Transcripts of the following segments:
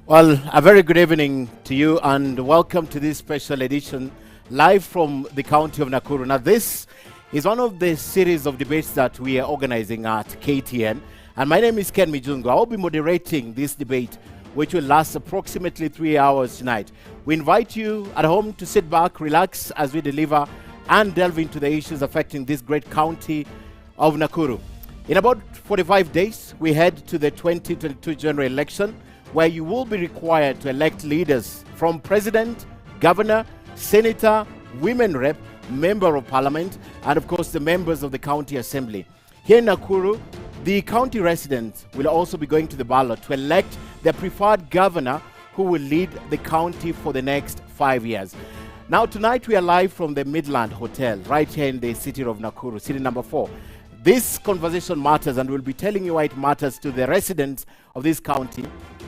Well, a very good evening to you and welcome to this special edition live from the county of Nakuru. Now, this is one of the series of debates that we are organizing at KTN. And my name is Ken Mijungo. I'll be moderating this debate, which will last approximately 3 hours tonight. We invite you at home to sit back, relax as we deliver and delve into the issues affecting this great county of Nakuru. In about 45 days, we head to the 2022 general election, where you will be required to elect leaders from president, governor, senator, women rep, member of parliament, and of course the members of the county assembly. Here in Nakuru, the county residents will also be going to the ballot to elect their preferred governor who will lead the county for the next 5 years. Now tonight we are live from the Midland Hotel right here in the city of Nakuru, city number 4. This conversation matters, and we'll be telling you why it matters to the residents of this county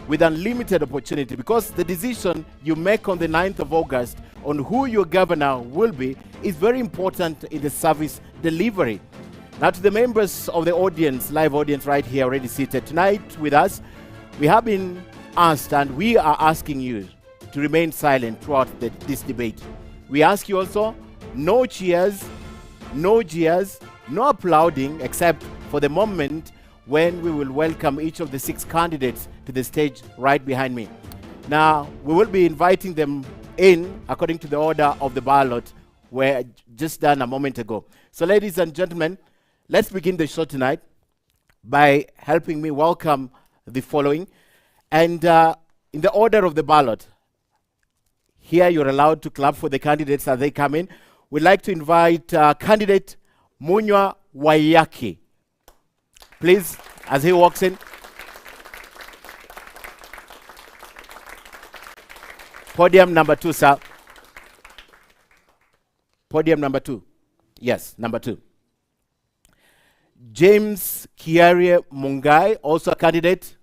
with unlimited opportunity, because the decision you make on the 9th of August on who your governor will be is very important in the service delivery. Now, to the members of the audience, live audience right here already seated tonight with us, we have been asked and we are asking you to remain silent throughout this debate. We ask you also, no cheers, no jeers, no applauding, except for the moment when we will welcome each of the 6 candidates to the stage right behind me. Now, we will be inviting them in according to the order of the ballot were just done a moment ago. So, ladies and gentlemen, let's begin the show tonight by helping me welcome the following. And in the order of the ballot, here you're allowed to clap for the candidates as they come in. We'd like to invite candidate Munywa Waiyaki. Please, as he walks in. Podium number 2, sir. Podium number 2. Yes, number 2. James Kiarie Mungai, also a candidate.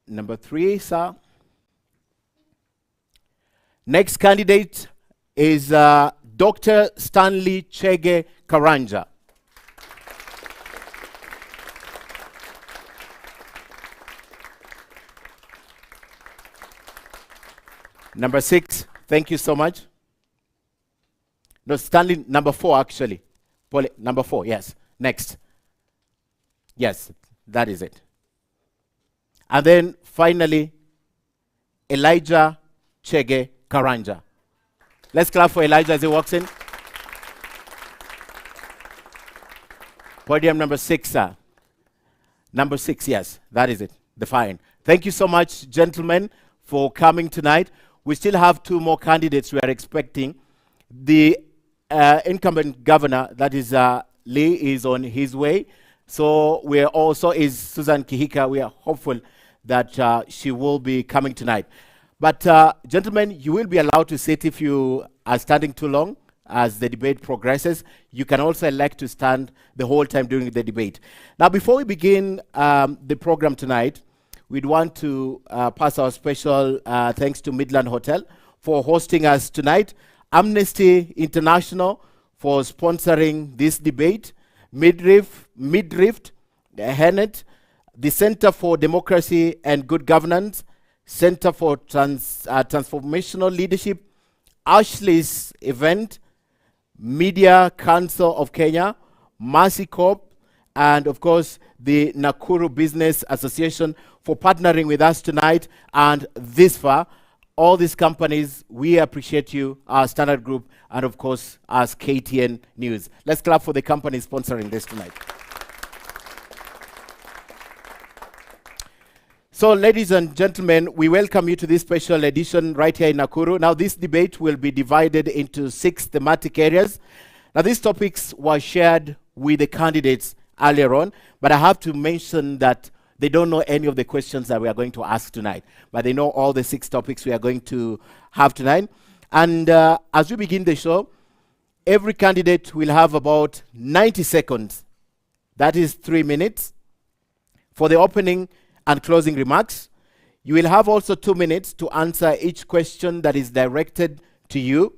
Number 3, sir. Next candidate is Dr. Stanley Chege Karanja. Number 6, thank you so much. No, Stanley, number 4 actually. Number 4, yes. Next. Yes, that is it. And then finally, Elijah Chege Karanja. Let's clap for Elijah as he walks in. Podium number 6, sir. Number 6, yes, that is it. The fine. Thank you so much, gentlemen, for coming tonight. We still have 2 more candidates we are expecting. The incumbent governor, that is Lee, is on his way. So we are also is Susan Kihika. We are hopeful that she will be coming tonight. But gentlemen, you will be allowed to sit if you are standing too long as the debate progresses. You can also elect to stand the whole time during the debate. Now, before we begin the program tonight, we'd want to pass our special thanks to Midland Hotel for hosting us tonight, Amnesty International for sponsoring this debate, Midrift, Hennet, the Center for Democracy and Good Governance, Center for Transformational Leadership, Ashley's Event, Media Council of Kenya, Mercy Corp, and of course the Nakuru Business Association for partnering with us tonight and this far. All these companies, we appreciate you, our Standard Group, and of course as KTN News. Let's clap for the companies sponsoring this tonight. So, ladies and gentlemen, we welcome you to this special edition right here in Nakuru. Now, this debate will be divided into 6 thematic areas. Now, these topics were shared with the candidates earlier on, but I have to mention that they don't know any of the questions that we are going to ask tonight, but they know all the 6 topics we are going to have tonight. And as we begin the show, every candidate will have about 90 seconds, that is 3 minutes, for the opening and closing remarks. You will have also 2 minutes to answer each question that is directed to you.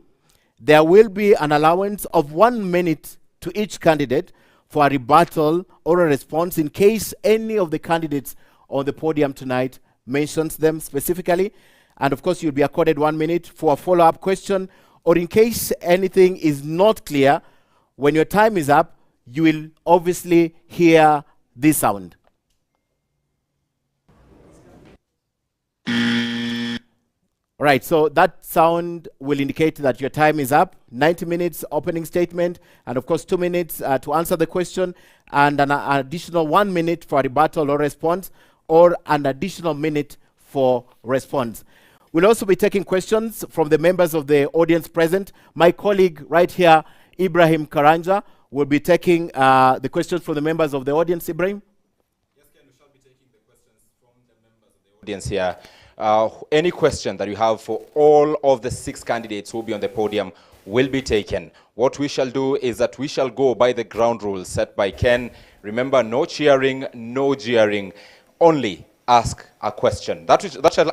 There will be an allowance of 1 minute to each candidate for a rebuttal or a response in case any of the candidates on the podium tonight mentions them specifically. And of course, you'll be accorded 1 minute for a follow-up question, or in case anything is not clear, when your time is up, you will obviously hear this sound. All right, so that sound will indicate that your time is up. 90 minutes opening statement, and of course 2 minutes to answer the question, and an additional 1 minute for rebuttal or response, or an additional minute for response. We'll also be taking questions from the members of the audience present. My colleague right here, Ibrahim Karanja, will be taking the questions from the members of the audience. Ibrahim? Yes, Ken, we shall be taking the questions from the members of the audience here. Any question that you have for all of the 6 candidates who will be on the podium will be taken. What we shall do is that we shall go by the ground rules set by Ken. Remember, no cheering, no jeering, only ask a question. That shall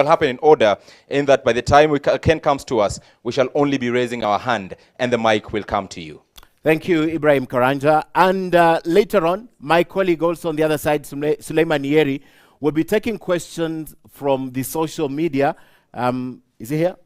happen in order, in that by the time Ken comes to us, we shall only be raising our hand and the mic will come to you. Thank you, Ibrahim Karanja. And later on, my colleague also on the other side, Suleiman Yeri, will be taking questions from the social media. Is he here?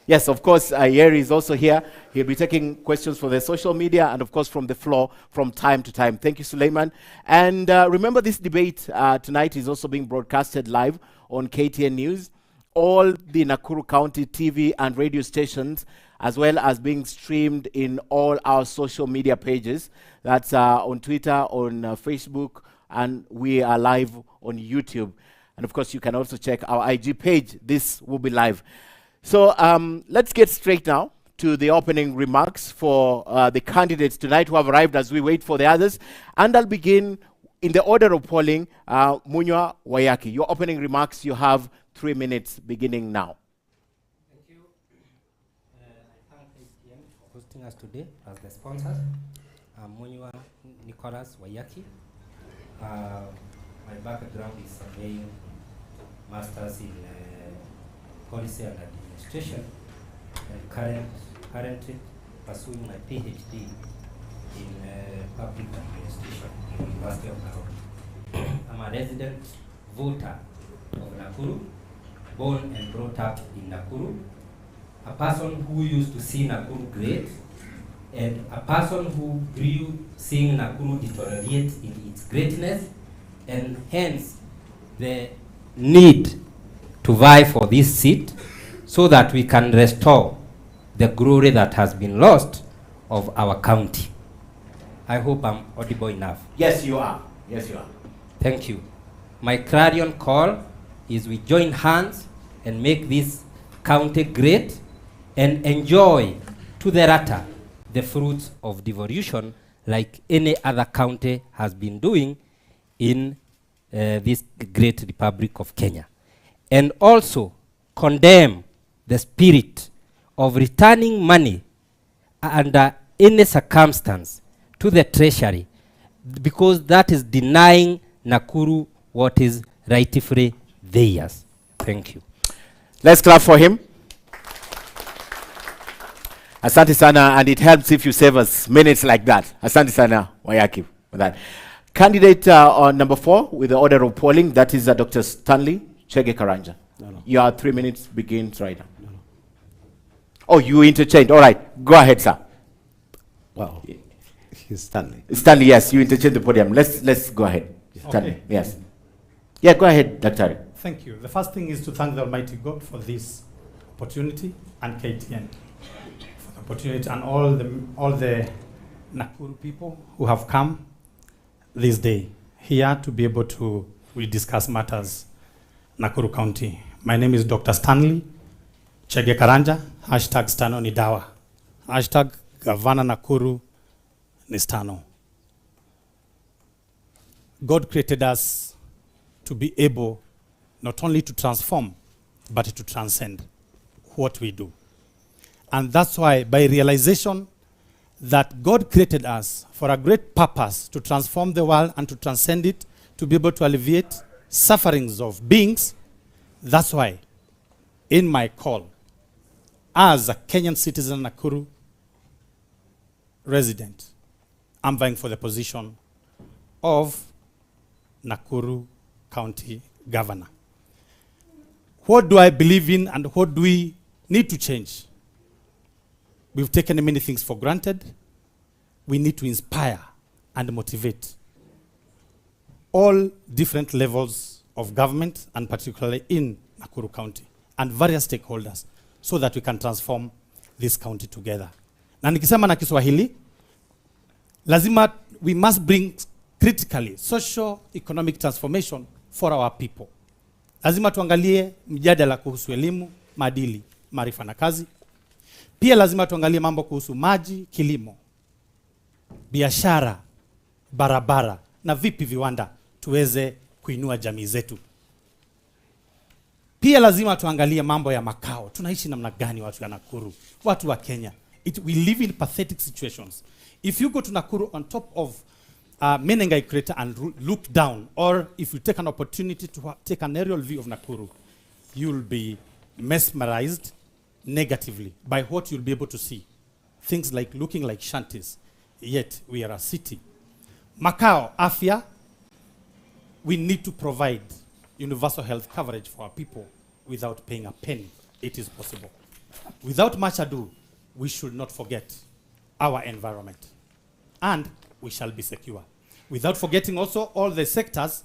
Yes, of course, Yeri is also here. He'll be taking questions from the social media and, of course, from the floor from time to time. Thank you, Suleiman. And remember, this debate tonight is also being broadcasted live on KTN News, all the Nakuru County TV and radio stations, as well as being streamed in all our social media pages. That's on Twitter, on Facebook, and we are live on YouTube. And of course, you can also check our IG page. This will be live. So let's get straight now to the opening remarks for the candidates tonight who have arrived as we wait for the others. And I'll begin in the order of polling. Munywa Wayaki, your opening remarks, you have 3 minutes beginning now. Thank you. I thank KTN for hosting us today as the sponsors. I'm Munywa Nicholas Wayaki. My background is surveying, masters in policy and administration, and currently pursuing my PhD in public administration in the University of Nakuru. I'm a resident voter of Nakuru, born and brought up in Nakuru, a person who used to see Nakuru great, and a person who grew seeing Nakuru deteriorate in its greatness, and hence the need to vie for this seat so that we can restore the glory that has been lost of our county. I hope I'm audible enough. Yes, you are. Yes, you are. Thank you. My clarion call is we join hands and make this county great and enjoy to the latter the fruits of devolution like any other county has been doing in this great Republic of Kenya. And also condemn the spirit of returning money under any circumstance to the treasury, because that is denying Nakuru what is rightfully theirs. Thank you. Let's clap for him. Asante sana, and it helps if you save us minutes like that. Asante sana, Wayaki, for that. Candidate on number 4 with the order of polling, that is Dr. Stanley Chege Karanja. No. Your 3 minutes begins right now. No. Oh, you interchanged. All right, go ahead, sir. Wow. He's Stanley. Stanley, yes, you interchanged the podium. Let's go ahead. Stanley, Okay. yes. Yeah, go ahead, Dr. Thank you. The first thing is to thank the Almighty God for this opportunity, and KTN for the opportunity, and all the Nakuru people who have come this day here to be able to discuss matters Nakuru County. My name is Dr. Stanley Chege Karanja, hashtag Stano Nidawa, hashtag Gavana Nakuru Nistano. God created us to be able not only to transform, but to transcend what we do. And that's why, by realization that God created us for a great purpose to transform the world and to transcend it, to be able to alleviate sufferings of beings, that's why in my call, as a Kenyan citizen, Nakuru resident, I'm vying for the position of Nakuru County Governor. What do I believe in and what do we need to change? We've taken many things for granted. We need to inspire and motivate all different levels of government, and particularly in Nakuru County, and various stakeholders, so that we can transform this county together. Na nikisema na Kiswahili, lazima we must bring critically socio-economic transformation for our people. Lazima tuangalie mjadala kuhusu elimu, maadili, maarifa na kazi. Pia lazima tuangalie mambo kuhusu maji, kilimo, biashara, barabara na vipi viwanda tuweze kuinua jamii zetu. Pia lazima tuangalie mambo ya makao. Tunaishi namna gani watu ya Nakuru, watu wa Kenya? We live in pathetic situations. If you go to Nakuru on top of Menengai crater and look down, or if you take an opportunity to take an aerial view of Nakuru, you'll be mesmerized negatively by what you'll be able to see. Things like looking like shanties, yet we are a city. Makao, afya, we need to provide universal health coverage for our people without paying a penny. It is possible. Without much ado, we should not forget our environment, and we shall be secure. Without forgetting also all the sectors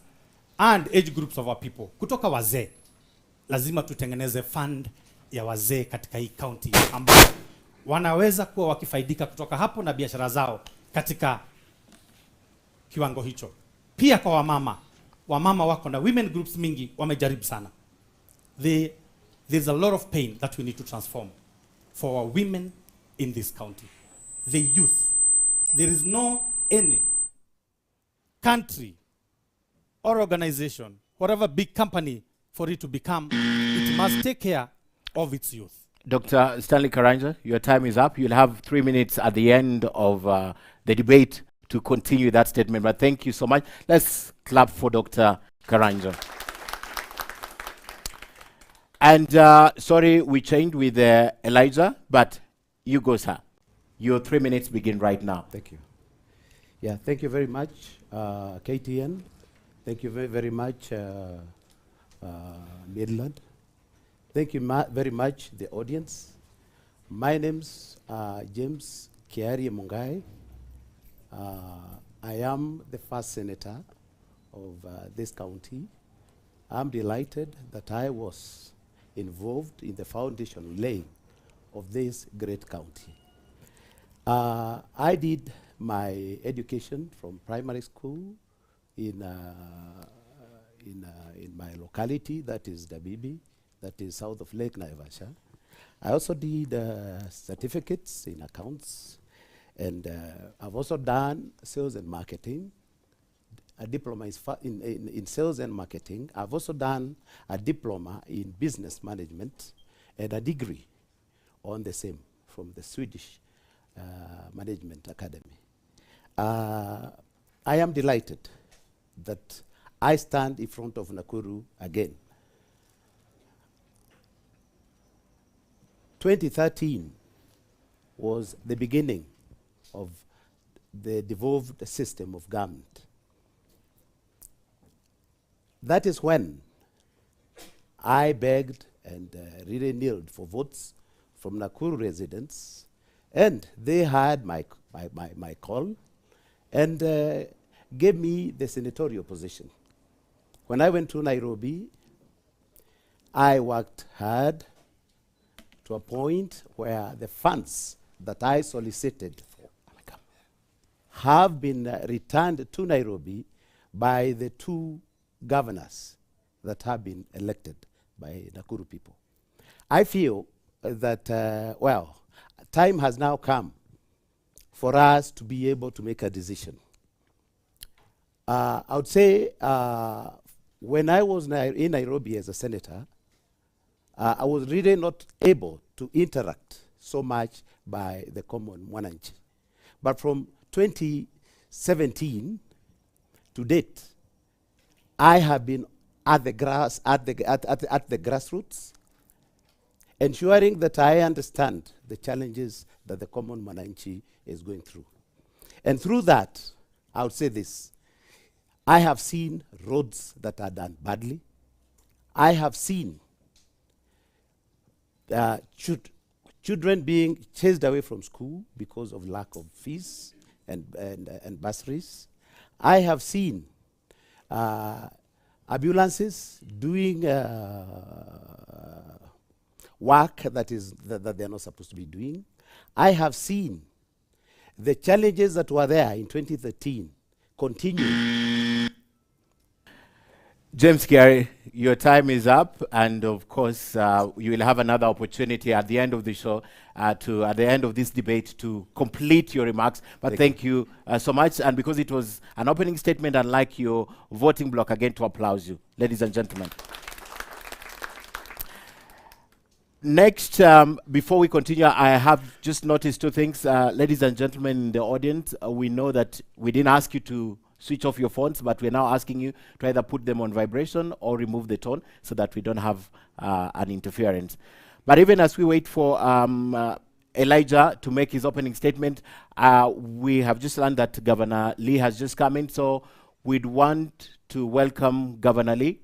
and age groups of our people. Kutoka wazee, lazima tutengeneze fund ya wazee katika hii county ambao wanaweza kuwa wakifaidika kutoka hapo na biashara zao katika kiwango hicho. Pia kwa wamama wako na women groups mingi wamejaribu sana. There's a lot of pain that we need to transform for our women in this county. The youth. There is no any country or organization, whatever big company, for it to become, it must take care of its youth. Dr. Stanley Karanja, your time is up. You'll have 3 minutes at the end of the debate to continue that statement. But thank you so much. Let's clap for Dr. Karanja. And sorry, we changed with Elijah, but you go, sir. Your 3 minutes begin right now. Thank you. Yeah, thank you very much, KTN. Thank you very much, Midland. Thank you very much, the audience. My name's James Kiari Mungai. I am the first senator of this county. I'm delighted that I was involved in the foundation laying of this great county. I did my education from primary school in my locality, that is Dabibi, that is south of Lake Naivasha. I also did certificates in accounts, and I've also done sales and marketing. A diploma is in sales and marketing. I've also done a diploma in business management and a degree on the same from the Swedish Management Academy. I am delighted that I stand in front of Nakuru again. 2013 was the beginning of the devolved system of government. That is when I begged and really kneeled for votes from Nakuru residents, and they had my call and gave me the senatorial position. When I went to Nairobi, I worked hard to a point where the funds that I solicited for have been returned to Nairobi by the two governors that have been elected by Nakuru people. I feel that, well, time has now come for us to be able to make a decision. I would say when I was in Nairobi as a senator, I was really not able to interact so much by the common mwananchi. But from 2017 to date, I have been at the grassroots, ensuring that I understand the challenges that the common Mwananchi is going through. And through that, I would say this. I have seen roads that are done badly. I have seen children being chased away from school because of lack of fees and bursaries. I have seen ambulances doing work that they're not supposed to be doing. I have seen the challenges that were there in 2013 continue. James Gary, your time is up, and of course, you will have another opportunity at the end of the show, at the end of this debate, to complete your remarks. But thank you so much, and because it was an opening statement, I'd like your voting block again to applaud you, ladies and gentlemen. Next, before we continue, I have just noticed two things. Ladies and gentlemen in the audience, we know that we didn't ask you to switch off your phones, but we're now asking you to either put them on vibration or remove the tone so that we don't have an interference. But even as we wait for Elijah to make his opening statement, we have just learned that Governor Lee has just come in, so we'd want to welcome Governor Lee.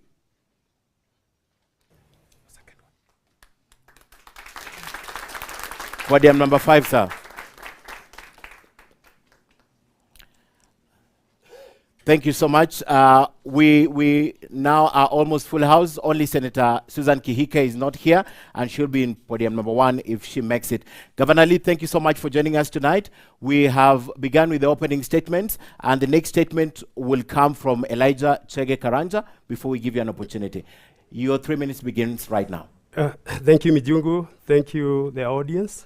Podium number 5, sir. Thank you so much. We now are almost full house. Only Senator Susan Kihika is not here, and she'll be in podium number 1 if she makes it. Governor Lee, thank you so much for joining us tonight. We have begun with the opening statements, and the next statement will come from Elijah Chege Karanja before we give you an opportunity. Your 3 minutes begins right now. Thank you, Mijungu. Thank you, the audience.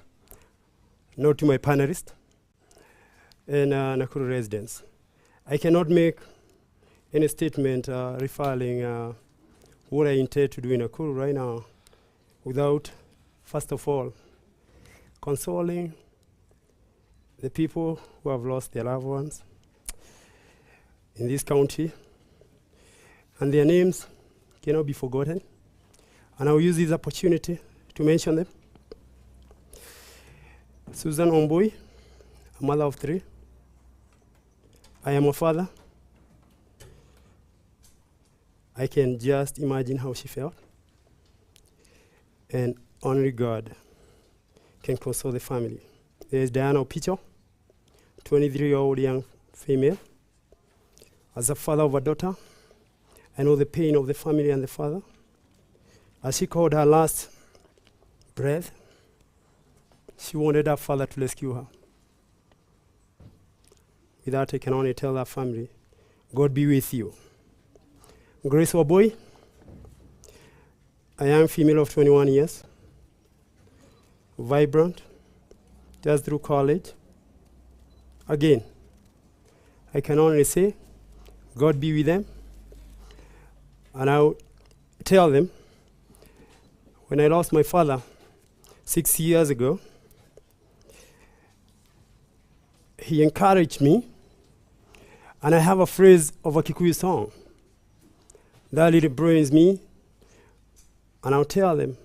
Note to my panelists and Nakuru residents. I cannot make any statement referring what I intend to do in Nakuru right now without, first of all, consoling the people who have lost their loved ones in this county, and their names cannot be forgotten. And I will use this opportunity to mention them. Susan Ombui, a mother of 3. I am a father. I can just imagine how she felt. And only God can console the family. There is Diana Opicho, 23-year-old young female. As a father of a daughter, I know the pain of the family and the father. As she called her last breath, she wanted her father to rescue her. With that, I can only tell her family, God be with you. Grace Waboy, a young female of 21 years, vibrant, just through college. Again, I can only say, God be with them. And I'll tell them, when I lost my father 6 years ago, he encouraged me, and I have a phrase of a Kikuyu song that really brings me, and I'll tell them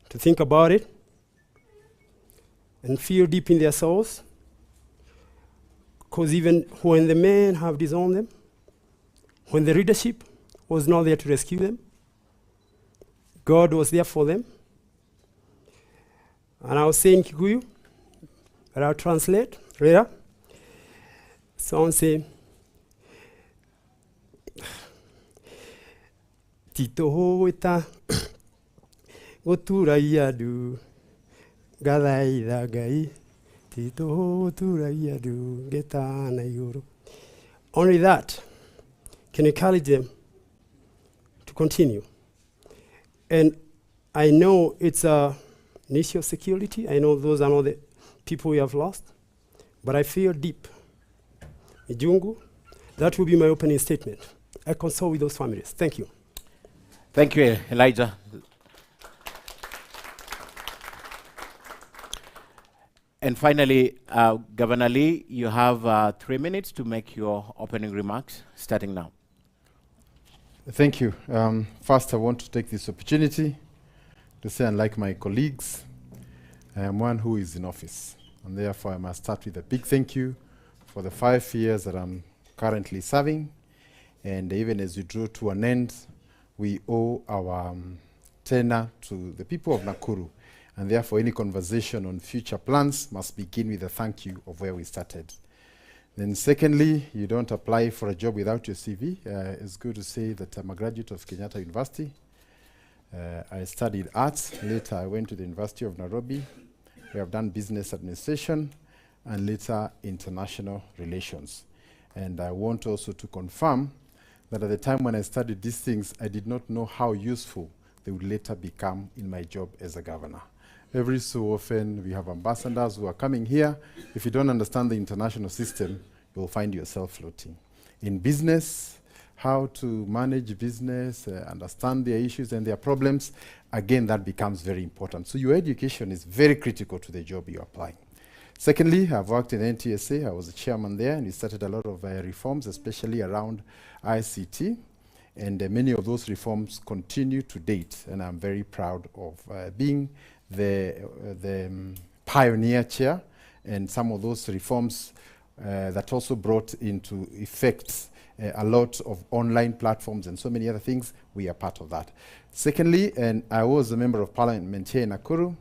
to think about it and feel deep in their souls, because even when the men have disowned them, when the leadership was not there to rescue them, God was there for them. And I'll say in Kikuyu, but I'll translate later. Someone say, Tito hoita gotura iadu gadai dagai Tito gotura iadu getana yuru. Only that can encourage them to continue. And I know it's an issue of security. I know those are not the people we have lost. But I feel deep. Mijungu, that will be my opening statement. I consult with those families. Thank you. Thank you, Elijah. And finally, Governor Lee, you have 3 minutes to make your opening remarks, starting now. Thank you. First, I want to take this opportunity to say, unlike my colleagues, I am one who is in office. And therefore, I must start with a big thank you for the 5 years that I'm currently serving. And even as we draw to an end, we owe our tenure to the people of Nakuru. And therefore, any conversation on future plans must begin with a thank you of where we started. Then secondly, you don't apply for a job without your CV. It's good to say that I'm a graduate of Kenyatta University. I studied arts. Later, I went to the University of Nairobi. We have done business administration and later international relations. And I want also to confirm that at the time when I studied these things, I did not know how useful they would later become in my job as a governor. Every so often, we have ambassadors who are coming here. If you don't understand the international system, you'll find yourself floating. In business, how to manage business, understand their issues and their problems, again, that becomes very important. So your education is very critical to the job you're applying. Secondly, I've worked in NTSA. I was the chairman there, and we started a lot of reforms, especially around ICT. And many of those reforms continue to date, and I'm very proud of being the pioneer chair, and some of those reforms that also brought into effect a lot of online platforms and so many other things. We are part of that. Secondly, and I was a member of parliament here in Nakuru,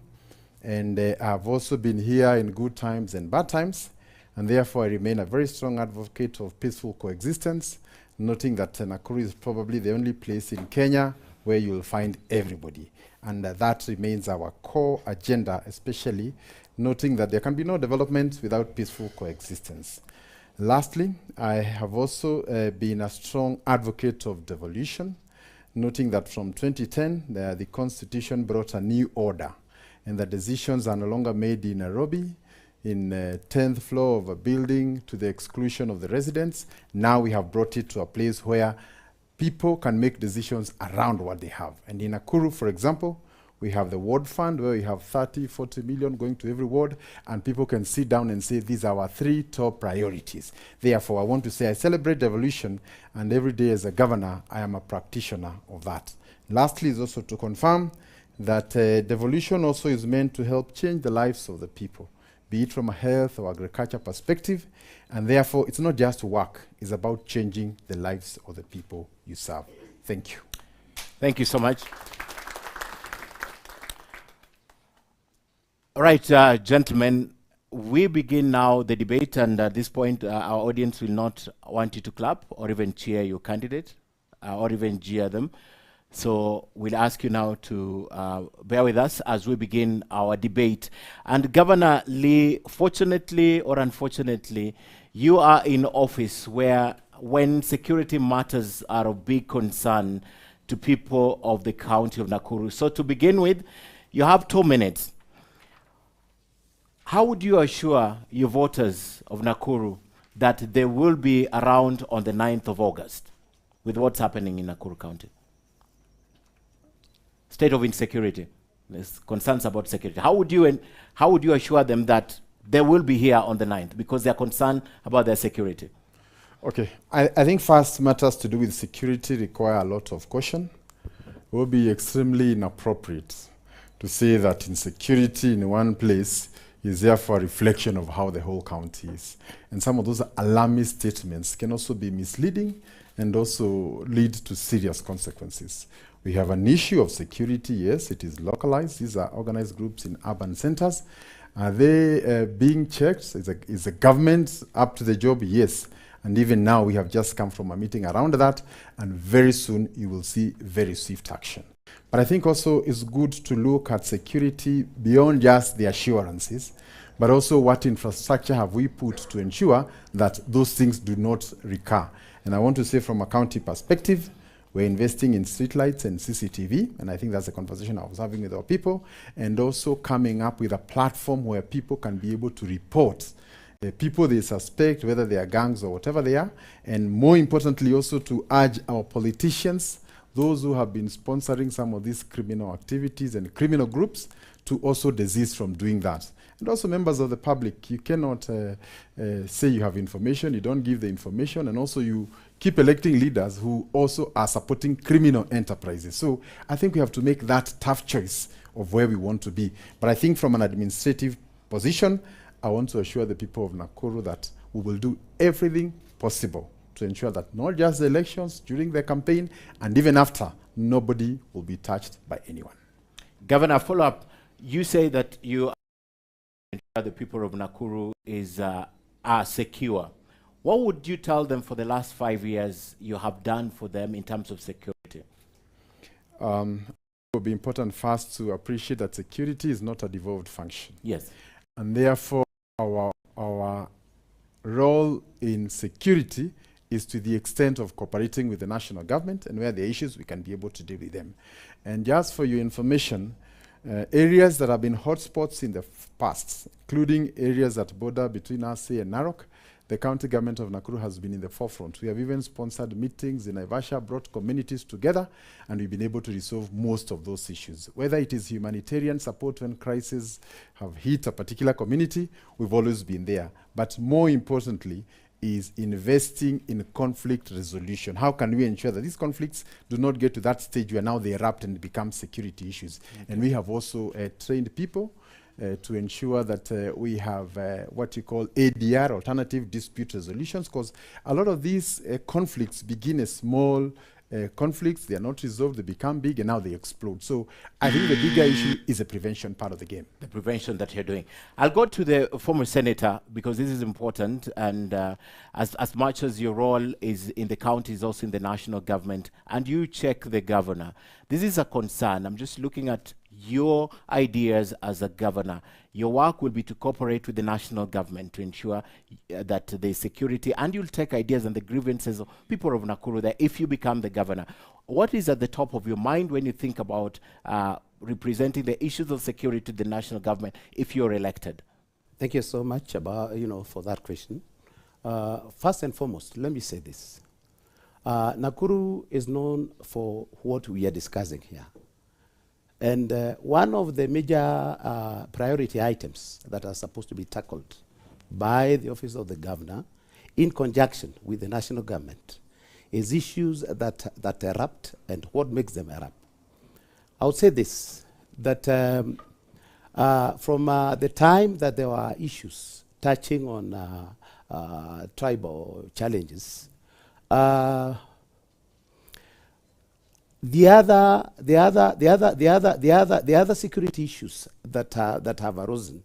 and I've also been here in good times and bad times, and therefore I remain a very strong advocate of peaceful coexistence, noting that Nakuru is probably the only place in Kenya where you'll find everybody. And that remains our core agenda, especially noting that there can be no development without peaceful coexistence. Lastly, I have also been a strong advocate of devolution, noting that from 2010, the Constitution brought a new order, and the decisions are no longer made in Nairobi, in 10th floor of a building to the exclusion of the residents. Now we have brought it to a place where people can make decisions around what they have. And in Nakuru, for example, we have the ward fund where we have 30, 40 million going to every ward, and people can sit down and say, these are our 3 top priorities. Therefore, I want to say I celebrate devolution, and every day as a governor, I am a practitioner of that. Lastly is also to confirm that devolution also is meant to help change the lives of the people, be it from a health or agriculture perspective, and therefore it's not just work, it's about changing the lives of the people you serve. Thank you. Thank you so much. All right, gentlemen, we begin now the debate, and at this point, our audience will not want you to clap or even cheer your candidate or even jeer them. So we'll ask you now to bear with us as we begin our debate. And Governor Lee, fortunately or unfortunately, you are in office where when security matters are of big concern to people of the county of Nakuru. So to begin with, you have 2 minutes. How would you assure your voters of Nakuru that they will be around on the 9th of August with what's happening in Nakuru County? State of insecurity. There's concerns about security. How would you assure them that they will be here on the 9th because they're concerned about their security? Okay, I think first matters to do with security require a lot of caution. It will be extremely inappropriate to say that insecurity in one place is therefore a reflection of how the whole county is. And some of those alarmist statements can also be misleading and also lead to serious consequences. We have an issue of security, yes, it is localized. These are organized groups in urban centers. Are they being checked? Is the government up to the job? Yes. And even now, we have just come from a meeting around that, and very soon you will see very swift action. But I think also it's good to look at security beyond just the assurances, but also what infrastructure have we put to ensure that those things do not recur. And I want to say from a county perspective, we're investing in streetlights and CCTV, and I think that's the conversation I was having with our people, and also coming up with a platform where people can be able to report the people they suspect, whether they are gangs or whatever they are, and more importantly also to urge our politicians, those who have been sponsoring some of these criminal activities and criminal groups, to also desist from doing that. And also members of the public, you cannot say you have information, you don't give the information, and also you keep electing leaders who also are supporting criminal enterprises. So I think we have to make that tough choice of where we want to be. But I think from an administrative position, I want to assure the people of Nakuru that we will do everything possible to ensure that not just the elections, during the campaign, and even after, nobody will be touched by anyone. Governor, follow up. You say that you ensure the people of Nakuru are secure. What would you tell them for the last 5 years you have done for them in terms of security? It will be important first to appreciate that security is not a devolved function. Yes. And therefore, our role in security is to the extent of cooperating with the national government, and where there are issues, we can be able to deal with them. And just for your information, areas that have been hotspots in the past, including areas that border between Ase and Narok, the county government of Nakuru has been in the forefront. We have even sponsored meetings in Naivasha, brought communities together, and we've been able to resolve most of those issues. Whether it is humanitarian support when crises have hit a particular community, we've always been there. But more importantly, is investing in conflict resolution. How can we ensure that these conflicts do not get to that stage where now they erupt and become security issues? Okay. And we have also trained people to ensure that we have what you call ADR, alternative dispute resolutions, because a lot of these conflicts begin as small conflicts, they are not resolved, they become big, and now they explode. So I think the bigger issue is the prevention part of the game. The prevention that you're doing. I'll go to the former senator, because this is important, and as much as your role is in the county, is also in the national government, and you check the governor. This is a concern. I'm just looking at your ideas as a governor. Your work will be to cooperate with the national government to ensure that there's security, and you'll take ideas and the grievances of people of Nakuru that if you become the governor. What is at the top of your mind when you think about representing the issues of security to the national government if you're elected? Thank you so much for that question. First and foremost, let me say this. Nakuru is known for what we are discussing here. And one of the major priority items that are supposed to be tackled by the office of the governor in conjunction with the national government is issues that erupt and what makes them erupt. I would say this, that from the time that there were issues touching on tribal challenges, the other security issues that have arisen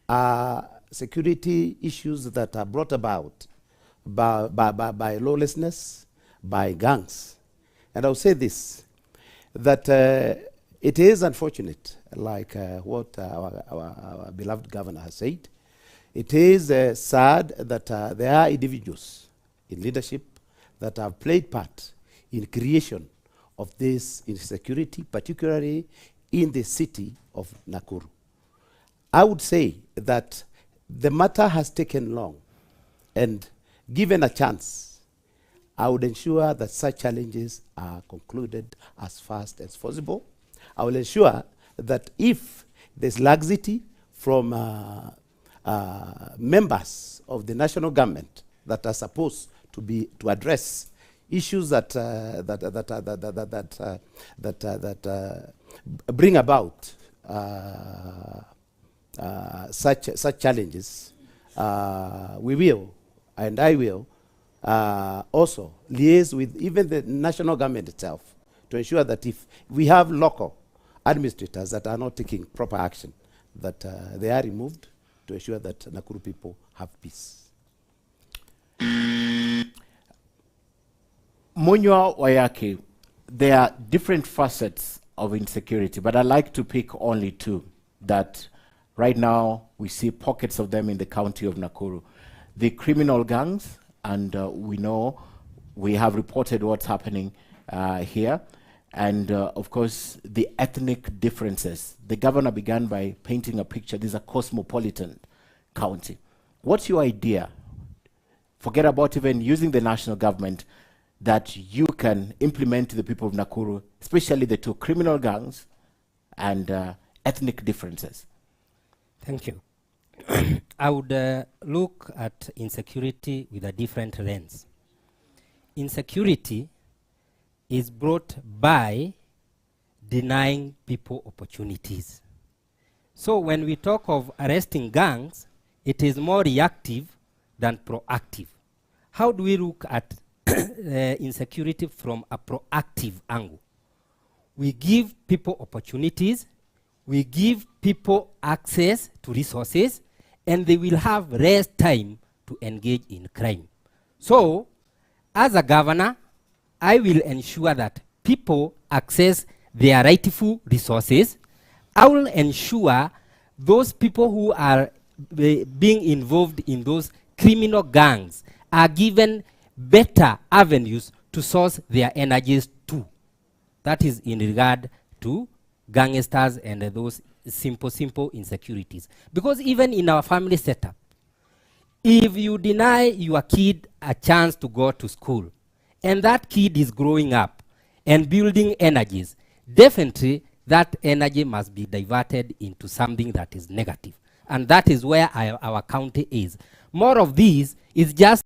are security issues that are brought about by lawlessness, by gangs. And I'll say this, that it is unfortunate, like what our beloved governor has said. It is sad that there are individuals in leadership that have played part in creation of this insecurity, particularly in the city of Nakuru. I would say that the matter has taken long, and given a chance, I would ensure that such challenges are concluded as fast as possible. I will ensure that if there's laxity from members of the national government that are supposed to address issues that bring about such challenges, we will, and I will, also liaise with even the national government itself to ensure that if we have local administrators that are not taking proper action, that they are removed to ensure that Nakuru people have peace. Munywa Wayaki, there are different facets of insecurity, but I'd like to pick only two that right now we see pockets of them in the county of Nakuru. The criminal gangs, and we know we have reported what's happening here, and of course the ethnic differences. The governor began by painting a picture. This is a cosmopolitan county. What's your idea? Forget about even using the national government, that you can implement to the people of Nakuru, especially the two criminal gangs and ethnic differences? Thank you. I would look at insecurity with a different lens. Insecurity is brought by denying people opportunities. So when we talk of arresting gangs, it is more reactive than proactive. How do we look at insecurity from a proactive angle? We give people opportunities, we give people access to resources, and they will have less time to engage in crime. So, as a governor, I will ensure that people access their rightful resources. I will ensure those people who are being involved in those criminal gangs are given better avenues to source their energies too. That is in regard to gangsters and those simple insecurities. Because even in our family setup, if you deny your kid a chance to go to school, and that kid is growing up and building energies, definitely that energy must be diverted into something that is negative. And that is where our county is. More of these is just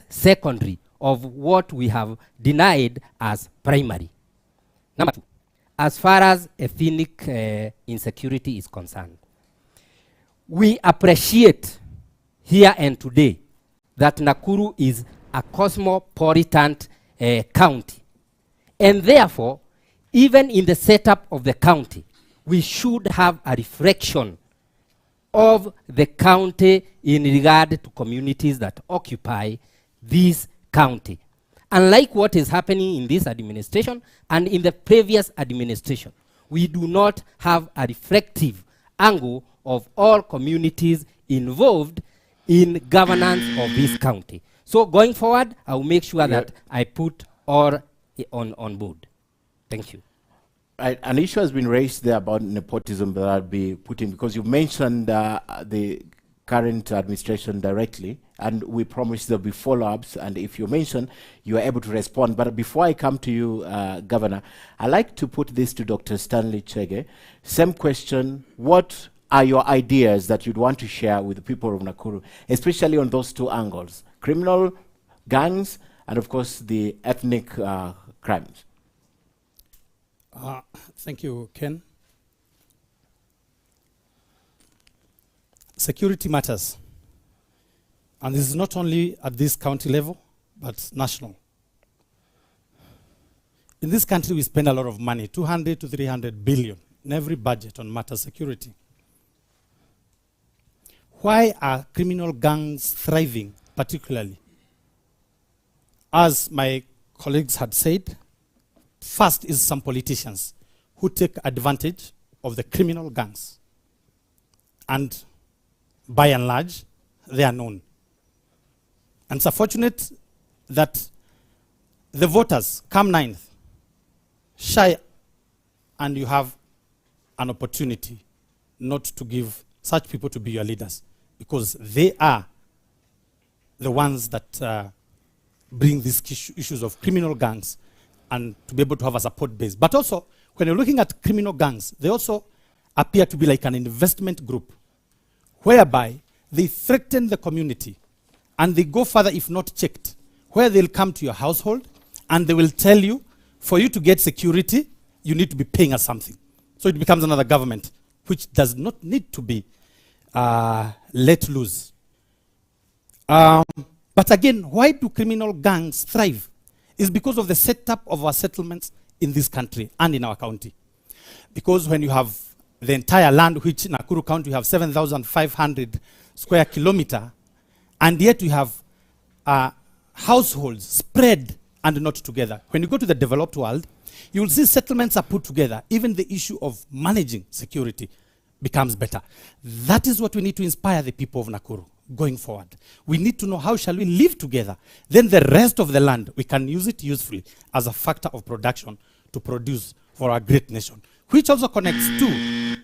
secondary of what we have denied as primary. Number two, as far as ethnic insecurity is concerned, we appreciate here and today that Nakuru is a cosmopolitan county. And therefore, even in the setup of the county, we should have a reflection of the county in regard to communities that occupy this county. Unlike what is happening in this administration and in the previous administration, we do not have a reflective angle of all communities involved in governance of this county. So going forward, I will make sure that I put all on board. Thank you. An issue has been raised there about nepotism that I'll be putting, because you mentioned the current administration directly, and we promised there'll be follow-ups, and if you mention, you are able to respond. But before I come to you, Governor, I'd like to put this to Dr. Stanley Chege. Same question: what are your ideas that you'd want to share with the people of Nakuru, especially on those two angles, criminal gangs and, of course, the ethnic crimes? Thank you, Ken. Security matters. And this is not only at this county level, but national. In this country, we spend a lot of money, 200 to 300 billion in every budget on matter security. Why are criminal gangs thriving particularly? As my colleagues had said, first is some politicians who take advantage of the criminal gangs. And by and large, they are known. And it's unfortunate that the voters come 9th, shy, and you have an opportunity not to give such people to be your leaders, because they are the ones that bring these issues of criminal gangs and to be able to have a support base. But also, when you're looking at criminal gangs, they also appear to be like an investment group, whereby they threaten the community and they go further if not checked, where they'll come to your household and they will tell you, for you to get security, you need to be paying us something. So it becomes another government, which does not need to be let loose. But again, why do criminal gangs thrive? It's because of the setup of our settlements in this country and in our county. Because when you have the entire land, which in Nakuru County you have 7,500 square kilometer, and yet you have households spread and not together. When you go to the developed world, you will see settlements are put together. Even the issue of managing security becomes better. That is what we need to inspire the people of Nakuru going forward. We need to know how shall we live together. Then the rest of the land, we can use it usefully as a factor of production to produce for our great nation, which also connects to...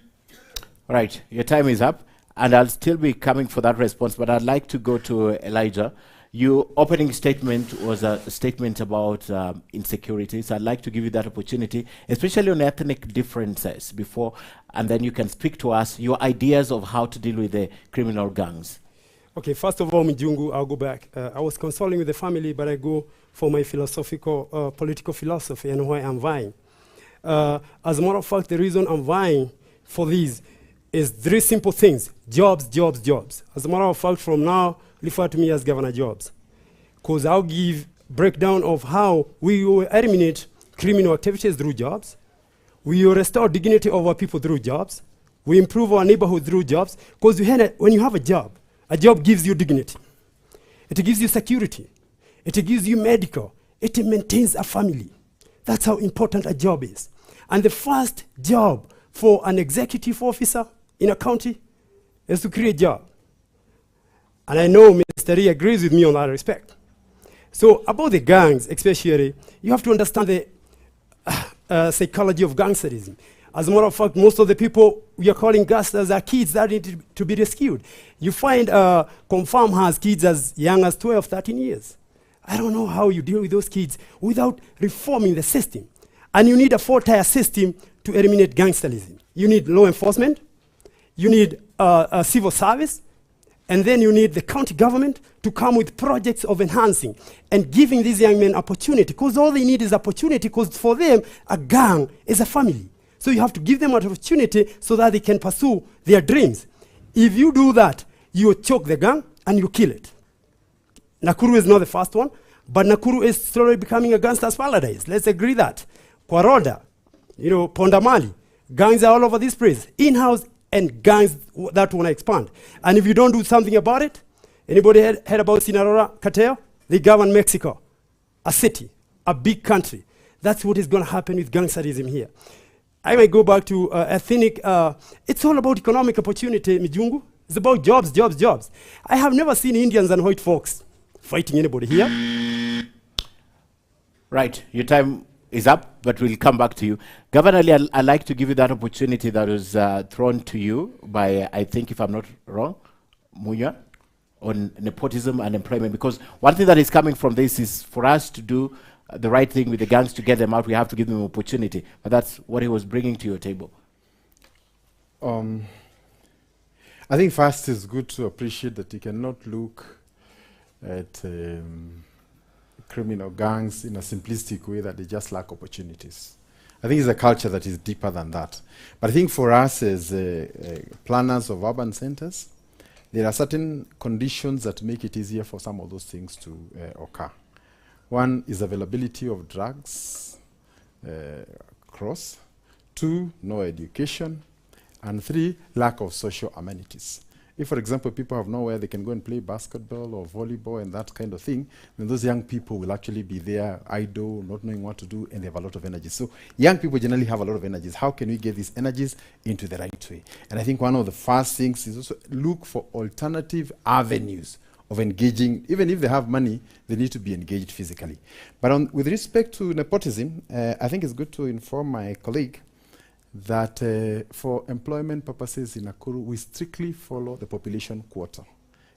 Right, your time is up, and I'll still be coming for that response, but I'd like to go to Elijah. Your opening statement was a statement about insecurities. I'd like to give you that opportunity, especially on ethnic differences before, and then you can speak to us your ideas of how to deal with the criminal gangs. Okay, first of all, Mjungu, I'll go back. I was consulting with the family, but I go for my philosophical, political philosophy and why I'm vying. As a matter of fact, the reason I'm vying for these is 3 simple things: jobs, jobs, jobs. As a matter of fact, from now, refer to me as Governor Jobs, because I'll give breakdown of how we will eliminate criminal activities through jobs. We will restore dignity of our people through jobs. We improve our neighborhood through jobs. Because when you have a job gives you dignity. It gives you security. It gives you medical. It maintains a family. That's how important a job is. And the first job for an executive officer in a county is to create a job. And I know Mr. Lee agrees with me on that respect. So about the gangs especially, you have to understand the psychology of gangsterism. As a matter of fact, most of the people we are calling gangsters are kids that need to be rescued. You find Confirm has kids as young as 12, 13 years. I don't know how you deal with those kids without reforming the system. And you need a 4-tier system to eliminate gangsterism. You need law enforcement, you need a civil service, and then you need the county government to come with projects of enhancing and giving these young men opportunity, because all they need is opportunity, because for them, a gang is a family. So you have to give them an opportunity so that they can pursue their dreams. If you do that, you choke the gang and you kill it. Nakuru is not the first one, but Nakuru is slowly becoming a gangster's paradise. Let's agree that. Kwaroda, Pondamali, gangs are all over this place, in-house and gangs that want to expand. And if you don't do something about it, anybody heard about Sinaloa cartel? They govern Mexico, a city, a big country. That's what is going to happen with gangsterism here. I might go back to ethnic. It's all about economic opportunity, Mijungu. It's about jobs, jobs, jobs. I have never seen Indians and white folks fighting anybody here. Right, your time is up, but we'll come back to you. Governor Lee, I'd like to give you that opportunity that was thrown to you by, I think, if I'm not wrong, Munya, on nepotism and employment. Because one thing that is coming from this is for us to do the right thing with the gangs to get them out, we have to give them opportunity. But that's what he was bringing to your table. I think first it's good to appreciate that you cannot look at criminal gangs in a simplistic way that they just lack opportunities. I think it's a culture that is deeper than that. But I think for us as planners of urban centers, there are certain conditions that make it easier for some of those things to occur. One is availability of drugs across. 2, no education. And 3, lack of social amenities. If, for example, people have nowhere they can go and play basketball or volleyball and that kind of thing, then those young people will actually be there idle, not knowing what to do, and they have a lot of energy. So young people generally have a lot of energies. How can we get these energies into the right way? And I think one of the first things is also look for alternative avenues of engaging. Even if they have money, they need to be engaged physically. But with respect to nepotism, I think it's good to inform my colleague that for employment purposes in Nakuru, we strictly follow the population quota.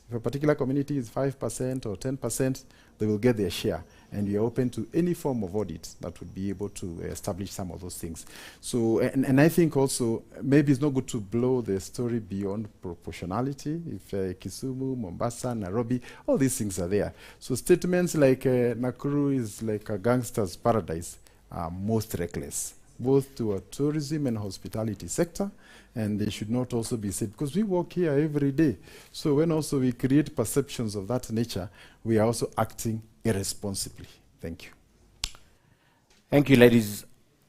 If a particular community is 5% or 10%, they will get their share. And we are open to any form of audit that would be able to establish some of those things. So, and I think also, maybe it's not good to blow the story beyond proportionality. If Kisumu, Mombasa, Nairobi, all these things are there. So statements like Nakuru is like a gangster's paradise are most reckless, both to our tourism and hospitality sector, and they should not also be said, because we work here every day. So when also we create perceptions of that nature, we are also acting irresponsibly. Thank you. Thank you, ladies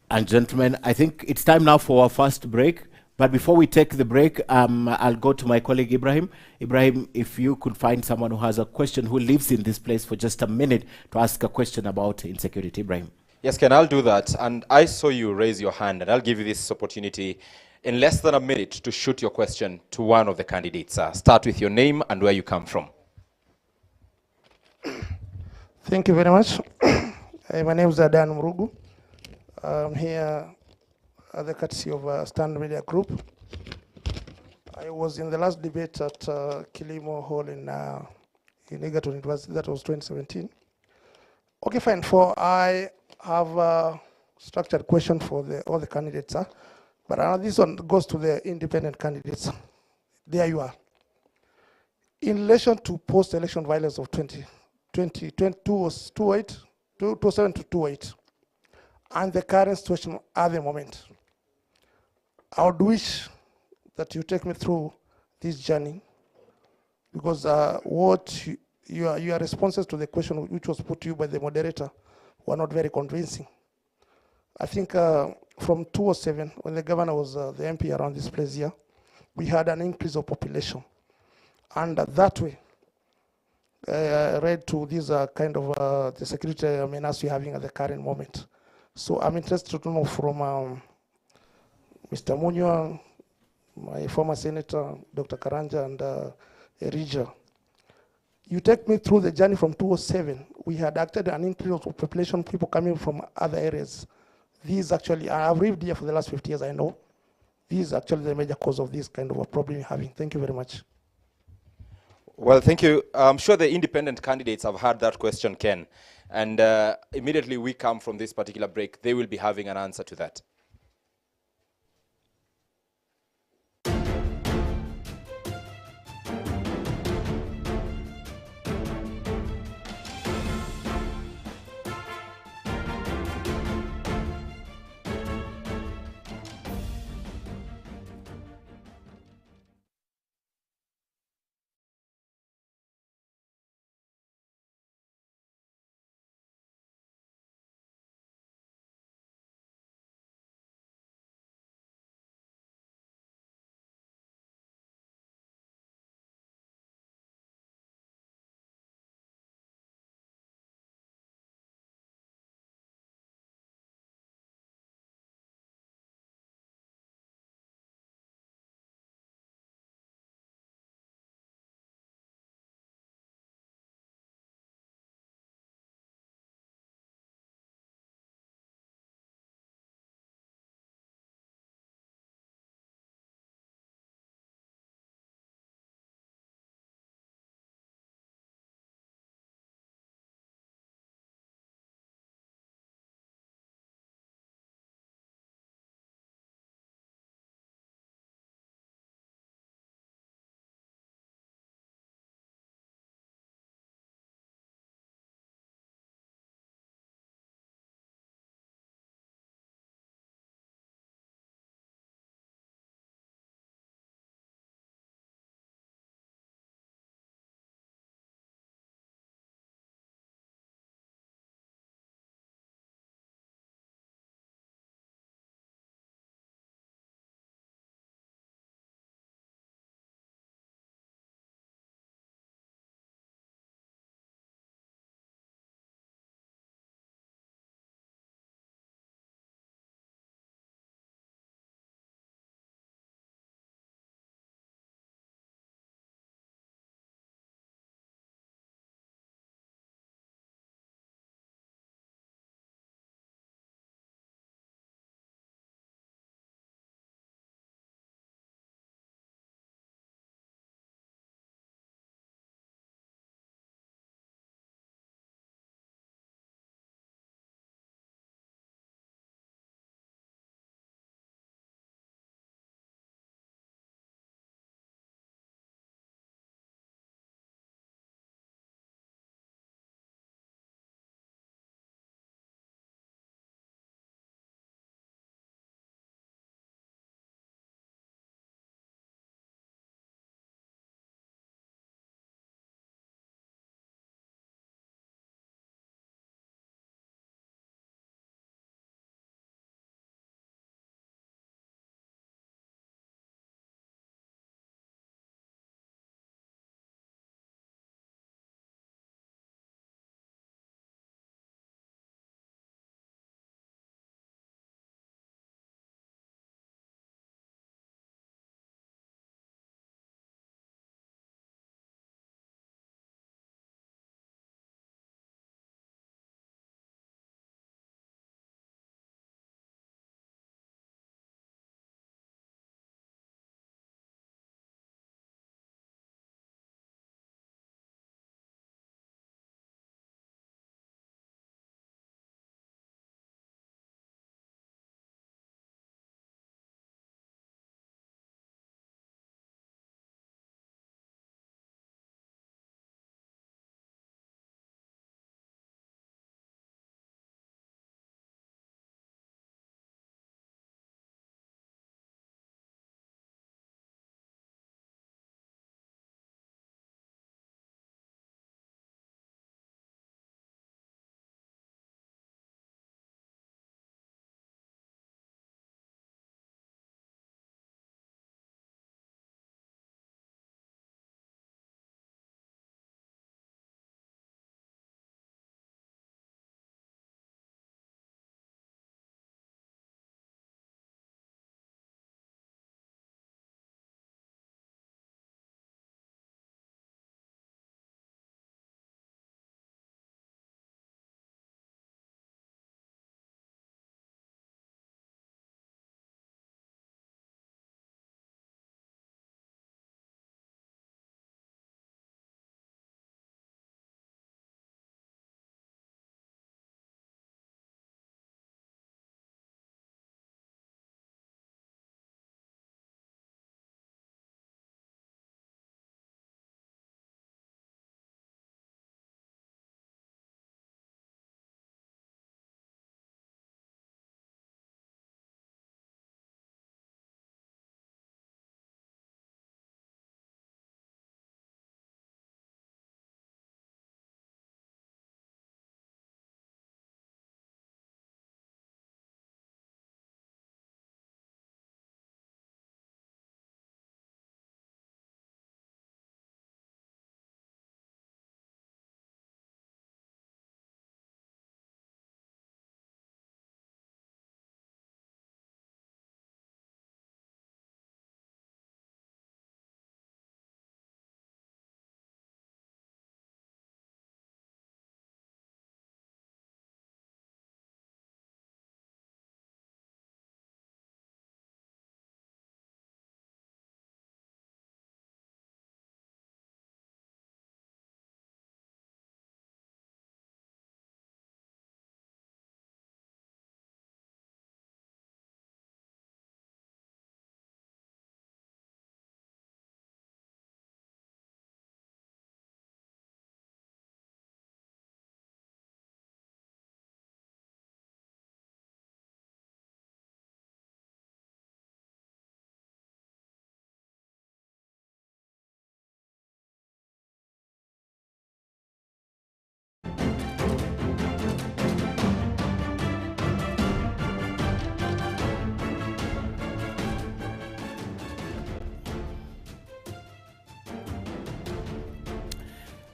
and gentlemen. I think it's time now for our first break. But before we take the break, I'll go to my colleague Ibrahim. Ibrahim, if you could find someone who has a question, who lives in this place for just a minute to ask a question about insecurity. Ibrahim. Yes, Ken, I'll do that. And I saw you raise your hand, and I'll give you this opportunity in less than a minute to shoot your question to one of the candidates. Start with your name and where you come from. Thank you very much. My name is Adan Murugu. I'm here at the courtesy of Stand Media Group. I was in the last debate at Kilimo Hall in Egerton. That was 2017. Okay, fine. I have a structured question for all the candidates, but this one goes to the independent candidates. There you are. In relation to post-election violence of 2007 to 2028, and the current situation at the moment. I would wish that you take me through this journey, because what your responses to the question which was put to you by the moderator were not very convincing. I think from 2007, when the governor was the MP around this place here, we had an increase of population. And that way, led to this kind of the security menace we're having at the current moment. So I'm interested to know from Mr. Munywa, my former senator, Dr. Karanja, and Erija. You take me through the journey from 2007. We had acted an increase of population, people coming from other areas. These actually, I've lived here for the last 50 years, I know. This is actually the major cause of this kind of a problem you're having. Thank you very much. Well, thank you. I'm sure the independent candidates have heard that question, Ken. And immediately we come from this particular break, they will be having an answer to that.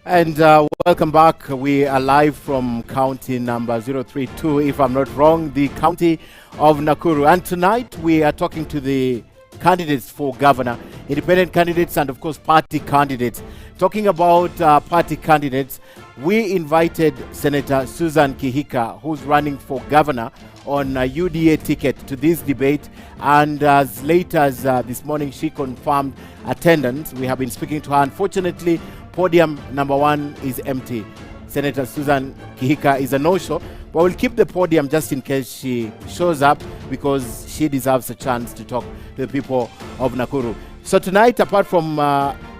And welcome back. We are live from county number 032, if I'm not wrong, the county of Nakuru. And tonight we are talking to the candidates for governor, independent candidates, and of course party candidates. Talking about party candidates, we invited Senator Susan Kihika, who's running for governor on a UDA ticket, to this debate. And as late as this morning, she confirmed attendance. We have been speaking to her. Unfortunately, podium number 1 is empty. Senator Susan Kihika is a no-show, but we'll keep the podium just in case she shows up, because she deserves a chance to talk to the people of Nakuru. So tonight, apart from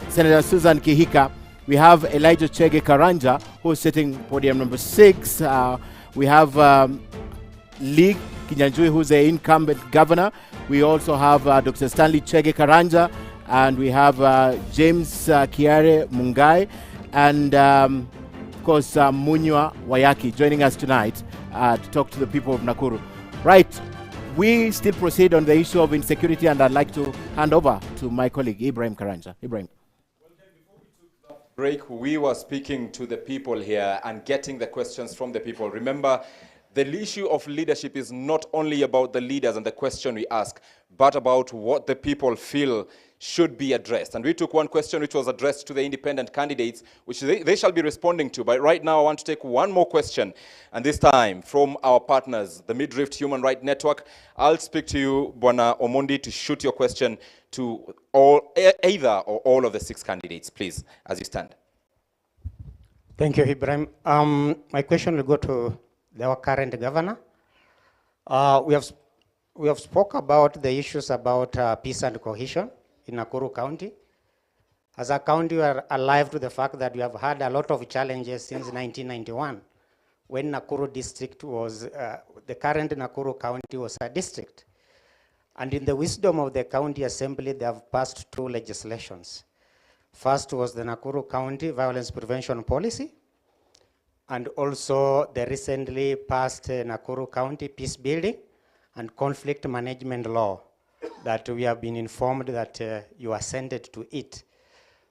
Senator Susan Kihika, we have Elijah Chege Karanja, who's sitting podium number 6. We have Lee Kinyanjui, who's the incumbent governor. We also have Dr. Stanley Chege Karanja, and we have James Kiare Mungai, and of course Munywa Wayaki joining us tonight to talk to the people of Nakuru. Right, we still proceed on the issue of insecurity, and I'd like to hand over to my colleague Ibrahim Karanja. Ibrahim. Break, we were speaking to the people here and getting the questions from the people. Remember, the issue of leadership is not only about the leaders and the question we ask, but about what the people feel should be addressed. And we took one question which was addressed to the independent candidates, which they shall be responding to. But right now, I want to take one more question, and this time from our partners, the Mid-Rift Human Rights Network. I'll speak to you, Bwana Omondi, to shoot your question to either or all of the 6 candidates, please, as you stand. Thank you, Ibrahim. My question will go to our current governor. We have spoke about the issues about peace and cohesion in Nakuru County. As a county, we are alive to the fact that we have had a lot of challenges since 1991, when Nakuru district was, the current Nakuru County was a district. And in the wisdom of the county assembly, they have passed 2 legislations. First was the Nakuru County Violence Prevention Policy, and also the recently passed Nakuru County Peace Building and Conflict Management Law that we have been informed that you assented to it.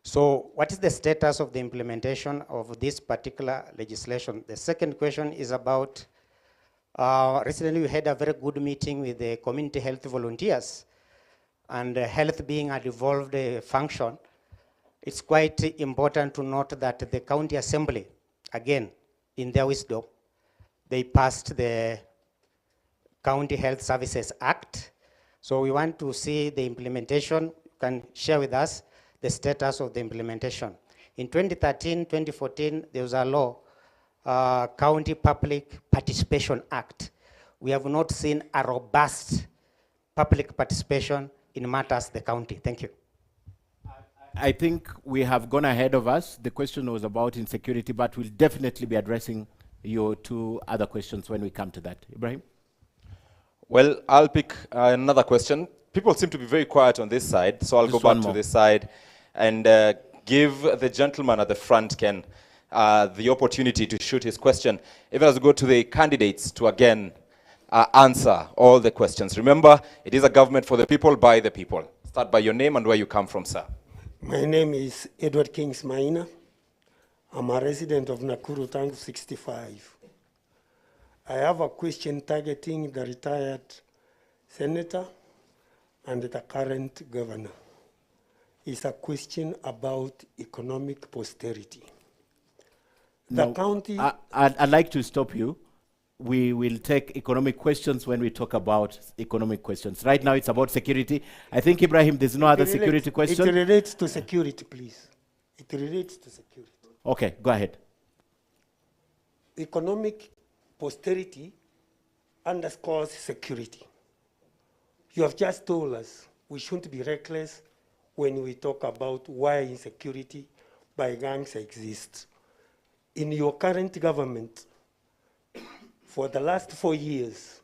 So what is the status of the implementation of this particular legislation? The second question is about, recently we had a very good meeting with the community health volunteers, and health being a devolved function, it's quite important to note that the county assembly, again, in their wisdom, they passed the County Health Services Act. So we want to see the implementation. You can share with us the status of the implementation. In 2013, 2014, there was a law, County Public Participation Act. We have not seen a robust public participation in matters the county. Thank you. I think we have gone ahead of us. The question was about insecurity, but we'll definitely be addressing your 2 other questions when we come to that. Ibrahim? Well, I'll pick another question. People seem to be very quiet on this side, so I'll go back to this side and give the gentleman at the front, Ken, the opportunity to shoot his question, even as we go to the candidates to again answer all the questions. Remember, it is a government for the people, by the people. Start by your name and where you come from, sir. My name is Edward Kings Maina. I'm a resident of Nakuru, Tangu 65. I have a question targeting the retired senator and the current governor. It's a question about economic posterity. The county... I'd like to stop you. We will take economic questions when we talk about economic questions. Right now, it's about security. I think, Ibrahim, there's no other security question. It relates to security, please. It relates to security. Okay, go ahead. Economic posterity underscores security. You have just told us we shouldn't be reckless when we talk about why insecurity by gangs exists. In your current government, for the last 4 years,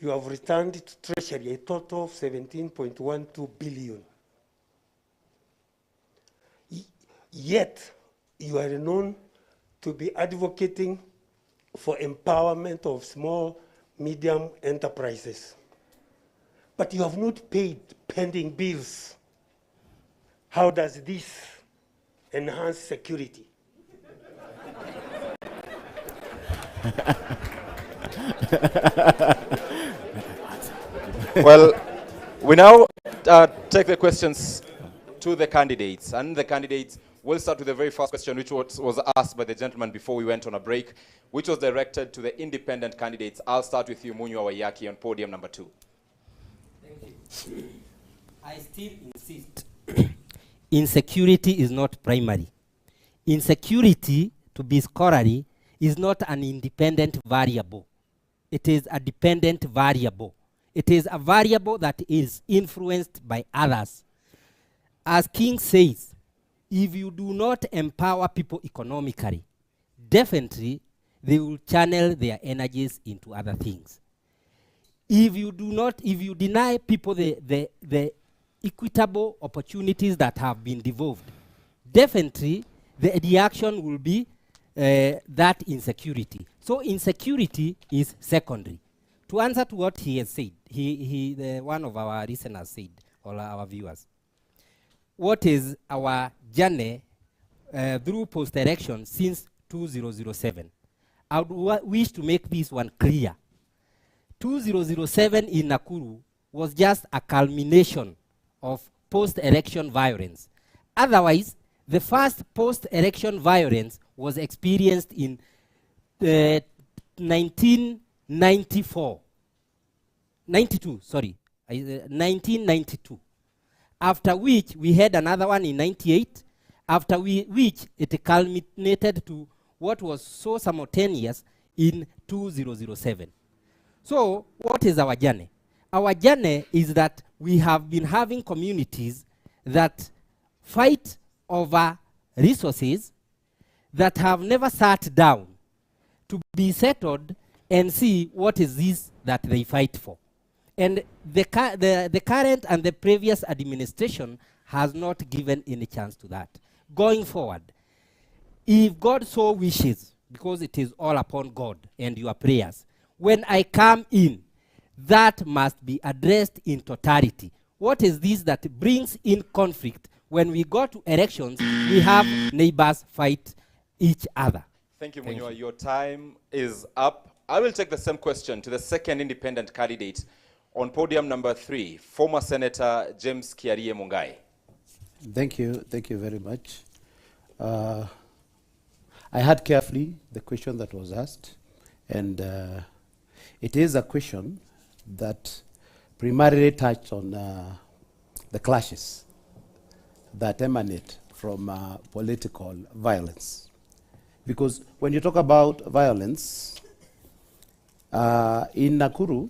you have returned to Treasury a total of 17.12 billion. Yet, you are known to be advocating for empowerment of small, medium enterprises. But you have not paid pending bills. How does this enhance security? Well, we now take the questions to the candidates. And the candidates will start with the very first question, which was asked by the gentleman before we went on a break, which was directed to the independent candidates. I'll start with you, Munywa Waiyaki, on podium number 2. Thank you. I still insist. Insecurity is not primary. Insecurity, to be scholarly, is not an independent variable. It is a dependent variable. It is a variable that is influenced by others. As King says, if you do not empower people economically, definitely they will channel their energies into other things. If you deny people the equitable opportunities that have been devolved, definitely the reaction will be that insecurity. So insecurity is secondary. To answer to what he has said, one of our listeners said, or our viewers, what is our journey through post-election since 2007? I would wish to make this one clear. 2007 in Nakuru was just a culmination of post-election violence. Otherwise, the first post-election violence was experienced in 1992. After which, we had another one in 98, after which it culminated to what was so simultaneous in 2007. So, what is our journey? Our journey is that we have been having communities that fight over resources that have never sat down to be settled and see what is this that they fight for. And the current and the previous administration has not given any chance to that. Going forward, if God so wishes, because it is all upon God and your prayers, when I come in, that must be addressed in totality. What is this that brings in conflict? When we go to elections, we have neighbors fight each other. Thank you, Munywa. Your time is up. I will take the same question to the second independent candidate on podium number 3, former Senator James Kiarie Mungai. Thank you very much. I heard carefully the question that was asked, and it is a question that primarily touched on the clashes that emanate from political violence. Because when you talk about violence, in Nakuru,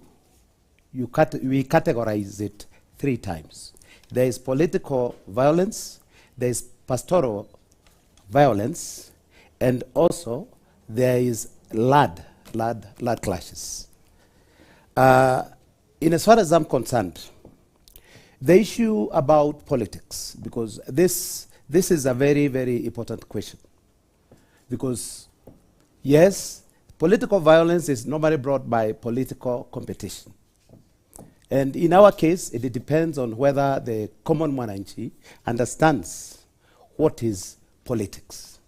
we categorize it 3 times. There is political violence, there is pastoral violence, and also there is land clashes. In as far as I'm concerned, the issue about politics, because this is a very, very important question. Because, yes, political violence is normally brought by political competition. And in our case, it depends on whether the common mwananchi understands what is politics.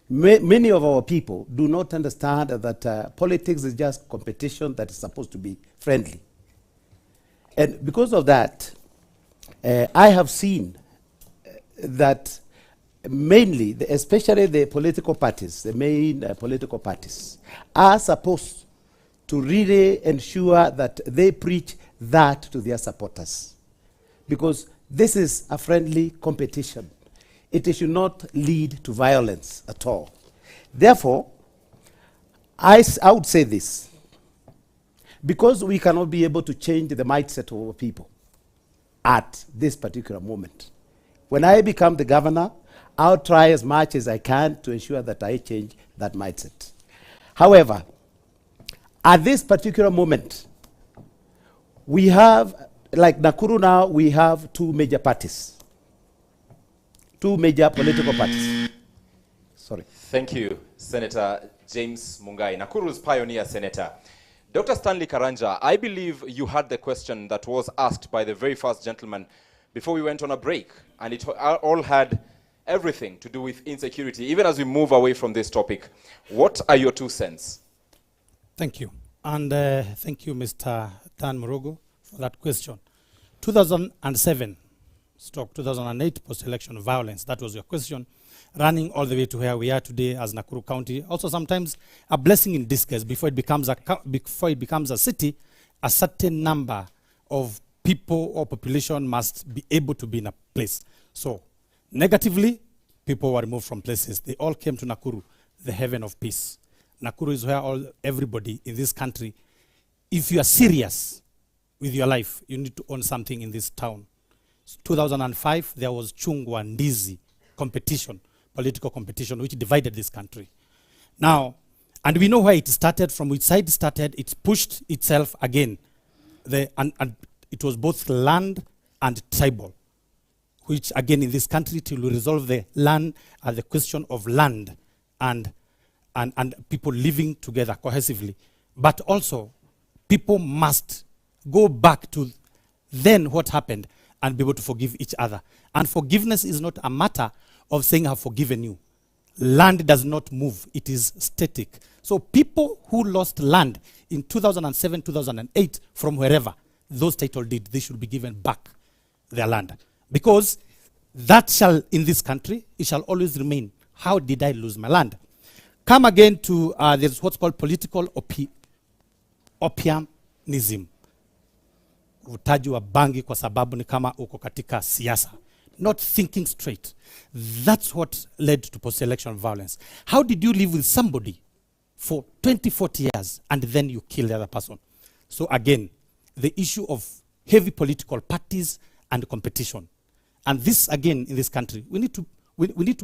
Many of our people do not understand that politics is just competition that is supposed to be friendly. And because of that, I have seen that mainly, especially the political parties, the main political parties, are supposed to really ensure that they preach that to their supporters. Because this is a friendly competition. It should not lead to violence at all. Therefore, I would say this. Because we cannot be able to change the mindset of our people at this particular moment. When I become the governor, I'll try as much as I can to ensure that I change that mindset. However, at this particular moment, we have, like Nakuru now, we have 2 major parties. 2 major political parties. Sorry. Thank you, Senator James Mungai, Nakuru's pioneer senator. Dr. Stanley Karanja, I believe you had the question that was asked by the very first gentleman before we went on a break, and it all had everything to do with insecurity. Even as we move away from this topic, what are your 2 cents? Thank you. And thank you, Mr. Dan Murugu, for that question. 2007/2008 post-election violence, that was your question, running all the way to where we are today as Nakuru County. Also sometimes a blessing in disguise. Before it becomes a city, a certain number of people or population must be able to be in a place. So negatively, people were removed from places. They all came to Nakuru, the heaven of peace. Nakuru is where everybody in this country, if you are serious with your life, you need to own something in this town. 2005, there was Chungwa Ndizi competition, political competition, which divided this country. Now, and we know where it started, from which side it started, it pushed itself again. And it was both land and tribal, which again in this country, till we resolve the land and the question of land and people living together cohesively. But also, people must go back to then what happened and be able to forgive each other. And forgiveness is not a matter of saying, I've forgiven you. Land does not move. It is static. So people who lost land in 2007, 2008, from wherever those title deed, they should be given back their land. Because that shall, in this country, it shall always remain. How did I lose my land? Come again to, there's what's called political opiumnism. Uvutaji wa bangi kwa sababu ni kama uko katika siasa. Not thinking straight. That's what led to post-election violence. How did you live with somebody for 20, 40 years and then you kill the other person? So again, the issue of heavy political parties and competition. And this again in this country, we need to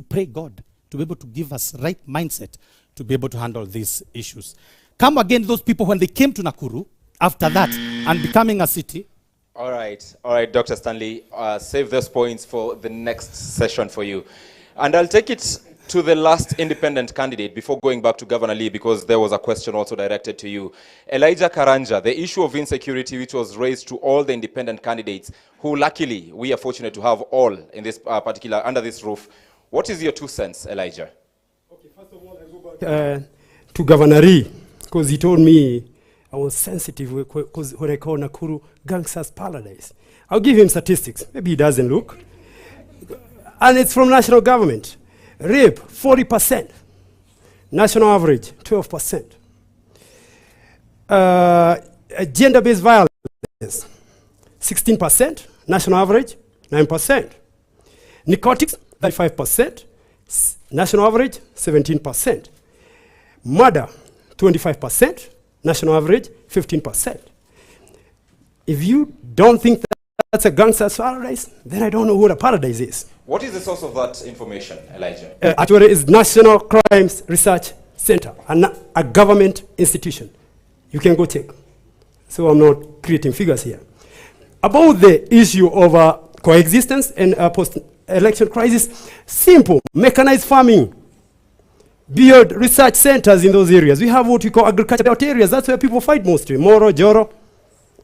pray God to be able to give us right mindset to be able to handle these issues. Come again, those people when they came to Nakuru after that and becoming a city. All right, Dr. Stanley, save those points for the next session for you. And I'll take it to the last independent candidate before going back to Governor Lee, because there was a question also directed to you. Elijah Karanja, the issue of insecurity which was raised to all the independent candidates, who luckily we are fortunate to have all in this under this roof. What is your 2 cents, Elijah? Okay, first of all, I go back to Governor Lee, because he told me I was sensitive because when I call Nakuru gangsters paradise. I'll give him statistics. Maybe he doesn't look. And it's from national government. Rape, 40%. National average, 12%. Gender-based violence, 16%. National average, 9%. Narcotics, 35%. National average, 17%. Murder, 25%. National average, 15%. If you don't think that's a gangster's paradise, then I don't know what a paradise is. What is the source of that information, Elijah? Actually, it's National Crimes Research Center, a government institution. You can go check. So I'm not creating figures here. About the issue of coexistence and post-election crisis, simple, mechanized farming. Build research centers in those areas. We have what we call agricultural areas. That's where people fight mostly. Moro, Joro,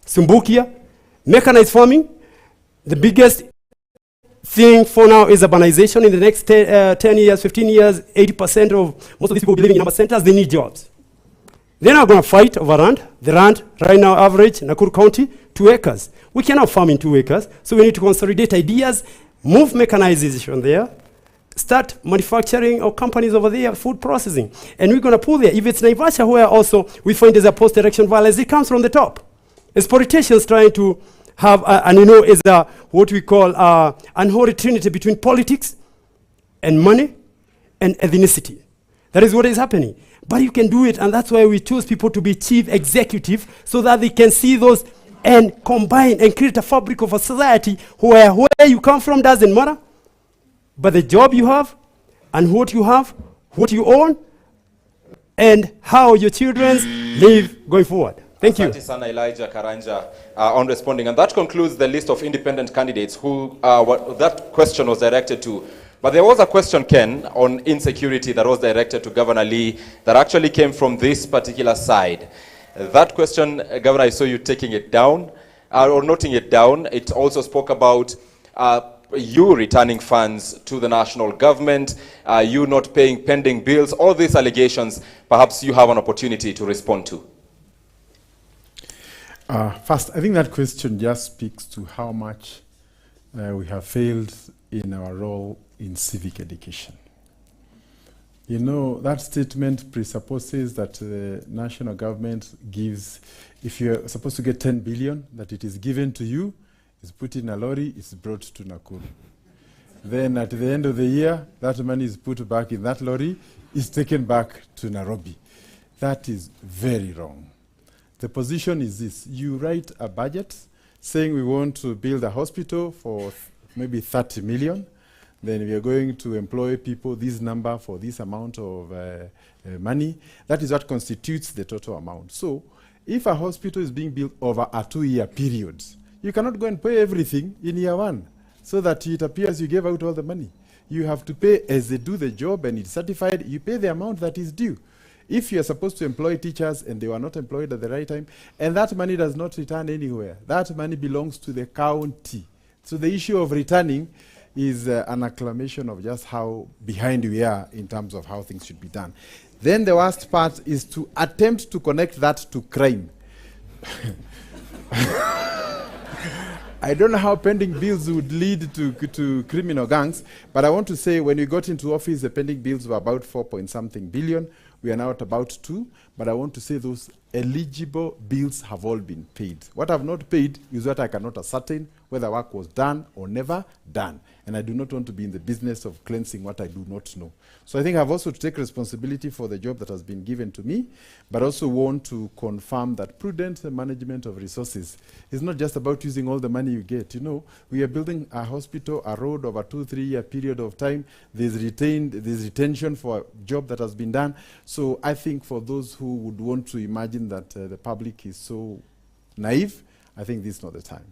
Sumbukia. Mechanized farming. The biggest thing for now is urbanization. In the next 10 years, 15 years, 80% of most of these people living in number centers, they need jobs. They're not going to fight over land. The land right now average, Nakuru County, 2 acres. We cannot farm in 2 acres. So we need to consolidate ideas, move mechanization there, start manufacturing or companies over there, food processing. And we're going to pull there. If it's Naivasha, where also we find there's a post-election violence, it comes from the top. It's politicians trying to have, is what we call unholy trinity between politics and money and ethnicity. That is what is happening. But you can do it, and that's why we choose people to be chief executive, so that they can see those and combine and create a fabric of a society where you come from doesn't matter, but the job you have and what you have, what you own, and how your children live going forward. Thank you. Asante sana Elijah Karanja on responding. And that concludes the list of independent candidates who that question was directed to. But there was a question, Ken, on insecurity that was directed to Governor Lee that actually came from this particular side. That question, Governor, I saw you taking it down, or noting it down. It also spoke about you returning funds to the national government, you not paying pending bills, all these allegations, perhaps you have an opportunity to respond to. First, I think that question just speaks to how much we have failed in our role in civic education. You know, that statement presupposes that the national government gives, if you're supposed to get 10 billion, that it is given to you, is put in a lorry, it's brought to Nakuru. Then at the end of the year, that money is put back in that lorry, is taken back to Nairobi. That is very wrong. The position is this: you write a budget saying we want to build a hospital for maybe 30 million, then we are going to employ people, this number for this amount of money. That is what constitutes the total amount. So if a hospital is being built over a 2-year period, you cannot go and pay everything in year 1 so that it appears you gave out all the money. You have to pay as they do the job and it's certified, you pay the amount that is due. If you are supposed to employ teachers and they were not employed at the right time, and that money does not return anywhere, that money belongs to the county. So the issue of returning is an acclamation of just how behind we are in terms of how things should be done. Then the worst part is to attempt to connect that to crime. I don't know how pending bills would lead to criminal gangs, but I want to say when we got into office, the pending bills were about 4-point-something billion. We are now at about 2, but I want to say those eligible bills have all been paid. What I've not paid is what I cannot ascertain whether work was done or never done. And I do not want to be in the business of cleansing what I do not know. So I think I have also to take responsibility for the job that has been given to me, but also want to confirm that prudent management of resources is not just about using all the money you get. You know, we are building a hospital, a road over 2-3 year period of time. There's retention for a job that has been done. So I think for those who would want to imagine that the public is so naive, I think this is not the time.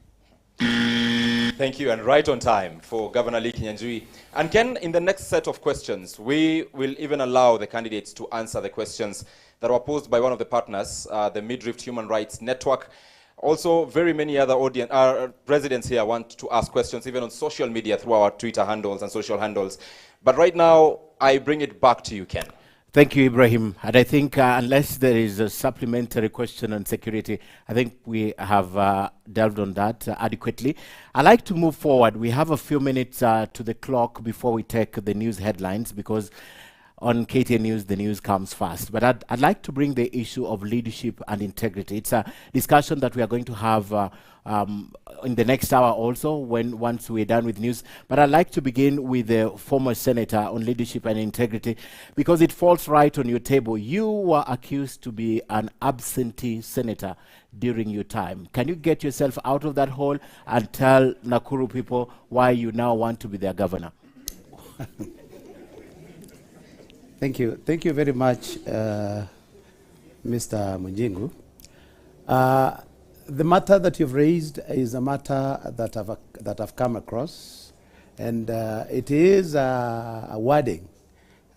Thank you, and right on time for Governor Lee Kinyanjui. And Ken, in the next set of questions, we will even allow the candidates to answer the questions that were posed by one of the partners, the Mid-Rift Human Rights Network. Also, very many other residents here want to ask questions, even on social media through our Twitter handles and social handles. But right now, I bring it back to you, Ken. Thank you, Ibrahim. And I think unless there is a supplementary question on security, I think we have delved on that adequately. I'd like to move forward. We have a few minutes to the clock before we take the news headlines, because on KTN News, the news comes fast. But I'd like to bring the issue of leadership and integrity. It's a discussion that we are going to have in the next hour also, once we're done with news. But I'd like to begin with the former senator on leadership and integrity, because it falls right on your table. You were accused to be an absentee senator during your time. Can you get yourself out of that hole and tell Nakuru people why you now want to be their governor? Thank you. Thank you very much, Mr. Munjingu. The matter that you've raised is a matter that I've come across, and it is a wording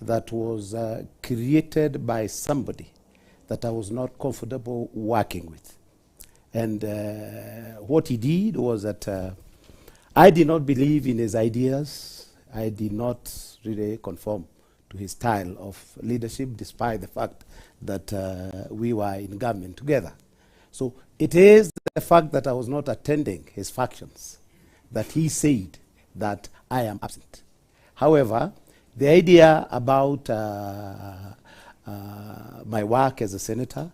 that was created by somebody that I was not comfortable working with. And what he did was that I did not believe in his ideas. I did not really conform to his style of leadership, despite the fact that we were in government together. So it is the fact that I was not attending his functions that he said that I am absent. However, the idea about my work as a senator,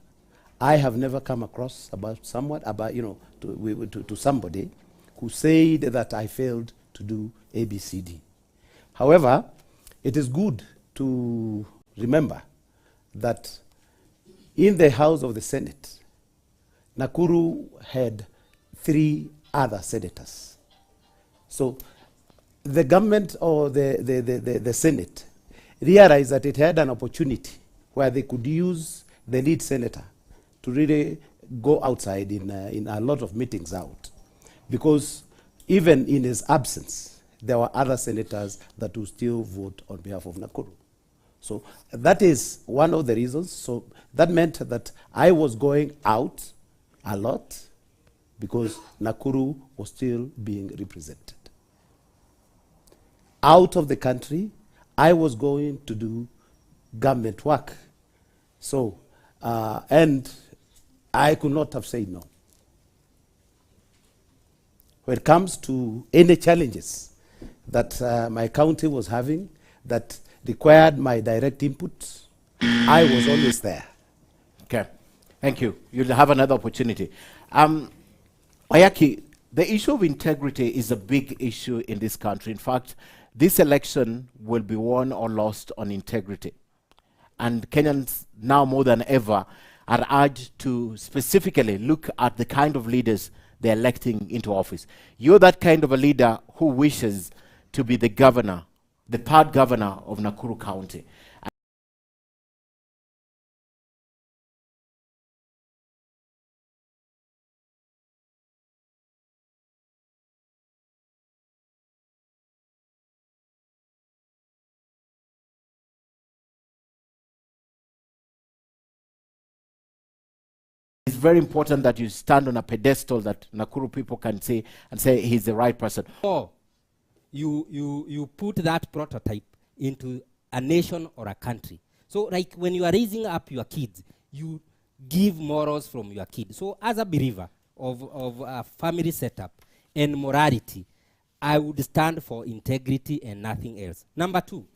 I have never come across to somebody who said that I failed to do ABCD. However, it is good to remember that in the House of the Senate, Nakuru had 3 other senators. So the government or the Senate realized that it had an opportunity where they could use the lead senator to really go outside in a lot of meetings out. Because even in his absence, there were other senators that would still vote on behalf of Nakuru. So that is one of the reasons. So that meant that I was going out a lot because Nakuru was still being represented. Out of the country, I was going to do government work. So, and I could not have said no. when it comes to any challenges that my county was having that required my direct input, I was always there. Okay, thank you. You'll have another opportunity. Ayaki, the issue of integrity is a big issue in this country. In fact, this election will be won or lost on integrity. And Kenyans now more than ever are urged to specifically look at the kind of leaders they're electing into office. You're that kind of a leader who wishes to be the governor, the part governor of Nakuru County. It's very important that you stand on a pedestal that Nakuru people can see and say he's the right person. Or you put that prototype into a nation or a country. So like when you are raising up your kids, you give morals from your kids. So as a believer of a family setup and morality, I would stand for integrity and nothing else. Number two,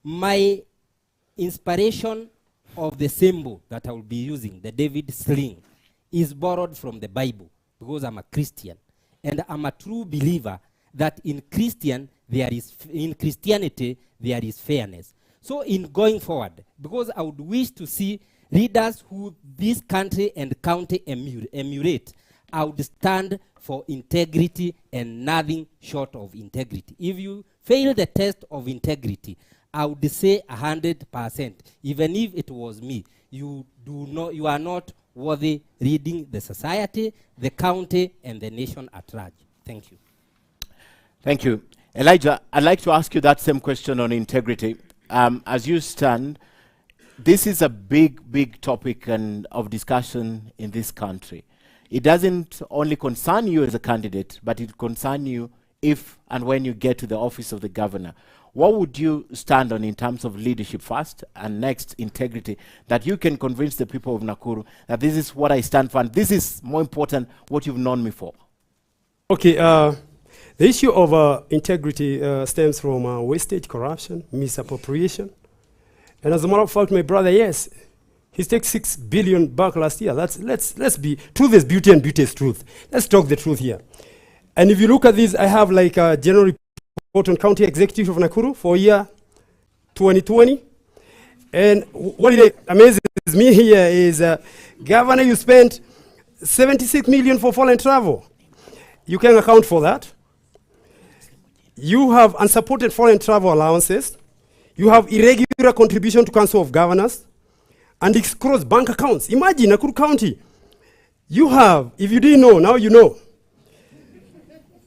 my inspiration of the symbol that I will be using, the David sling, is borrowed from the Bible because I'm a Christian. And I'm a true believer that in Christianity, there is fairness. So in going forward, because I would wish to see leaders who this country and county emulate, I would stand for integrity and nothing short of integrity. If you fail the test of integrity, I would say 100%. Even if it was me, you are not worthy leading the society, the county, and the nation at large. Thank you. Thank you. Elijah, I'd like to ask you that same question on integrity. As you stand, this is a big topic of discussion in this country. It doesn't only concern you as a candidate, but it concerns you if and when you get to the office of the governor. What would you stand on in terms of leadership first, and next integrity, that you can convince the people of Nakuru that this is what I stand for, and this is more important what you've known me for? Okay, the issue of integrity stems from wastage, corruption, misappropriation. And as a matter of fact, my brother, yes, he takes 6 billion back last year. Let's be, truth is beauty and beauty is truth. Let's talk the truth here. And if you look at this, I have like a general report on County Executive of Nakuru for year 2020. And what amazes me here is, Governor, you spent 76 million for foreign travel. You can account for that. You have unsupported foreign travel allowances. You have irregular contribution to Council of Governors and escrows bank accounts. Imagine Nakuru County. You have, if you didn't know, now you know.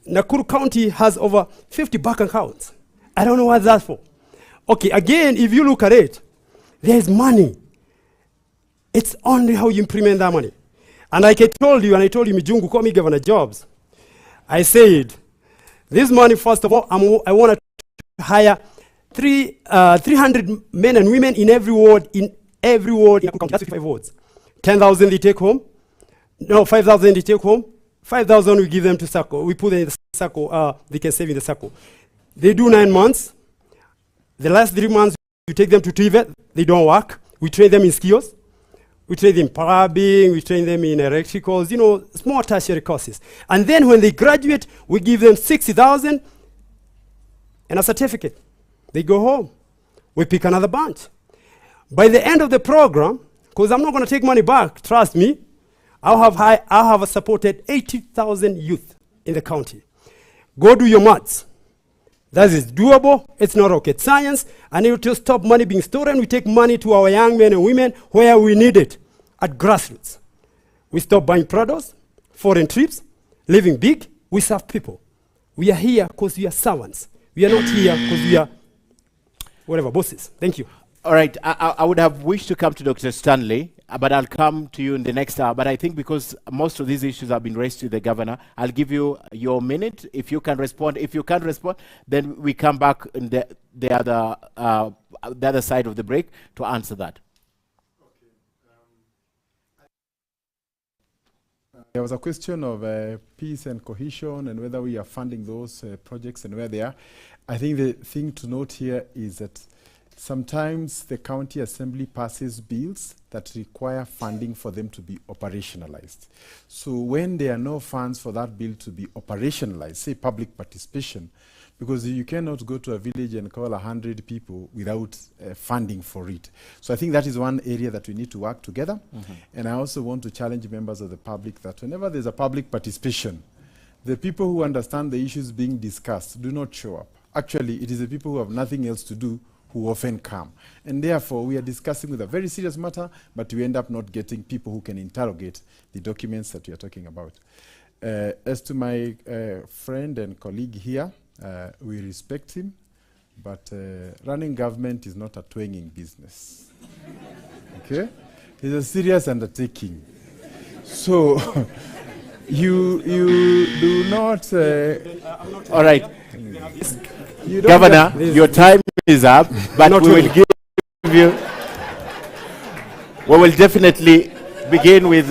Nakuru County has over 50 bank accounts. I don't know what that's for. Okay, again, if you look at it, there's money. It's only how you implement that money. And like I told you, Mijungu, call me Governor Jobs. I said, this money, first of all, I want to hire 300 men and women in every ward, in Nakuru County. That's 55 wards. 10,000 they take home. No, 5,000 they take home. 5,000 we give them to SACCO. We put them in the SACCO. They can save in the SACCO. They do 9 months. The last 3 months, we take them to TVET. They don't work. We train them in skills. We train them in plumbing. We train them in electricals, small tertiary courses. And then when they graduate, we give them 60,000 and a certificate. They go home. We pick another bunch. By the end of the program, because I'm not going to take money back, trust me, I'll have supported 80,000 youth in the county. Go do your maths. That is doable. It's not rocket science. And it will stop money being stolen. We take money to our young men and women where we need it, at grassroots. We stop buying products, foreign trips, living big. We serve people. We are here because we are servants. We are not here because we are whatever, bosses. Thank you. All right, I would have wished to come to Dr. Stanley, but I'll come to you in the next hour. But I think because most of these issues have been raised to the governor, I'll give you your minute. If you can respond, if you can't respond, then we come back in the other side of the break to answer that. There was a question of peace and cohesion and whether we are funding those projects and where they are. I think the thing to note here is that sometimes the county assembly passes bills that require funding for them to be operationalized. So when there are no funds for that bill to be operationalized, say public participation, because you cannot go to a village and call 100 people without funding for it. So I think that is one area that we need to work together. And I also want to challenge members of the public that whenever there's a public participation, the people who understand the issues being discussed do not show up. Actually, it is the people who have nothing else to do who often come. And therefore, we are discussing with a very serious matter, but we end up not getting people who can interrogate the documents that we are talking about. As to my friend and colleague here, we respect him, but running government is not a twanging business. Okay? It's a serious undertaking. So, you do not... All right. Governor, your time is up, but we will give you... We will definitely begin with...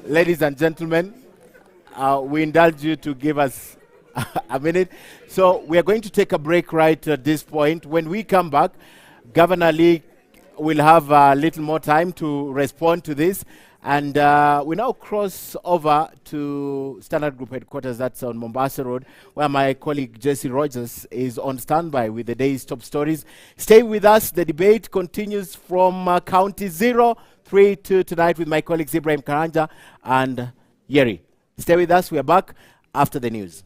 ladies and gentlemen, we indulge you to give us a minute. So we are going to take a break right at this point. When we come back, Governor Lee will have a little more time to respond to this. And we now cross over to Standard Group headquarters, that's on Mombasa Road, where my colleague Jesse Rogers is on standby with the day's top stories. Stay with us. The debate continues from County 032 tonight with my colleagues Ibrahim Karanja and Yeri. Stay with us. We are back after the news.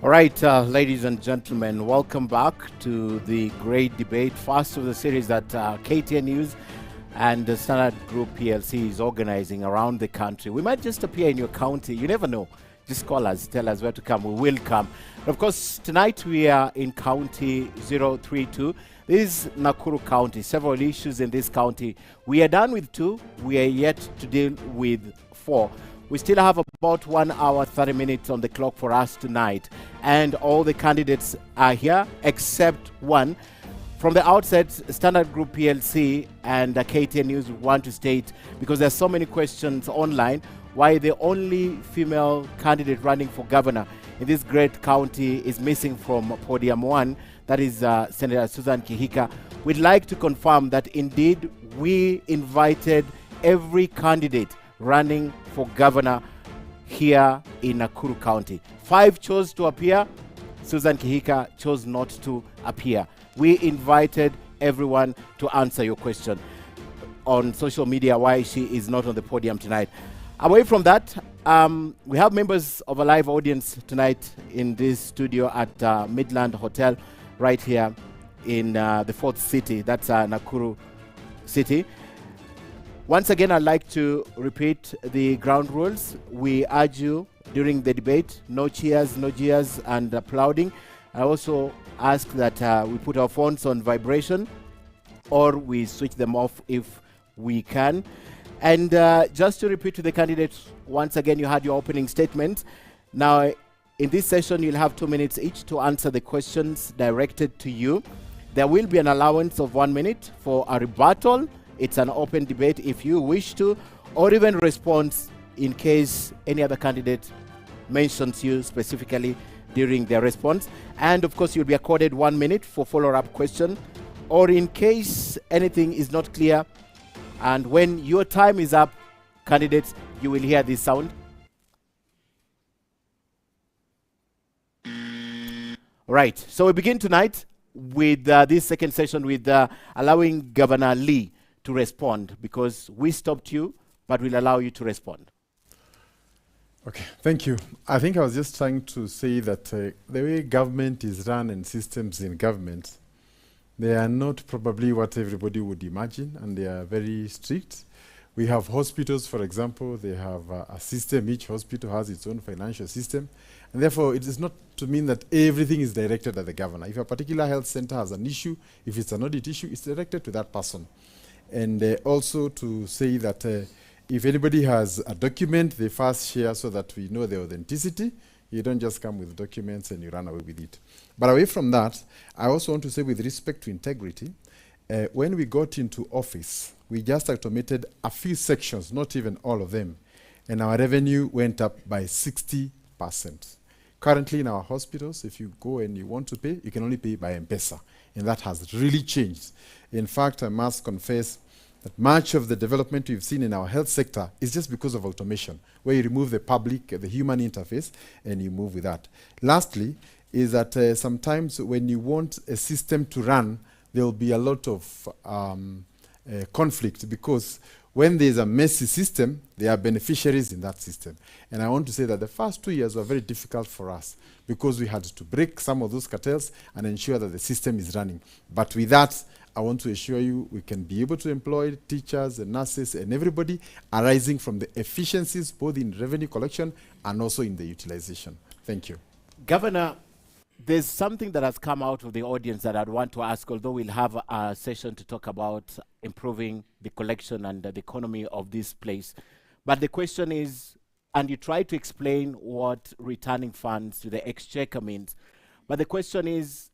All right, ladies and gentlemen, welcome back to the great debate, first of the series that KTN News and the Standard Group PLC is organizing around the country. We might just appear in your county. You never know. Just call us, tell us where to come. We will come. And of course, tonight we are in County 032. This is Nakuru County. Several issues in this county. We are done with 2. We are yet to deal with 4. We still have about 1 hour, 30 minutes on the clock for us tonight. And all the candidates are here except one. From the outset, Standard Group PLC and KTN News want to state, because there's so many questions online, why the only female candidate running for governor in this great county is missing from podium 1, that is Senator Susan Kihika. We'd like to confirm that indeed we invited every candidate running for governor here in Nakuru County. 5 chose to appear. Susan Kihika chose not to appear. We invited everyone to answer your question on social media why she is not on the podium tonight. Away from that, we have members of a live audience tonight in this studio at Midland Hotel right here in the 4th city. That's Nakuru City. Once again, I'd like to repeat the ground rules. We urge you during the debate, no cheers, no jeers, and applauding. I also ask that we put our phones on vibration or we switch them off if we can. And just to repeat to the candidates, once again, you had your opening statement. Now, in this session, you'll have 2 minutes each to answer the questions directed to you. There will be an allowance of 1 minute for a rebuttal. It's an open debate if you wish to, or even response in case any other candidate mentions you specifically during their response. And of course, you'll be accorded 1 minute for follow-up question, or in case anything is not clear. And when your time is up, candidates, you will hear this sound. Right, so we begin tonight with this second session with allowing Governor Lee to respond, because we stopped you, but we'll allow you to respond. Okay, thank you. I think I was just trying to say that the way government is run and systems in government, they are not probably what everybody would imagine, and they are very strict. We have hospitals, for example, they have a system. Each hospital has its own financial system. And therefore, it is not to mean that everything is directed at the governor. If a particular health center has an issue, if it's an audit issue, it's directed to that person. And also to say that if anybody has a document, they first share so that we know the authenticity. You don't just come with documents and you run away with it. But away from that, I also want to say with respect to integrity, when we got into office, we just automated a few sections, not even all of them. And our revenue went up by 60%. Currently in our hospitals, if you go and you want to pay, you can only pay by M-Pesa. And that has really changed. In fact, I must confess that much of the development we've seen in our health sector is just because of automation, where you remove the public, the human interface, and you move with that. Lastly, is that sometimes when you want a system to run, there will be a lot of conflict, because when there's a messy system, there are beneficiaries in that system. And I want to say that the first 2 years were very difficult for us, because we had to break some of those cartels and ensure that the system is running. But with that, I want to assure you we can be able to employ teachers and nurses and everybody arising from the efficiencies both in revenue collection and also in the utilization. Thank you. Governor, there's something that has come out of the audience that I'd want to ask, although we'll have a session to talk about improving the collection and the economy of this place. But the question is, and you try to explain what returning funds to the exchequer means, but the question is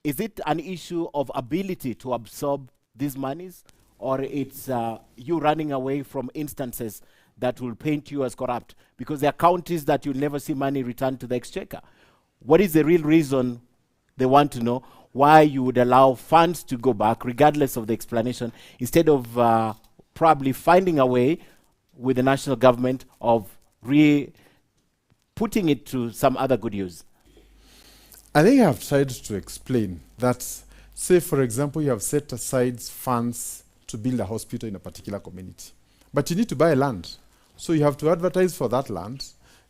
it an issue of ability to absorb these monies, or it's you running away from instances that will paint you as corrupt? Because there are counties that you'll never see money returned to the exchequer. What is the real reason? They want to know why you would allow funds to go back, regardless of the explanation, instead of probably finding a way with the national government of putting it to some other good use. I think I've tried to explain that, say, for example, you have set aside funds to build a hospital in a particular community, but you need to buy land. So you have to advertise for that land.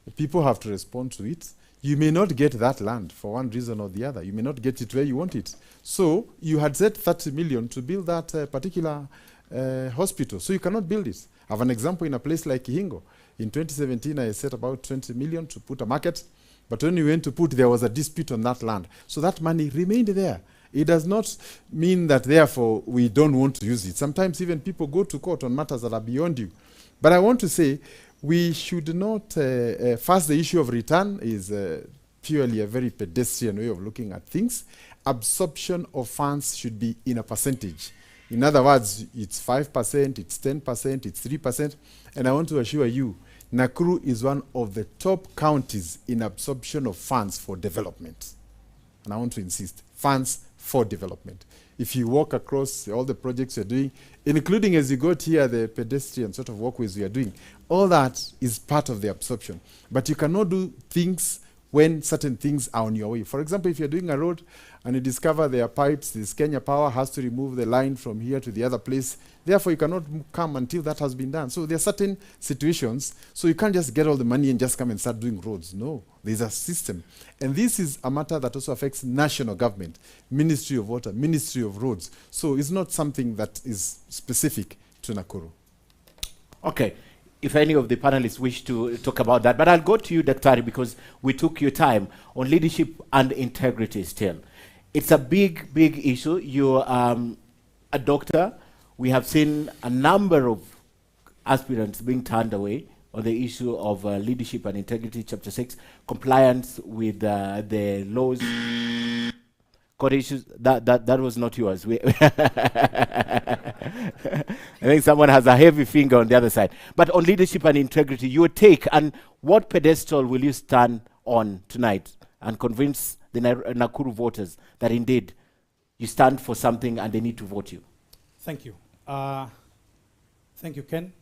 The people have to respond to it. you may not get that land for one reason or the other. You may not get it where you want it. So you had set 30 million to build that particular hospital. So you cannot build it. I have an example in a place like Kihingo. In 2017, I set about 20 million to put a market. But when we went to put, there was a dispute on that land. So that money remained there. It does not mean that, therefore, we don't want to use it. Sometimes even people go to court on matters that are beyond you. But I want to say, we should not, first, the issue of return is purely a very pedestrian way of looking at things. Absorption of funds should be in a percentage. In other words, it's 5%, it's 10%, it's 3%. And I want to assure you, Nakuru is one of the top counties in absorption of funds for development. And I want to insist, funds for development. If you walk across all the projects you're doing, including as you got here, the pedestrian sort of walkways we are doing, all that is part of the absorption. But you cannot do things when certain things are on your way. For example, if you're doing a road and you discover there are pipes, this Kenya Power has to remove the line from here to the other place. Therefore, you cannot come until that has been done. So there are certain situations. So you can't just get all the money and just come and start doing roads. No, there's a system. And this is a matter that also affects national government, Ministry of Water, Ministry of Roads. So it's not something that is specific to Nakuru. Okay. If any of the panelists wish to talk about that, but I'll go to you, Daktari, because we took your time on leadership and integrity still. It's a big, big issue. You're a doctor. We have seen a number of aspirants being turned away on the issue of leadership and integrity, Chapter 6, compliance with the laws. Court issues, that was not yours. I think someone has a heavy finger on the other side. But on leadership and integrity, your take, and what pedestal will you stand on tonight and convince the Nakuru voters that indeed you stand for something and they need to vote you? Thank you. Thank you, Ken.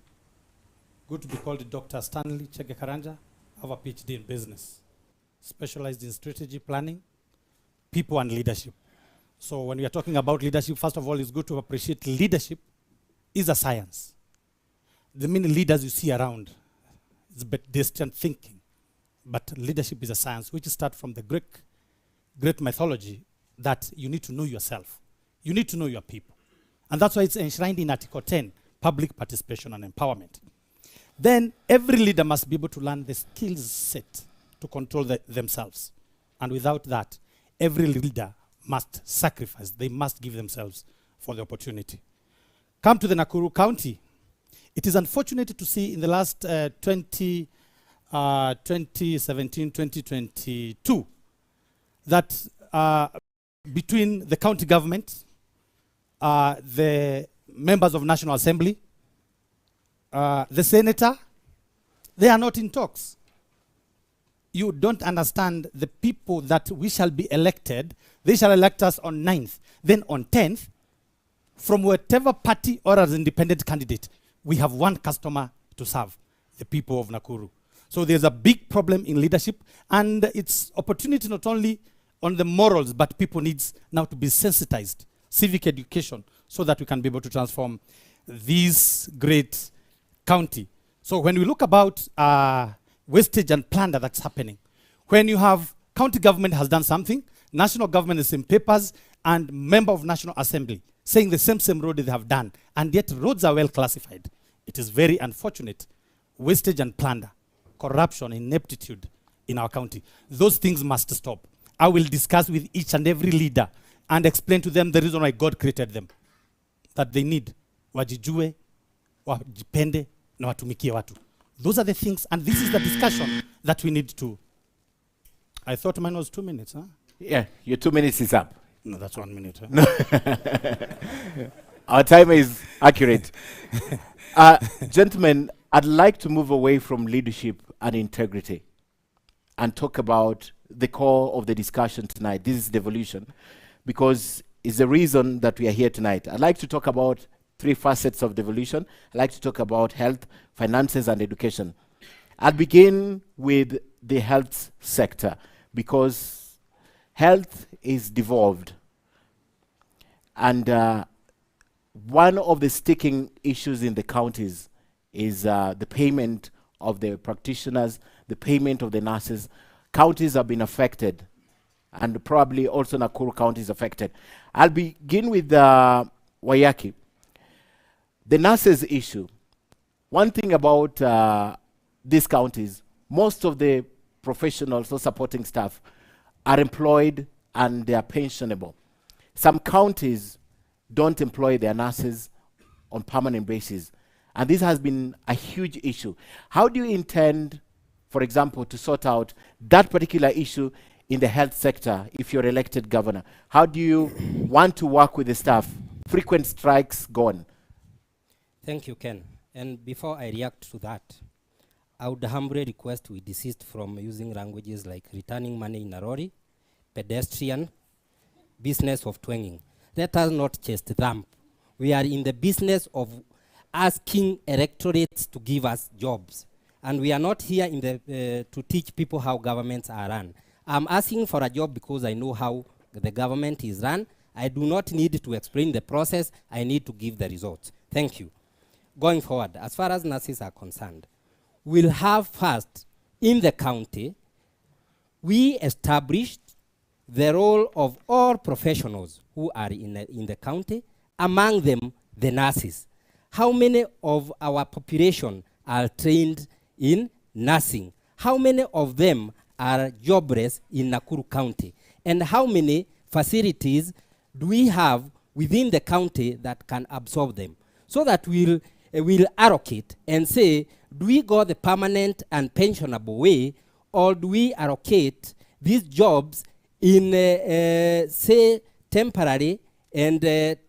Good to be called Dr. Stanley Chege Karanja. I have a PhD in business, specialized in strategy planning, people and leadership. So when we are talking about leadership, first of all, it's good to appreciate leadership is a science. The many leaders you see around is distant thinking, but leadership is a science which starts from the Greek mythology that you need to know yourself. You need to know your people. And that's why it's enshrined in Article 10, public participation and empowerment. Then every leader must be able to learn the skills set to control themselves. And without that, every leader must sacrifice. They must give themselves for the opportunity. Come to the Nakuru County. It is unfortunate to see in the last 2017, 2022, that between the county government, the members of National Assembly, the senator, they are not in talks. You don't understand the people that we shall be elected. They shall elect us on 9th. Then on 10th, from whatever party or as independent candidate, we have one customer to serve, the people of Nakuru. So there's a big problem in leadership, and it's opportunity not only on the morals, but people needs now to be sensitized, civic education, so that we can be able to transform this great county. So when we look about wastage and plunder that's happening, when you have county government has done something, national government is in papers, and member of National Assembly saying the same road they have done, and yet roads are well classified. It is very unfortunate. Wastage and plunder, corruption, ineptitude in our county. Those things must stop. I will discuss with each and every leader and explain to them the reason why God created them. That they need wajijue, wajipende, na watumikie watu. Those are the things, and this is the discussion that we need to. I thought mine was 2 minutes, huh? Yeah, your 2 minutes is up. No, that's 1 minute. Huh? No. Our time is accurate. Gentlemen, I'd like to move away from leadership and integrity and talk about the core of the discussion tonight. This is devolution, because it's the reason that we are here tonight. I'd like to talk about 3 facets of devolution. I'd like to talk about health, finances, and education. I'll begin with the health sector, because health is devolved. And one of the sticking issues in the counties is the payment of the practitioners, the payment of the nurses. counties have been affected, and probably also Nakuru County is affected. I'll begin with Wayaki. The nurses issue. One thing about these counties, most of the professionals or supporting staff are employed and they are pensionable. Some counties don't employ their nurses on permanent basis, and this has been a huge issue. How do you intend, for example, to sort out that particular issue in the health sector if you're elected governor? How do you want to work with the staff? Frequent strikes gone. Thank you, Ken. And before I react to that, I would humbly request we desist from using languages like returning money in a lorry, pedestrian, business of twanging. Let us not chest thump. We are in the business of asking electorates to give us jobs. And we are not here in the, to teach people how governments are run. I'm asking for a job because I know how the government is run. I do not need to explain the process. I need to give the results. Thank you. Going forward, as far as nurses are concerned, we'll have first, in the county, we established the role of all professionals who are in the county, among them the nurses. How many of our population are trained in nursing? How many of them are jobless in Nakuru County? And how many facilities do we have within the county that can absorb them? So that we'll allocate and say, do we go the permanent and pensionable way, or do we allocate these jobs in, say, temporary and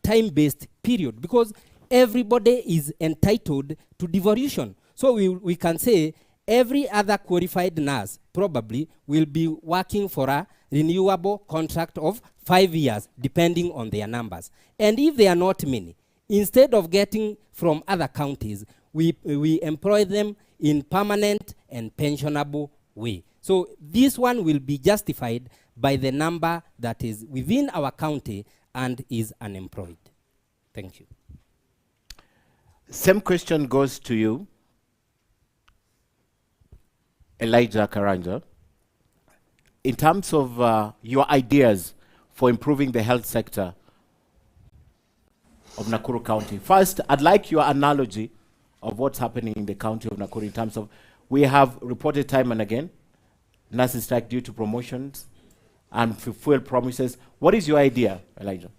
time-based period? Because everybody is entitled to devolution. So we can say every other qualified nurse probably will be working for a renewable contract of 5 years, depending on their numbers. And if they are not many, instead of getting from other counties, we employ them in permanent and pensionable way. So this one will be justified by the number that is within our county and is unemployed. Thank you. Same question goes to you, Elijah Karanja. In terms of your ideas for improving the health sector of Nakuru County. First, I'd like your analogy of what's happening in the county of Nakuru in terms of, we have reported time and again, nurses strike due to promotions and fulfill promises. What is your idea, Elijah?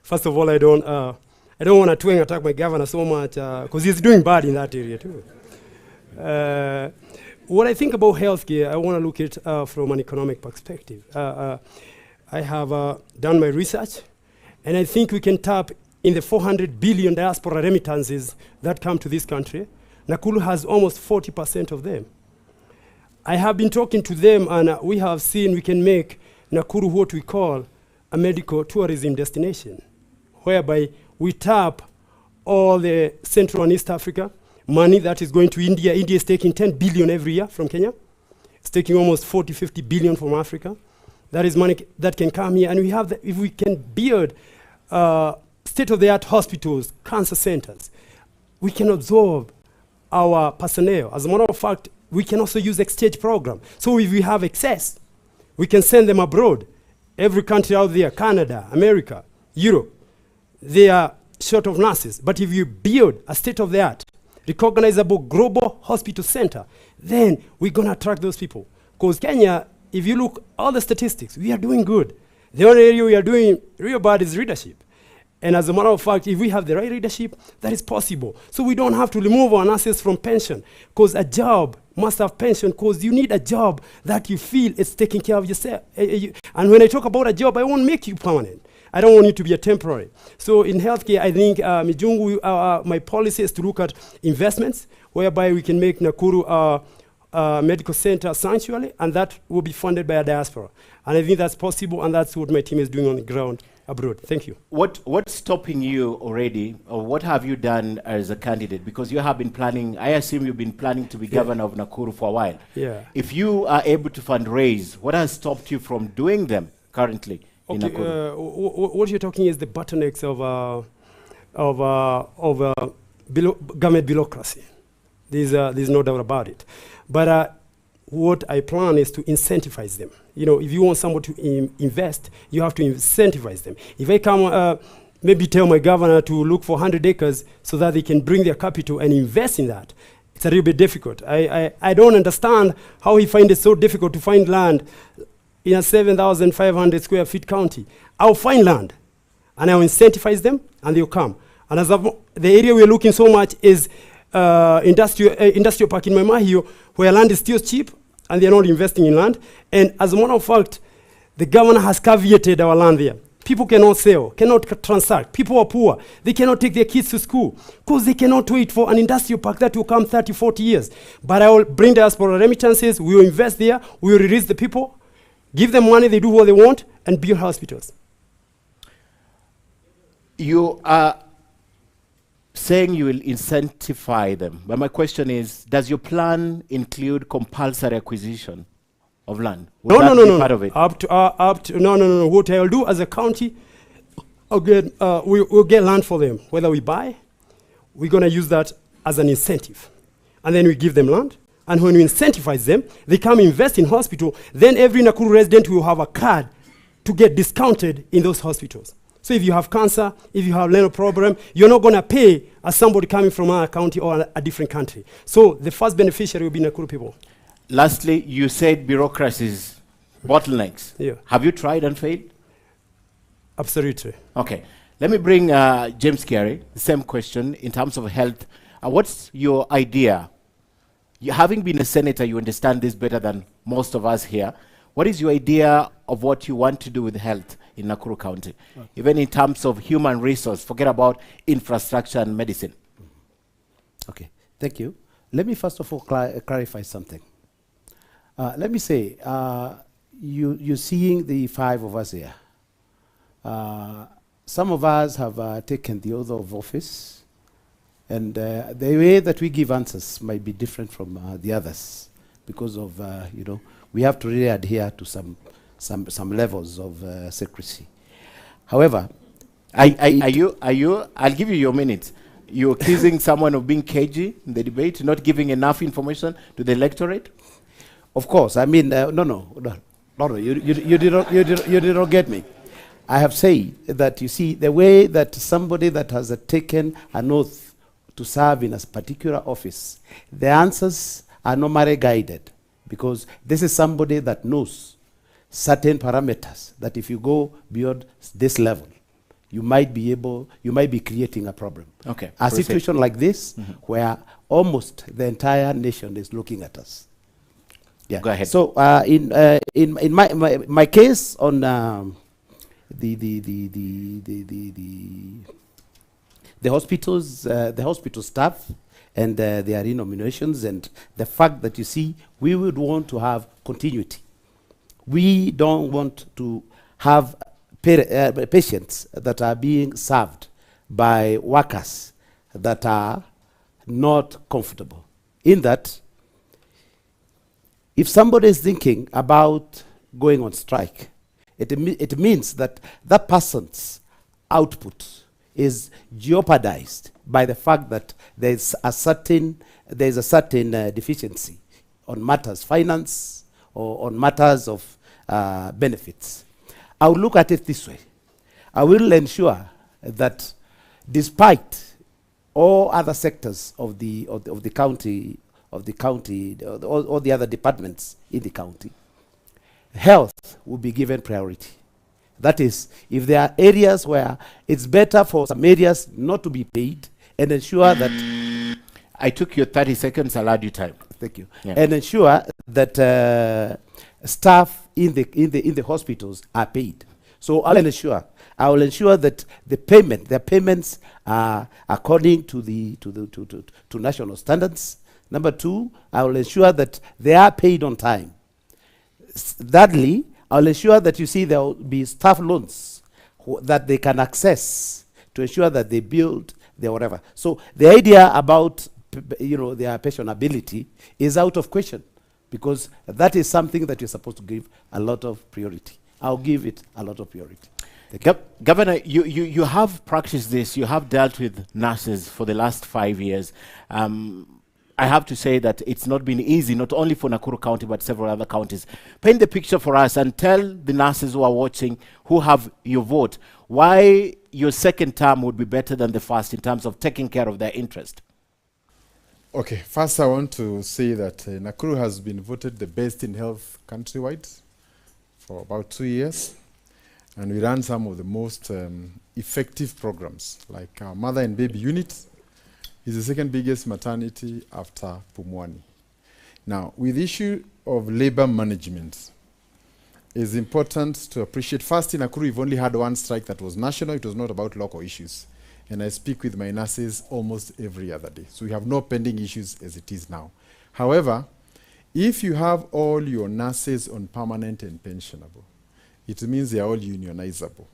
First of all, I don't want to twang attack my governor so much because he's doing bad in that area too. What I think about healthcare, I want to look at it from an economic perspective. I have done my research, and I think we can tap in the 400 billion diaspora remittances that come to this country. Nakuru has almost 40% of them. I have been talking to them, and we have seen we can make Nakuru what we call a medical tourism destination, whereby we tap all the Central and East Africa money that is going to India. India is taking 10 billion every year from Kenya. It's taking almost 40, 50 billion from Africa. That is money that can come here. And we have if we can build state-of-the-art hospitals, cancer centers, we can absorb our personnel. As a matter of fact, we can also use exchange program. So if we have excess, we can send them abroad. Every country out there, Canada, America, Europe, they are short of nurses. But if you build a state-of-the-art, recognizable global hospital center, then we're going to attract those people. Because Kenya, if you look all the statistics, we are doing good. The only area we are doing real bad is leadership. And as a matter of fact, if we have the right leadership, that is possible. So we don't have to remove our nurses from pension, because a job must have pension, because you need a job that you feel is taking care of yourself. And when I talk about a job, I won't make you permanent. I don't want you to be a temporary. So in healthcare, I think Mijungu, my policy is to look at investments, whereby we can make Nakuru a medical center sanctuary, and that will be funded by a diaspora. And I think that's possible, and that's what my team is doing on the ground abroad. Thank you. What's stopping you already, or what have you done as a candidate? Because you have been planning, I assume you've been planning to be governor of Nakuru for a while. Yeah. If you are able to fundraise, what has stopped you from doing them currently in Nakuru? What you're talking is the bottlenecks of government bureaucracy. There's no doubt about it. But what I plan is to incentivize them. You know, if you want someone to invest, you have to incentivize them. If I come, maybe tell my governor to look for 100 acres so that they can bring their capital and invest in that, it's a little bit difficult. I don't understand how he finds it so difficult to find land in a 7,500 square feet county. I'll find land, and I'll incentivize them, and they'll come. And as the area we're looking so much is industrial park in Maimahio, where land is still cheap, and they're not investing in land. And as a matter of fact, the governor has caveated our land there. People cannot sell, cannot transact. People are poor. They cannot take their kids to school because they cannot wait for an industrial park that will come 30, 40 years. But I will bring diaspora remittances. We will invest there. We will release the people, give them money, they do what they want, and build hospitals. You are saying you will incentivize them. But my question is, does your plan include compulsory acquisition of land? Would that be part of it? No. What I'll do as a county, we'll get land for them. Whether we buy, we're going to use that as an incentive. And then we give them land. And when we incentivize them, they come invest in hospital. Then every Nakuru resident will have a card to get discounted in those hospitals. So if you have cancer, if you have renal problem, you're not going to pay as somebody coming from our county or a different country. So the first beneficiary will be Nakuru people. Lastly, you said bureaucracies, bottlenecks. Yeah. Have you tried and failed? Absolutely. Okay. Let me bring James Carey, the same question in terms of health. What's your idea? Having been a senator, you understand this better than most of us here. What is your idea of what you want to do with health in Nakuru County? Even in terms of human resource, forget about infrastructure and medicine. Okay, thank you. Let me first of all clarify something. Let me say, you're seeing the five of us here. Some of us have taken the oath of office, and the way that we give answers might be different from the others because of, we have to really adhere to some levels of secrecy. However, I'll give you your minute. You're accusing someone of being cagey in the debate, not giving enough information to the electorate? Of course, I mean, no, you did not get me. I have said that, you see, the way that somebody that has taken an oath to serve in a particular office, the answers are normally guided because this is somebody that knows certain parameters that if you go beyond this level, you might be creating a problem. Okay. A situation like this, where almost the entire nation is looking at us. Yeah. Go ahead. So in my case on the hospitals, the hospital staff and their renominations, and the fact that, you see, we would want to have continuity. We don't want to have patients that are being served by workers that are not comfortable. In that, if somebody is thinking about going on strike, it means that that person's output is jeopardized by the fact that there's a certain deficiency on matters finance or on matters of benefits. I will look at it this way. I will ensure that despite all other sectors of the county, all the other departments in the county, health will be given priority. That is, if there are areas where it's better for some areas not to be paid, and ensure that I took your 30 seconds, allowed you time. Thank you. Yeah. And ensure that staff in the hospitals are paid. So I will ensure that their payments are according to national standards. Number two, I will ensure that they are paid on time. Thirdly, I'll ensure that, you see, there will be staff loans that they can access to ensure that they build their whatever. So the idea about their pensionability is out of question, because that is something that you're supposed to give a lot of priority. I'll give it a lot of priority. Governor, you have practiced this. You have dealt with nurses for the last 5 years. I have to say that it's not been easy, not only for Nakuru County, but several other counties. Paint the picture for us and tell the nurses who are watching, who have your vote, why your second term would be better than the first in terms of taking care of their interest. Okay, first I want to say that Nakuru has been voted the best in health countrywide for about 2 years. And we run some of the most effective programs, like our mother and baby unit is the second biggest maternity after Pumwani. Now, with the issue of labor management, it's important to appreciate, first in Nakuru, we've only had one strike that was national, it was not about local issues. And I speak with my nurses almost every other day. So we have no pending issues as it is now. However, if you have all your nurses on permanent and pensionable, it means they are all unionizable.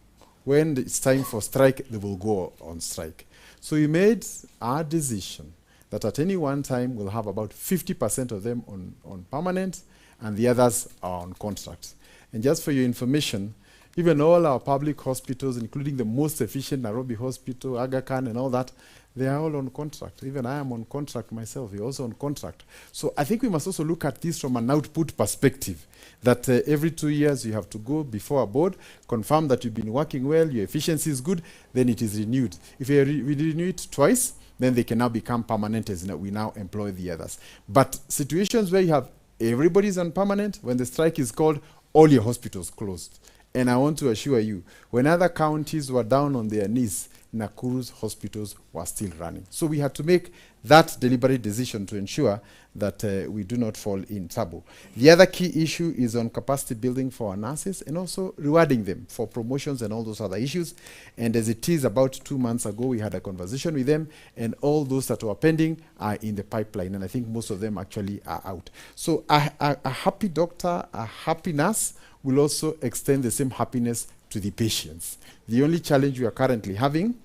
When it's time for strike, they will go on strike. So we made our decision that at any one time we'll have about 50% of them on permanent and the others are on contract. And just for your information, even all our public hospitals, including the most efficient Nairobi Hospital, Aga Khan and all that, they are all on contract. Even I am on contract myself, we're also on contract. So I think we must also look at this from an output perspective, that every 2 years you have to go before a board, confirm that you've been working well, your efficiency is good, then it is renewed. If we renew it twice, then they can now become permanent as we now employ the others. But situations where you have everybody's on permanent, when the strike is called, all your hospitals closed. And I want to assure you, when other counties were down on their knees, Nakuru's hospitals were still running. So we had to make that deliberate decision to ensure that we do not fall in trouble. The other key issue is on capacity building for our nurses and also rewarding them for promotions and all those other issues. And as it is, about 2 months ago, we had a conversation with them, and all those that were pending are in the pipeline. And I think most of them actually are out. So a happy doctor, a happy nurse will also extend the same happiness to the patients. The only challenge we are currently having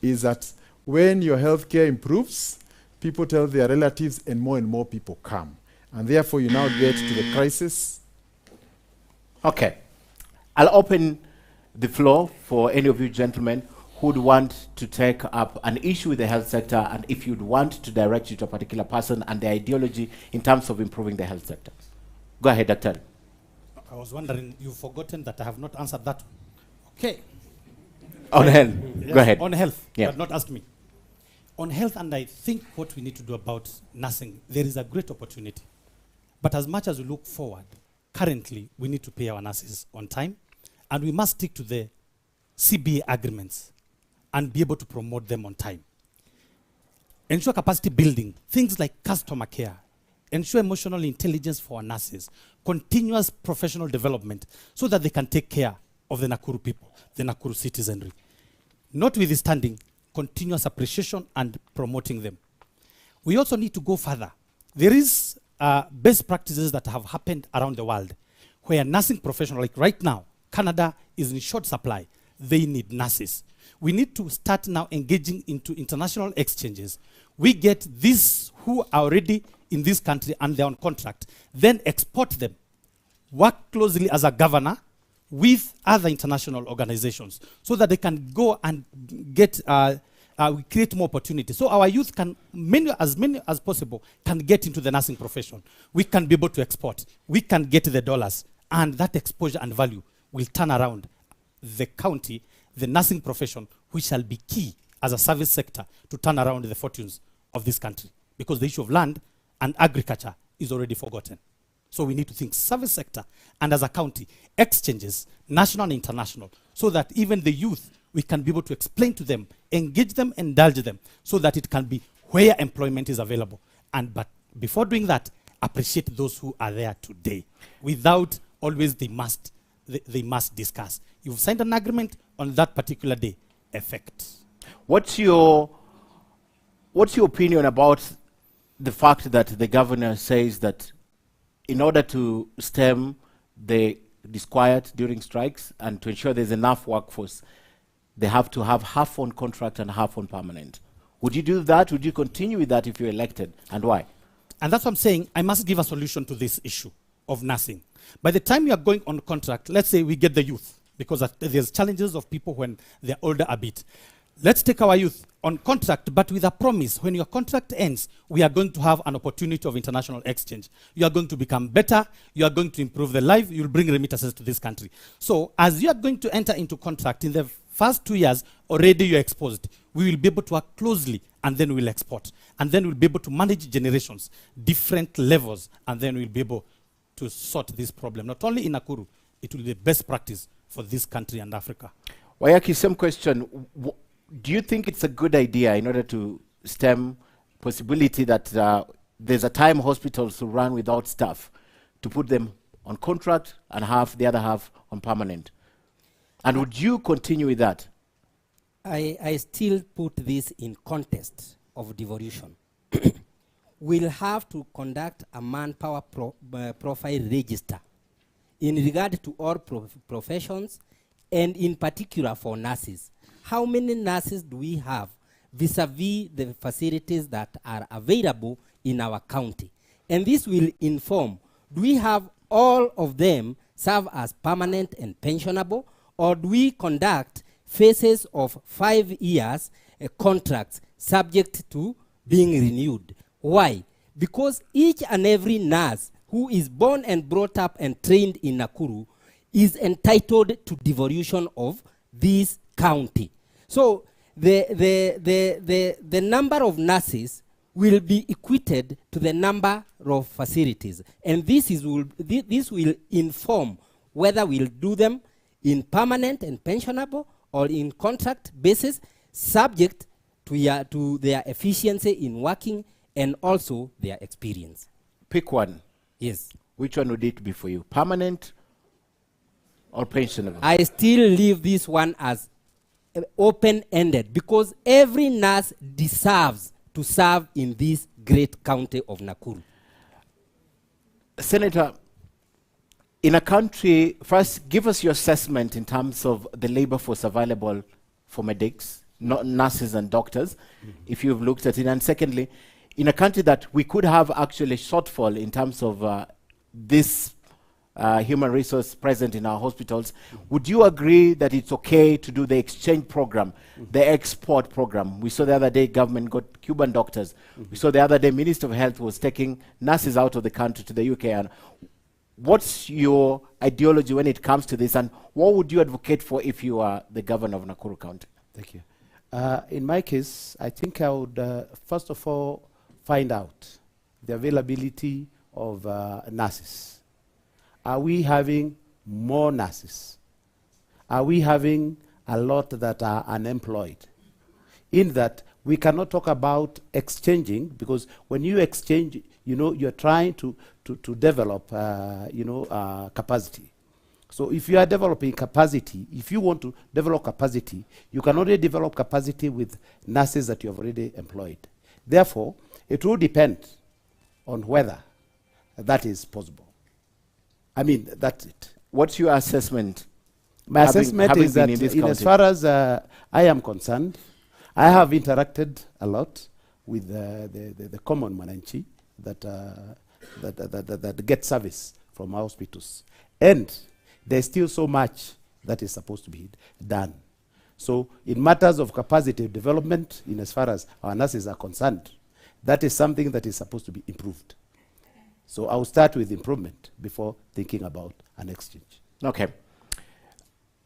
is that when your healthcare improves, people tell their relatives and more people come. And therefore you now get to the crisis. Okay. I'll open the floor for any of you gentlemen who would want to take up an issue with the health sector, and if you'd want to direct you to a particular person and their ideology in terms of improving the health sector. Go ahead, Dr. I was wondering, you've forgotten that I have not answered that one. Okay. On health. Yes, go ahead. On health. Yeah. You have not asked me. On health, and I think what we need to do about nursing, there is a great opportunity. But as much as we look forward, currently we need to pay our nurses on time, and we must stick to the CBA agreements and be able to promote them on time. Ensure capacity building, things like customer care. Ensure emotional intelligence for our nurses, continuous professional development so that they can take care of the Nakuru people, the Nakuru citizenry. Notwithstanding, continuous appreciation and promoting them. We also need to go further. There is best practices that have happened around the world where nursing professionals, like right now, Canada is in short supply. They need nurses. We need to start now engaging into international exchanges. We get these who are already in this country and they're on contract, then export them, work closely as a governor with other international organizations so that they can go and get, we create more opportunities. So our youth can, as many as possible, can get into the nursing profession. We can be able to export. We can get the dollars, and that exposure and value will turn around the county, the nursing profession, which shall be key as a service sector to turn around the fortunes of this country. Because the issue of land and agriculture is already forgotten. So we need to think service sector, and as a county, exchanges, national and international, so that even the youth, we can be able to explain to them, engage them, indulge them, so that it can be where employment is available. But before doing that, appreciate those who are there today, without always they must discuss. You've signed an agreement on that particular day, effect. What's your opinion about the fact that the governor says that in order to stem the disquiet during strikes and to ensure there's enough workforce, they have to have half on contract and half on permanent? Would you do that? Would you continue with that if you're elected? And why? And that's what I'm saying. I must give a solution to this issue of nursing. By the time you are going on contract, let's say we get the youth, because there's challenges of people when they're older a bit. let's take our youth on contract, but with a promise. When your contract ends, we are going to have an opportunity of international exchange. You are going to become better. You are going to improve the life. You'll bring remittances to this country. So as you are going to enter into contract in the first 2 years, already you're exposed. We will be able to work closely, and then we'll export. And then we'll be able to manage generations, different levels, and then we'll be able to sort this problem. Not only in Nakuru, it will be the best practice for this country and Africa. Wayaki, same question. Do you think it's a good idea in order to stem possibility that there's a time hospitals to run without staff, to put them on contract and half the other half on permanent? And would you continue with that? I still put this in context of devolution. We'll have to conduct a manpower profile register in regard to all professions, and in particular for nurses. How many nurses do we have vis-a-vis the facilities that are available in our county? And this will inform, do we have all of them serve as permanent and pensionable, or do we conduct phases of 5 years contracts subject to being renewed? Why? Because each and every nurse who is born and brought up and trained in Nakuru is entitled to devolution of this county. So the number of nurses will be equated to the number of facilities. And this will inform whether we'll do them in permanent and pensionable or in contract basis, subject to their efficiency in working and also their experience. Pick one. Yes. Which one would it be for you? Permanent or pensionable? I still leave this one as open-ended because every nurse deserves to serve in this great county of Nakuru. Senator, in a country, first give us your assessment in terms of the labor force available for medics, not nurses and doctors, if you've looked at it. And secondly, in a country that we could have actually shortfall in terms of this human resource present in our hospitals, would you agree that it's okay to do the exchange program, the export program? We saw the other day government got Cuban doctors. We saw the other day Minister of Health was taking nurses out of the country to the UK. And what's your ideology when it comes to this, and what would you advocate for if you are the governor of Nakuru County? Thank you. In my case, I think I would first of all find out the availability of nurses. Are we having more nurses? Are we having a lot that are unemployed? In that, we cannot talk about exchanging, because when you exchange, you're trying to develop, capacity. So if you are developing capacity, if you want to develop capacity, you can only develop capacity with nurses that you have already employed. Therefore, it will depend on whether that is possible. I mean, that's it. What's your assessment? My assessment is that in as far as I am concerned, I have interacted a lot with the common Mananchi that get service from our hospitals. And there's still so much that is supposed to be done. So in matters of capacity development, in as far as our nurses are concerned, that is something that is supposed to be improved. So I'll start with improvement before thinking about an exchange. Okay.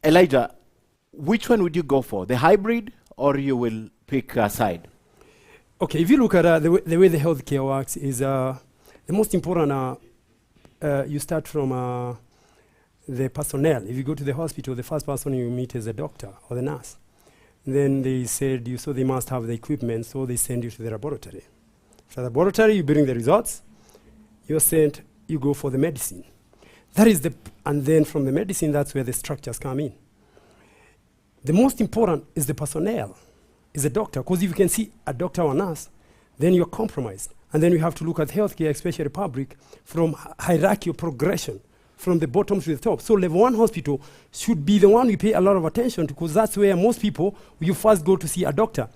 Elijah, which one would you go for? The hybrid, or you will pick a side? Okay, if you look at the way the healthcare works is the most important, you start from the personnel. If you go to the hospital, the first person you meet is a doctor or the nurse. Then they said, so they must have the equipment, so they send you to the laboratory. So the laboratory, you bring the results, you're sent, you go for the medicine. That is and then from the medicine, that's where the structures come in. The most important is the personnel, is the doctor, because if you can see a doctor or nurse, then you're compromised. And then you have to look at healthcare, especially public, from hierarchical progression, from the bottom to the top. So level 1 hospital should be the one we pay a lot of attention to, because that's where most people, you first go to see a doctor.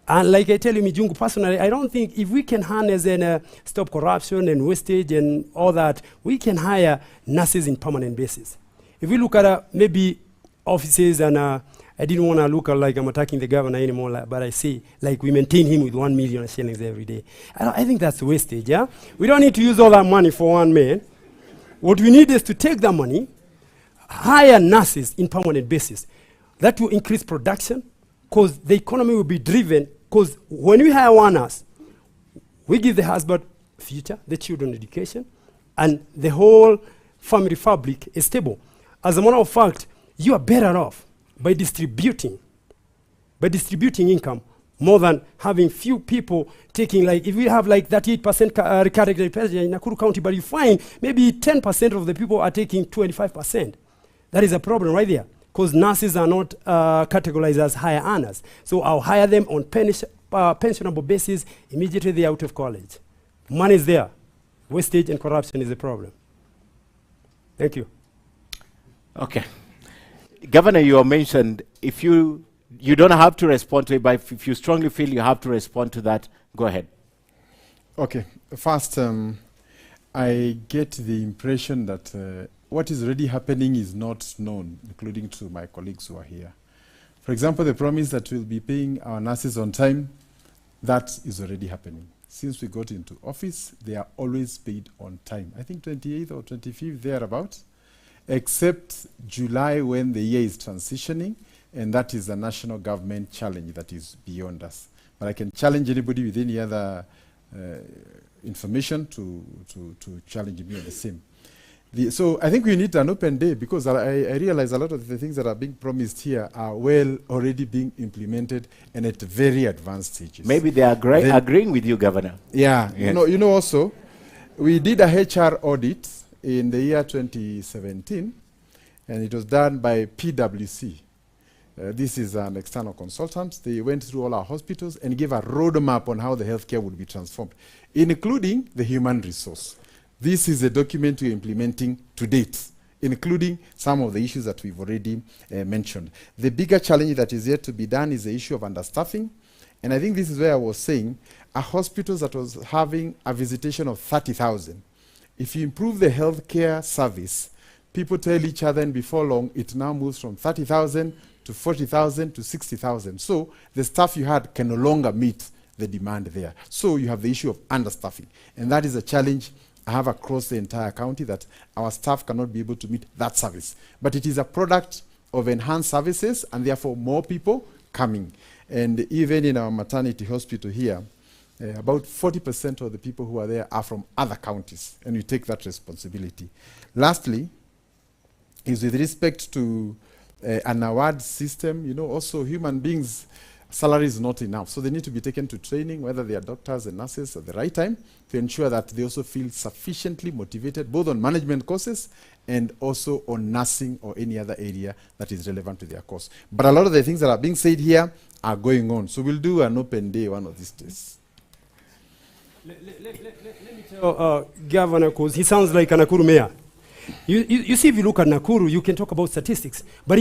And like I tell you, Mijungu, personally, I don't think if we can harness and stop corruption and wastage and all that, we can hire nurses in permanent basis. If we look at maybe offices and I didn't want to look like I'm attacking the governor anymore, but I say, like, we maintain him with 1 million shillings every day. I think that's wastage, yeah? We don't need to use all that money for one man. What we need is to take that money, hire nurses in permanent basis. That will increase production, because the economy will be driven, because when we hire one nurse, we give the husband future, the children education, and the whole family fabric is stable. As a matter of fact, you are better off by distributing income more than having few people taking, like, if we have like 38% recurrent in Nakuru County, but you find maybe 10% of the people are taking 25%. That is a problem right there, because nurses are not categorized as higher earners. So I'll hire them on pensionable basis immediately they're out of college. Money is there. Wastage and corruption is a problem. Thank you. Okay. Governor, you mentioned if you don't have to respond to it, but if you strongly feel you have to respond to that, go ahead. Okay. First, I get the impression that what is already happening is not known, including to my colleagues who are here. For example, the promise that we'll be paying our nurses on time, that is already happening. Since we got into office, they are always paid on time. I think 28th or 25th, thereabouts, except July when the year is transitioning, and that is a national government challenge that is beyond us. But I can challenge anybody with any other information to challenge me on the same. So I think we need an open day, because I realize a lot of the things that are being promised here are well already being implemented and at very advanced stages. Maybe they are agreeing with you, Governor. Yeah, Yes. you know also, we did a HR audit in the year 2017, and it was done by PwC. This is an external consultant. They went through all our hospitals and gave a roadmap on how the healthcare would be transformed, including the human resource. This is a document we're implementing to date, including some of the issues that we've already mentioned. The bigger challenge that is yet to be done is the issue of understaffing. And I think this is where I was saying, a hospital that was having a visitation of 30,000, if you improve the healthcare service, people tell each other, and before long, it now moves from 30,000 to 40,000 to 60,000. So the staff you had can no longer meet the demand there. So you have the issue of understaffing. And that is a challenge I have across the entire county, that our staff cannot be able to meet that service. But it is a product of enhanced services, and therefore more people coming. And even in our maternity hospital here, about 40% of the people who are there are from other counties, and we take that responsibility. Lastly, is with respect to an award system, also human beings, salary is not enough. So they need to be taken to training, whether they are doctors and nurses, at the right time, to ensure that they also feel sufficiently motivated, both on management courses and also on nursing or any other area that is relevant to their course. But a lot of the things that are being said here are going on. So we'll do an open day one of these days. Let me tell Governor, because he sounds like a Nakuru mayor. You see, if you look at Nakuru, you can talk about statistics. But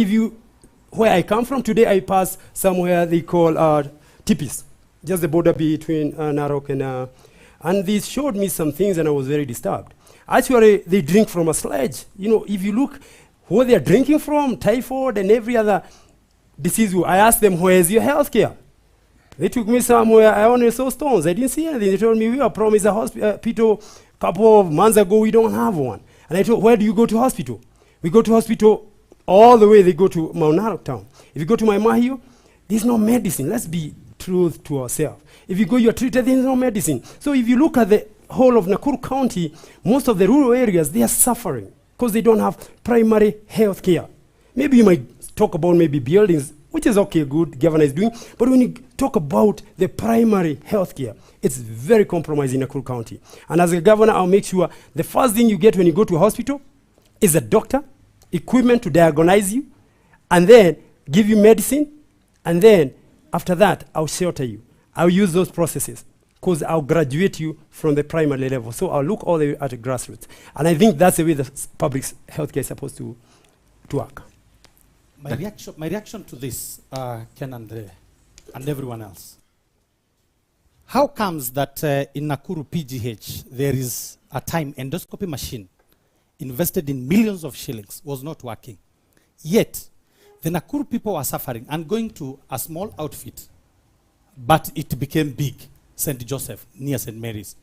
where I come from today, I pass somewhere they call Tipis, just the border between Narok and they showed me some things, and I was very disturbed. Actually, they drink from a sledge. If you look where they're drinking from, typhoid and every other disease, I asked them, where's your health care? They took me somewhere, I only saw stones. I didn't see anything. They told me, we were promised a hospital a couple of months ago, we don't have one. And I told, where do you go to hospital? We go to hospital all the way, they go to Mount Narok town. If you go to Maimahio, there's no medicine. Let's be true to ourselves. If you go, you're treated, there's no medicine. So if you look at the whole of Nakuru County, most of the rural areas, they are suffering because they don't have primary health care. Maybe you might talk about maybe buildings, which is okay, good, governor is doing, but when you talk about the primary health care, it's very compromised in Nakuru County. And as a governor, I'll make sure the first thing you get when you go to a hospital is a doctor, equipment to diagnose you, and then give you medicine, and then after that, I'll shelter you. I'll use those processes because I'll graduate you from the primary level. So I'll look all the way at the grassroots. And I think that's the way the public healthcare is supposed to work. My reaction to this, Ken and everyone else. How comes that in Nakuru PGH, there is a time endoscopy machine invested in millions of shillings was not working? Yet, The Nakuru people were suffering and going to a small outfit, but it became big, St. Joseph, near St. Mary's,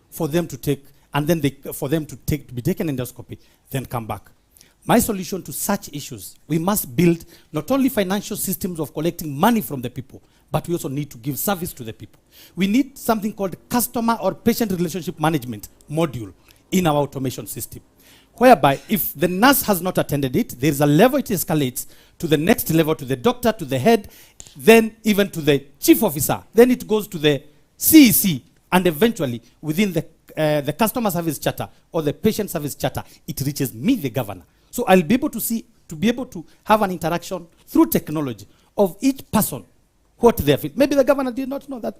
for them to take, and then for them to be taken endoscopy, then come back. My solution to such issues, we must build not only financial systems of collecting money from the people, but we also need to give service to the people. We need something called customer or patient relationship management module in our automation system, whereby if the nurse has not attended it, there is a level it escalates to the next level, to the doctor, to the head, then even to the chief officer. Then it goes to the CEC, and eventually within the customer service charter or the patient service charter, it reaches me, the governor. So I'll be able to be able to have an interaction through technology of each person, what they feel. Maybe the governor did not know that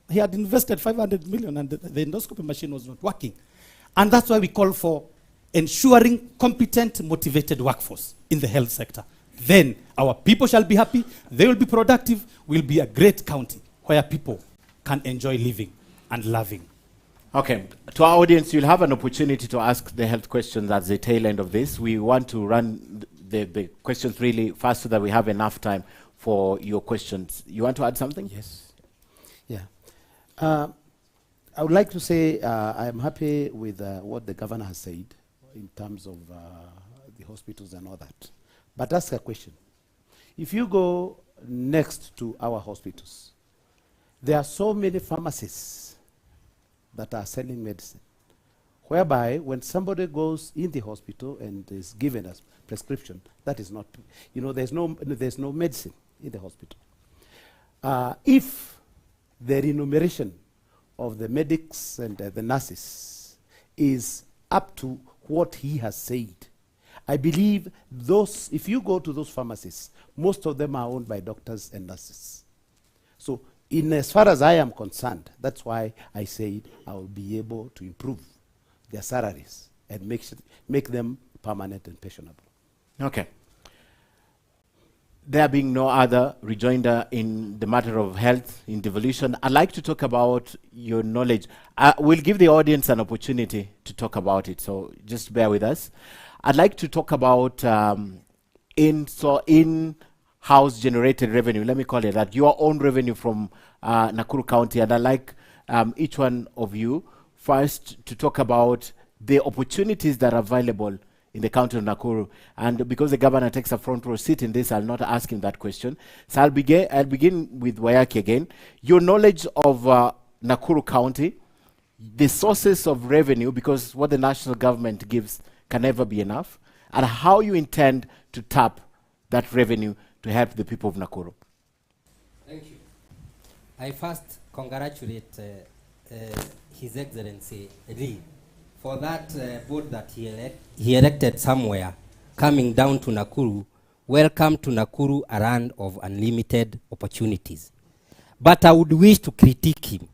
he had invested 500 million and the endoscopy machine was not working. And that's why we call for ensuring competent, motivated workforce in the health sector. Then our people shall be happy, they will be productive, we'll be a great county where people can enjoy living and loving. Okay, to our audience, you'll have an opportunity to ask the health questions at the tail end of this. We want to run the questions really fast so that we have enough time for your questions. You want to add something? Yes. Yeah. I would like to say I am happy with what the governor has said in terms of the hospitals and all that. But ask a question. If you go next to our hospitals, there are so many pharmacies that are selling medicine, whereby when somebody goes in the hospital and is given a prescription, that is not, there's no medicine in the hospital. If the remuneration of the medics and the nurses is up to what he has said, I believe if you go to those pharmacies, most of them are owned by doctors and nurses. So as far as I am concerned, that's why I said I will be able to improve their salaries and make them permanent and pensionable. Okay. There being no other rejoinder in the matter of health in devolution, I'd like to talk about your knowledge. We'll give the audience an opportunity to talk about it, so just bear with us. I'd like to talk about in-house generated revenue, let me call it that, your own revenue from Nakuru County. And I'd like each one of you first to talk about the opportunities that are available in the county of Nakuru. And because the governor takes a front row seat in this, I'll not ask him that question. So I'll begin with Wayaki again. Your knowledge of Nakuru County, the sources of revenue, because what the national government gives can never be enough, and how you intend to tap that revenue to help the people of Nakuru. Thank you. I first congratulate His Excellency Lee for that board that he erected somewhere, coming down to Nakuru. Welcome to Nakuru, a land of unlimited opportunities. But I would wish to critique him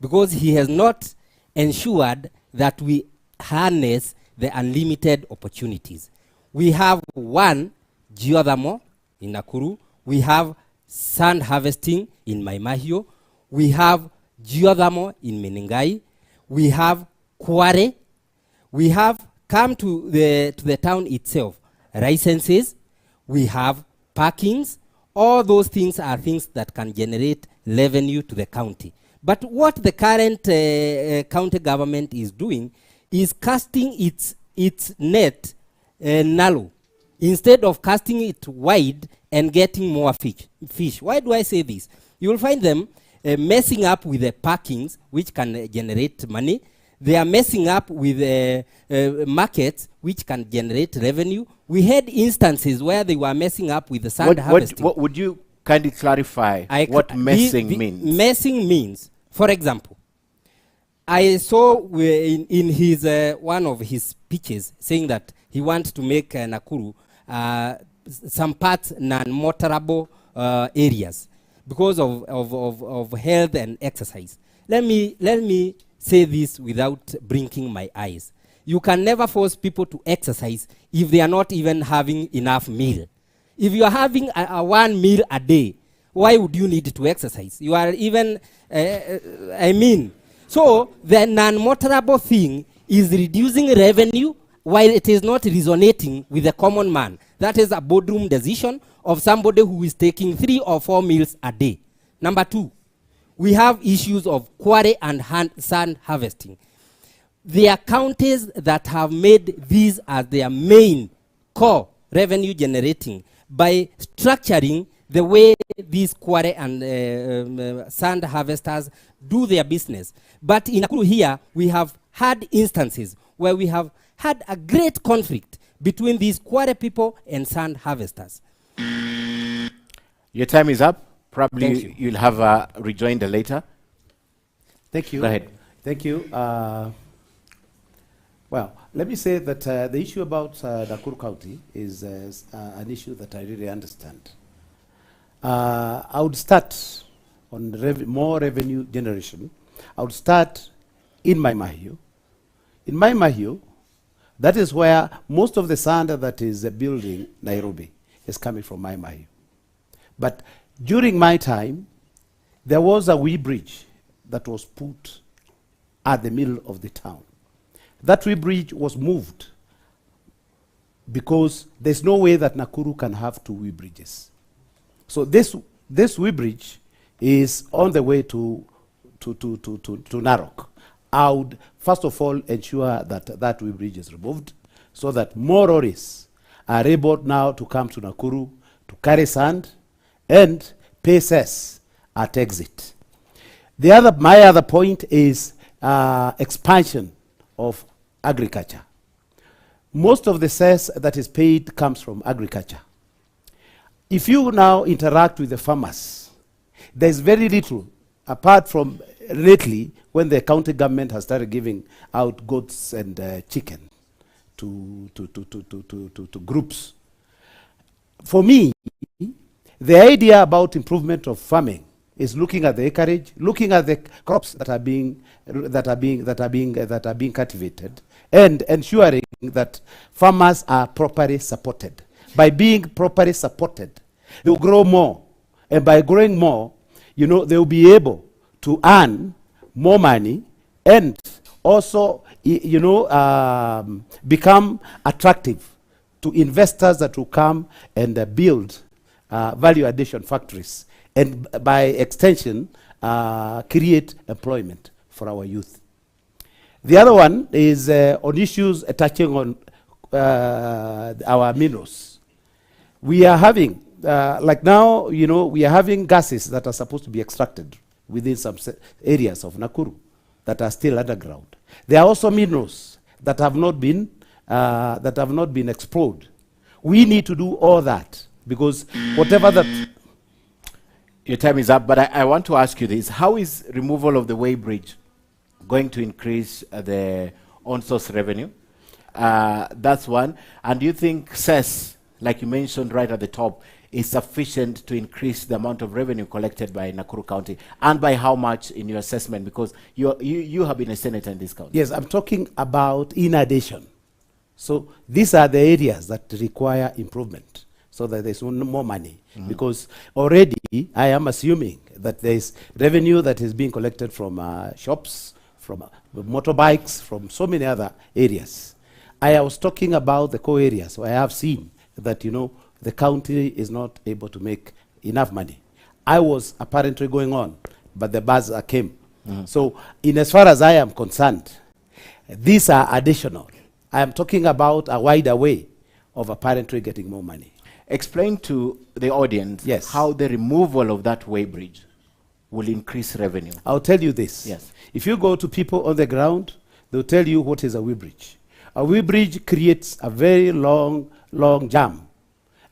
because he has not ensured that we harness the unlimited opportunities. We have one, geothermal in Nakuru. We have sand harvesting in Maimahio. We have geothermal in Meningai. We have quarry. We have come to the town itself, licenses. We have parkings. All those things are things that can generate revenue to the county. But what the current county government is doing is casting its net narrow instead of casting it wide and getting more fish. Why do I say this? You will find them messing up with the parkings, which can generate money. They are messing up with markets, which can generate revenue. We had instances where they were messing up with the sand harvesting. What would you kindly clarify what messing means? Messing means, for example, I saw in his one of his speeches saying that he wants to make Nakuru some parts non-motorable areas because of health and exercise. Let me say this without blinking my eyes. You can never force people to exercise if they are not even having enough meal. If you are having a one meal a day, why would you need to exercise? You are even, so the non-motorable thing is reducing revenue while it is not resonating with the common man. That is a boardroom decision of somebody who is taking 3 or 4 meals a day. Number 2, we have issues of quarry and sand harvesting. There are counties that have made these as their main core revenue generating by structuring the way these quarry and sand harvesters do their business. But in Nakuru here, we have had instances where we have had a great conflict between these quarry people and sand harvesters. Your time is up. Probably you'll have a rejoinder later. Thank you. Go ahead. Thank you. Well, let me say that the issue about Nakuru County is an issue that I really understand. I would start on more revenue generation. I would start in Mai Mahiu. In Mai Mahiu, that is where most of the sand that is building Nairobi is coming from Mai Mahiu. But during my time, there was a wee bridge that was put at the middle of the town. That wee bridge was moved because there's no way that Nakuru can have 2 wee bridges. So this wee bridge is on the way to Narok. I would first of all ensure that that wee bridge is removed so that more lorries are able now to come to Nakuru to carry sand and pay cess at exit. My other point is expansion of agriculture. Most of the cess that is paid comes from agriculture. If you now interact with the farmers, there's very little, apart from lately when the county government has started giving out goats and chicken to groups. For me, the idea about improvement of farming is looking at the acreage, looking at the crops that are being cultivated, and ensuring that farmers are properly supported. By being properly supported, they will grow more, and by growing more, they will be able to earn more money and also, become attractive to investors that will come and build value addition factories, and by extension, create employment for our youth. The other one is on issues touching on our minerals. We are having, like now, we are having gases that are supposed to be extracted within some areas of Nakuru that are still underground. There are also minerals that have not been explored. We need to do all that because whatever that. Your time is up, but I want to ask you this: how is removal of the weighbridge going to increase the on-source revenue? That's one. And do you think cess, like you mentioned right at the top, is sufficient to increase the amount of revenue collected by Nakuru County, and by how much in your assessment? Because you have been a senator in this county. Yes, I'm talking about in addition. So these are the areas that require improvement so that there's more money. Because already I am assuming that there's revenue that is being collected from shops, from motorbikes, from so many other areas. I was talking about the core areas, so I have seen that, the county is not able to make enough money. I was apparently going on, but the buzz came. So in as far as I am concerned, these are additional. I am talking about a wider way of apparently getting more money. Explain to the audience how the removal of that weighbridge will increase revenue. I'll tell you this. Yes. If you go to people on the ground, they'll tell you what is a weighbridge. A weighbridge creates a very long jam.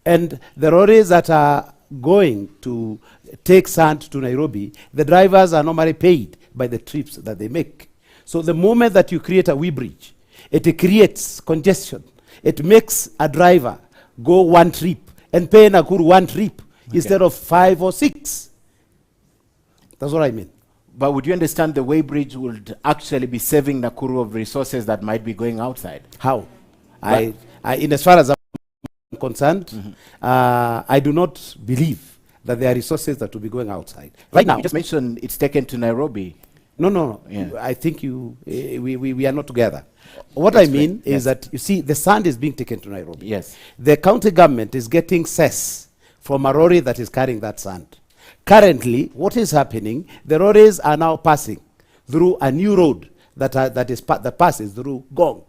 And the lorries that are going to take sand to Nairobi, the drivers are normally paid by the trips that they make. So the moment that you create a weighbridge, it creates congestion. It makes a driver go one trip and pay Nakuru one trip instead of 5 or 6. That's what I mean. But would you understand the weighbridge would actually be saving Nakuru of resources that might be going outside? How? In as far as I'm concerned, I do not believe that there are resources that will be going outside. Right now, you just mentioned it's taken to Nairobi. No. Yeah. I think we are not together. What I mean is that, you see, the sand is being taken to Nairobi. Yes. The county government is getting cess from a lorry that is carrying that sand. Currently, what is happening, the lorries are now passing through a new road that passes through Gong.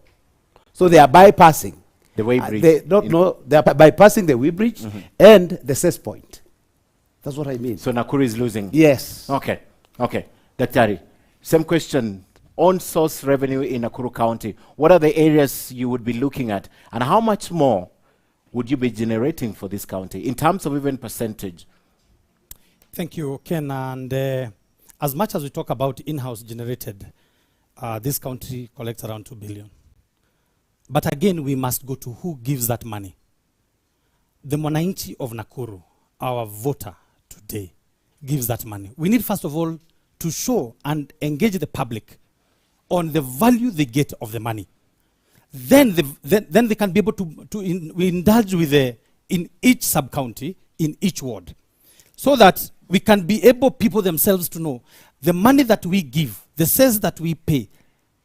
So they are bypassing. The way bridge. They don't know, they are bypassing the way bridge and the cess point. That's what I mean. So Nakuru is losing. Yes. Okay. Daktari, same question. On source revenue in Nakuru County, what are the areas you would be looking at, and how much more would you be generating for this county in terms of even percentage? Thank you, Ken. And as much as we talk about in-house generated, this country collects around 2 billion. But again, we must go to who gives that money. The Mwananchi of Nakuru, our voter today, gives that money. We need, first of all, to show and engage the public on the value they get of the money. Then they can be able to indulge with in each sub-county, in each ward, so that we can be able, people themselves, to know the money that we give, the sales that we pay,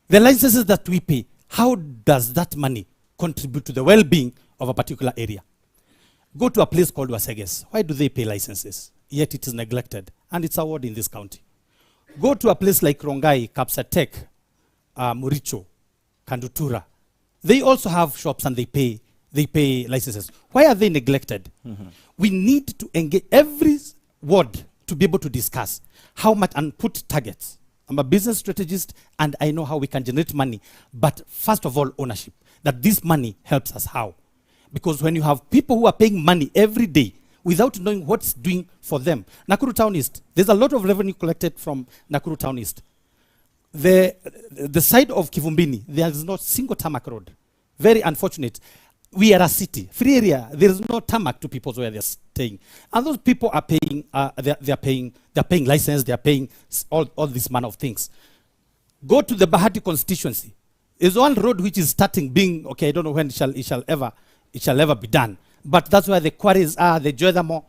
the licenses that we pay, how does that money contribute to the well-being of a particular area? Go to a place called Waseges. Why do they pay licenses? Yet it is neglected, and it's a ward in this county. Go to a place like Rongai, Kapsatek, Muricho, Kandutura. They also have shops and they pay licenses. Why are they neglected? We need to engage every ward to be able to discuss how much and put targets. I'm a business strategist and I know how we can generate money, but first of all, ownership. That this money helps us how? Because when you have people who are paying money every day without knowing what's doing for them. Nakuru Town East, there's a lot of revenue collected from Nakuru Town East. The side of Kivumbini, there is not single tarmac road. Very unfortunate. We are a city, free area. There is no tarmac to people where they're staying, and those people are paying. They're paying license. They are paying all this manner of things. Go to the Bahati constituency. There's one road which is starting being okay. I don't know when it shall ever be done. But that's where the quarries are. The Jothamo.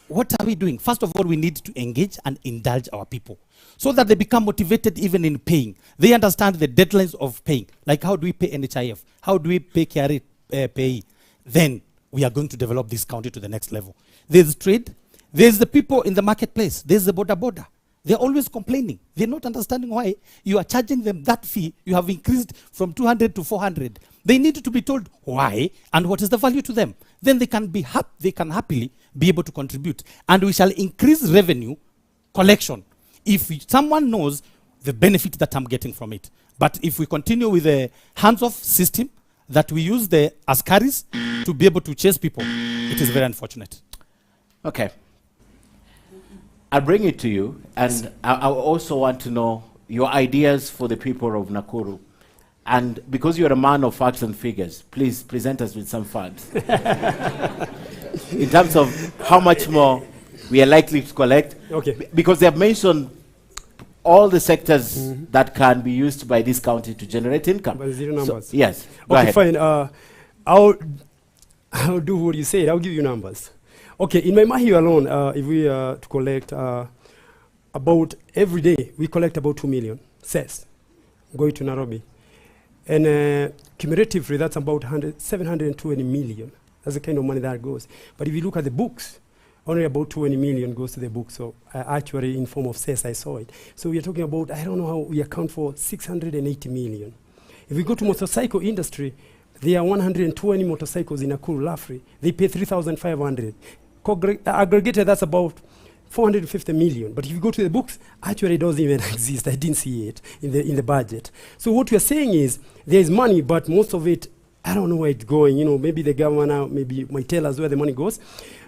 What are we doing? First of all, we need to engage and indulge our people so that they become motivated even in paying. They understand the deadlines of paying. Like, how do we pay NHIF? How do we pay KRA pay? Then we are going to develop this county to the next level. There's trade. There's the people in the marketplace. There's the border. They're always complaining. They're not understanding why you are charging them that fee. You have increased from 200 to 400. They need to be told why and what is the value to them. Then they can happily be able to contribute. And we shall increase revenue collection if someone knows the benefit that I'm getting from it. But if we continue with a hands-off system that we use the askaris to be able to chase people, it is very unfortunate. Okay. I'll bring it to you, and I also want to know your ideas for the people of Nakuru. And because you're a man of facts and figures, please present us with some facts. In terms of how much more we are likely to collect. Okay. Because they have mentioned all the sectors that can be used by this county to generate income. But zero numbers. So, yes. Go Okay, ahead. fine. I'll do what you said. I'll give you numbers. Okay, in my Mahi alone, if we to collect about every day, we collect about 2 million cess going to Nairobi. And cumulatively, that's about 720 million. That's the kind of money that goes. But if you look at the books, only about 20 million goes to the book. So actually, in form of cess, I saw it. So we are talking about, I don't know how we account for 680 million. If we go to motorcycle industry, there are 120 motorcycles in Nakuru, Lafri. They pay 3,500. Aggregated, that's about 450 million. But if you go to the books, actually it doesn't even exist. I didn't see it in the budget. So what we are saying is there is money, but most of it, I don't know where it's going. You know, maybe the governor maybe might tell us where the money goes.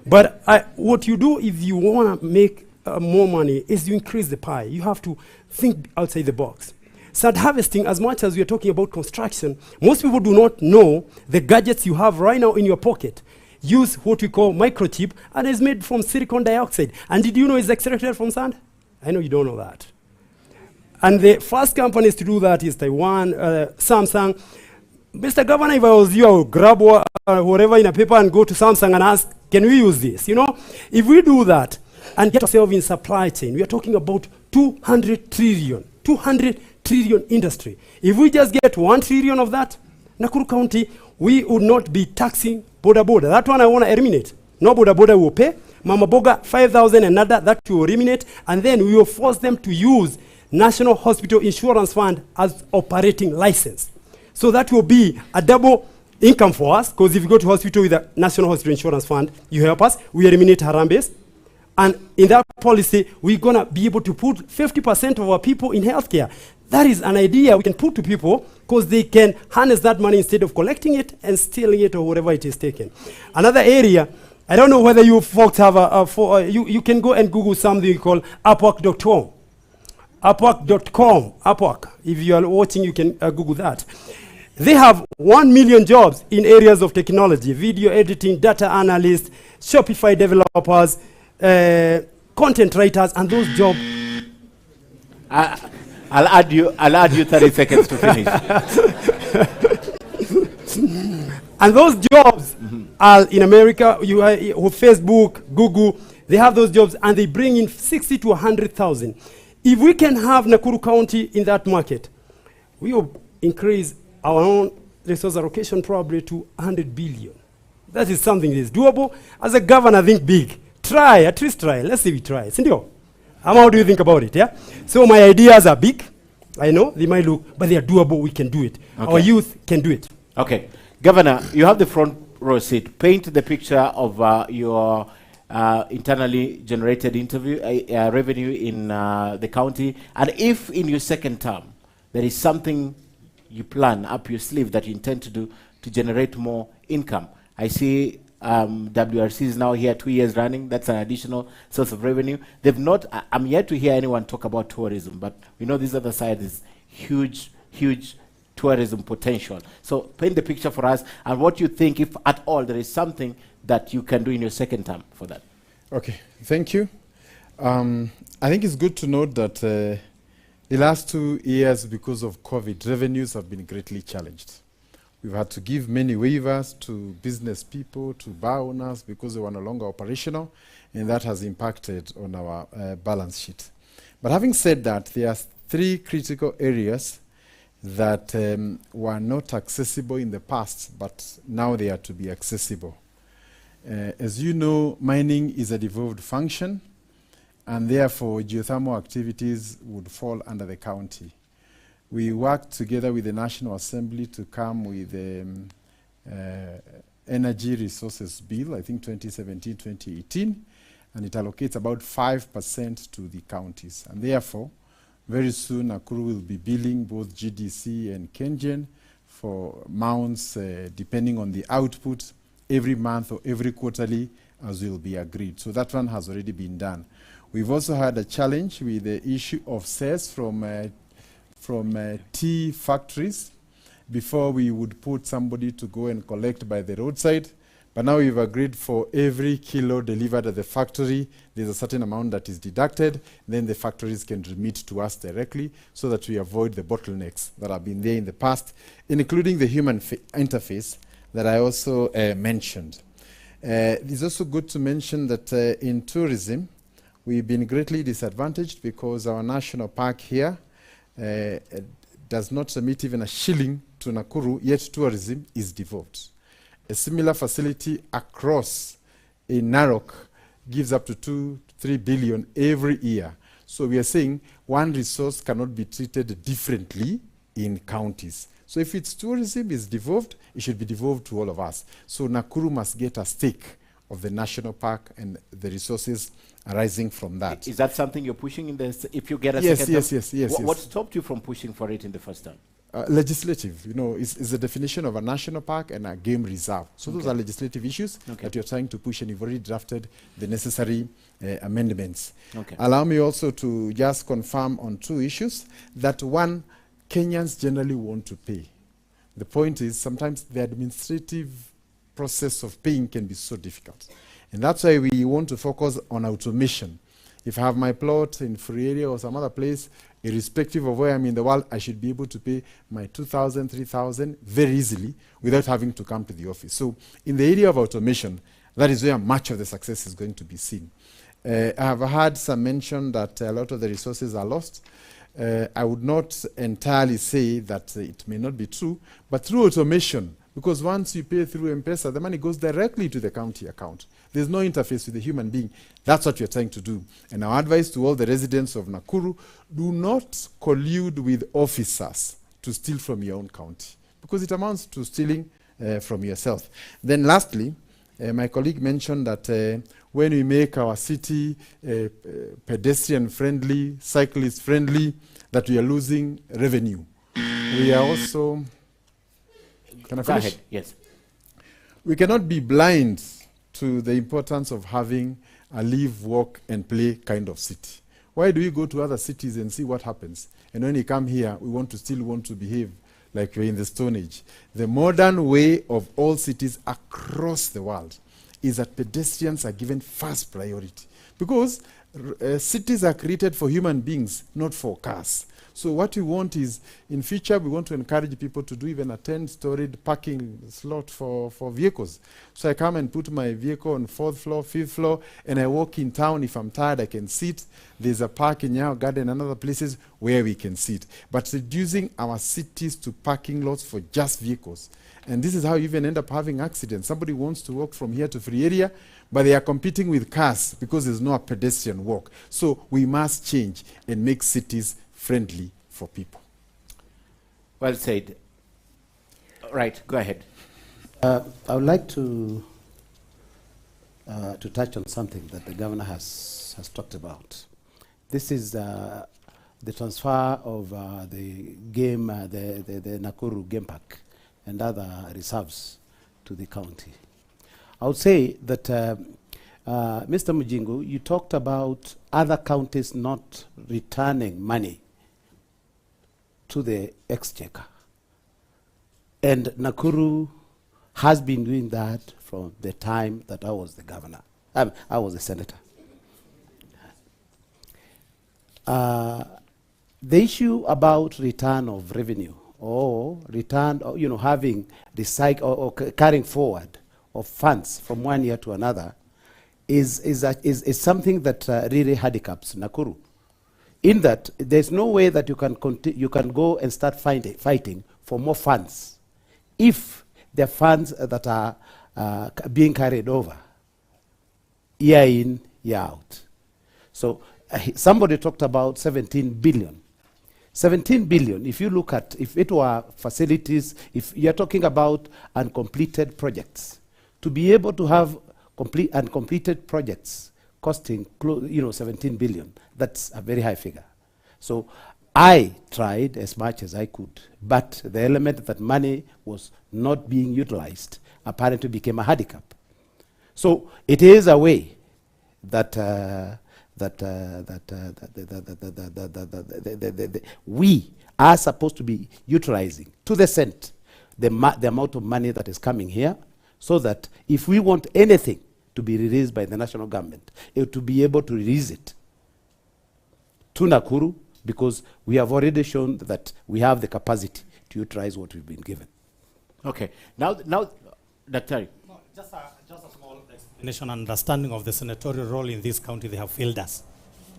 But what you do if you want to make more money is you increase the pie. You have to think outside the box. Start harvesting. As much as we are talking about construction, most people do not know the gadgets you have right now in your pocket. Use what we call microchip, and it's made from silicon dioxide. And did you know it's extracted from sand? I know you don't know that. And the first companies to do that is Taiwan, Samsung. Mr. Governor, if I was you, I would grab whatever in a paper and go to Samsung and ask, can we use this? You know, if we do that and get ourselves in supply chain, we are talking about 200 trillion industry. If we just get 1 trillion of that, Nakuru County, we would not be taxing boda boda. That one I want to eliminate. No boda boda will pay. Mama Boga, 5,000 another, that we will eliminate. And then we will force them to use National Hospital Insurance Fund as operating license. So that will be a double income for us, because if you go to hospital with a National Hospital Insurance Fund, you help us, we eliminate Harambes. And in that policy, we're going to be able to put 50% of our people in healthcare. That is an idea we can put to people, because they can harness that money instead of collecting it and stealing it or whatever it is taken. Another area, I don't know whether you folks have you can go and Google something called Upwork.com. Upwork.com. Upwork. If you are watching, you can Google that. They have 1 million jobs in areas of technology, video editing, data analysts, Shopify developers, content writers, and those jobs. I'll add you 30 seconds to finish. And those jobs are in America, with Facebook, Google, they have those jobs and they bring in 60 to 100,000. If we can have Nakuru County in that market, we will increase our own resource allocation probably to 100 billion. That is something that is doable. As a governor, think big. Try, at least try. Let's see if we try. Sindio? How do you think about it? Yeah. So my ideas are big. I know they might look, but they are doable. We can do it. Okay. Our youth can do it. Okay, Governor, you have the front row seat. Paint the picture of your internally generated revenue in the county, and if in your second term there is something you plan up your sleeve that you intend to do to generate more income. I see WRC is now here 2 years running. That's an additional source of revenue. They've not, I'm yet to hear anyone talk about tourism, but we know this other side is huge tourism potential. So paint the picture for us and what you think, if at all, there is something that you can do in your second term for that. Okay, thank you. I think it's good to note that the last 2 years, because of COVID, revenues have been greatly challenged. We've had to give many waivers to business people, to bar owners, because they were no longer operational, and that has impacted on our balance sheet. But having said that, there are 3 critical areas that were not accessible in the past, but now they are to be accessible. As you know, mining is a devolved function, and therefore geothermal activities would fall under the county. We worked together with the National Assembly to come with the Energy Resources Bill, I think 2017-2018, and it allocates about 5% to the counties. And therefore, very soon Nakuru will be billing both GDC and KenGen for mounts depending on the output every month or every quarterly, as will be agreed. So that one has already been done. We've also had a challenge with the issue of cess from tea factories. Before, we would put somebody to go and collect by the roadside, but now we've agreed for every kilo delivered at the factory, there's a certain amount that is deducted, then the factories can remit to us directly, so that we avoid the bottlenecks that have been there in the past, including the human interface that I also mentioned. It's also good to mention that in tourism, we've been greatly disadvantaged because our national park here does not submit even a shilling to Nakuru, yet tourism is devolved. A similar facility across in Narok gives up to 2-3 billion every year. So we are saying one resource cannot be treated differently in counties. So if it's tourism is devolved, it should be devolved to all of us. So Nakuru must get a stake of the national park and the resources arising from that. Is that something you're pushing in this, if you get a yes, second yes, term? yes. What stopped you from pushing for it in the first term? Legislative, you know, is the definition of a national park and a game reserve. So those are legislative issues that you're trying to push, and you've already drafted the necessary amendments. Allow me also to just confirm on 2 issues. That one, Kenyans generally want to pay. The point is sometimes the administrative process of paying can be so difficult. And that's why we want to focus on automation. If I have my plot in free area or some other place, irrespective of where I'm in the world, I should be able to pay my 2,000, 3,000 very easily without having to come to the office. So in the area of automation, that is where much of the success is going to be seen. I have heard some mention that a lot of the resources are lost. I would not entirely say that it may not be true, but through automation, because once you pay through M-Pesa, the money goes directly to the county account. There's no interface with the human being. That's what we're trying to do. And our advice to all the residents of Nakuru, do not collude with officers to steal from your own county, because it amounts to stealing from yourself. Then lastly, my colleague mentioned that when we make our city pedestrian-friendly, cyclist-friendly, that we are losing revenue. We are also... Can I finish? Go ahead, yes. We cannot be blind to the importance of having a live, walk, and play kind of city. Why do we go to other cities and see what happens? And when we come here, we still want to behave like we're in the Stone Age. The modern way of all cities across the world is that pedestrians are given first priority. Because cities are created for human beings, not for cars. So what we want is, in future, we want to encourage people to do even a 10-storied parking slot for vehicles. So I come and put my vehicle on 4th floor, 5th floor, and I walk in town. If I'm tired, I can sit. There's a park in Yao Garden and other places where we can sit. But reducing our cities to parking lots for just vehicles. And this is how you even end up having accidents. Somebody wants to walk from here to free area, but they are competing with cars because there's no pedestrian walk. So we must change and make cities friendly for people. Well said. Right, go ahead. I would like to touch on something that the governor has talked about. This is the transfer of the Nakuru game park and other reserves to the county. I would say that Mr. Mujingu, you talked about other counties not returning money to the exchequer. And Nakuru has been doing that from the time that I was the governor. I was the senator. The issue about return of revenue or return, or, having recycle or carrying forward of funds from one year to another is something that really handicaps Nakuru. In that, there's no way that you can go and start fighting for more funds if the funds that are being carried over year in, year out. So somebody talked about 17 billion. 17 billion, if you look at, if it were facilities, if you're talking about uncompleted projects, to be able to have uncompleted projects costing 17 billion, that's a very high figure. So I tried as much as I could, but the element that money was not being utilized apparently became a handicap. So it is a way that we are supposed to be utilizing to the cent the amount of money that is coming here, so that if we want anything to be released by the national government, to be able to release it to Nakuru, because we have already shown that we have the capacity to utilize what we've been given. Okay. Now, Dr. No, just a small explanation and understanding of the senatorial role in this county. They have failed us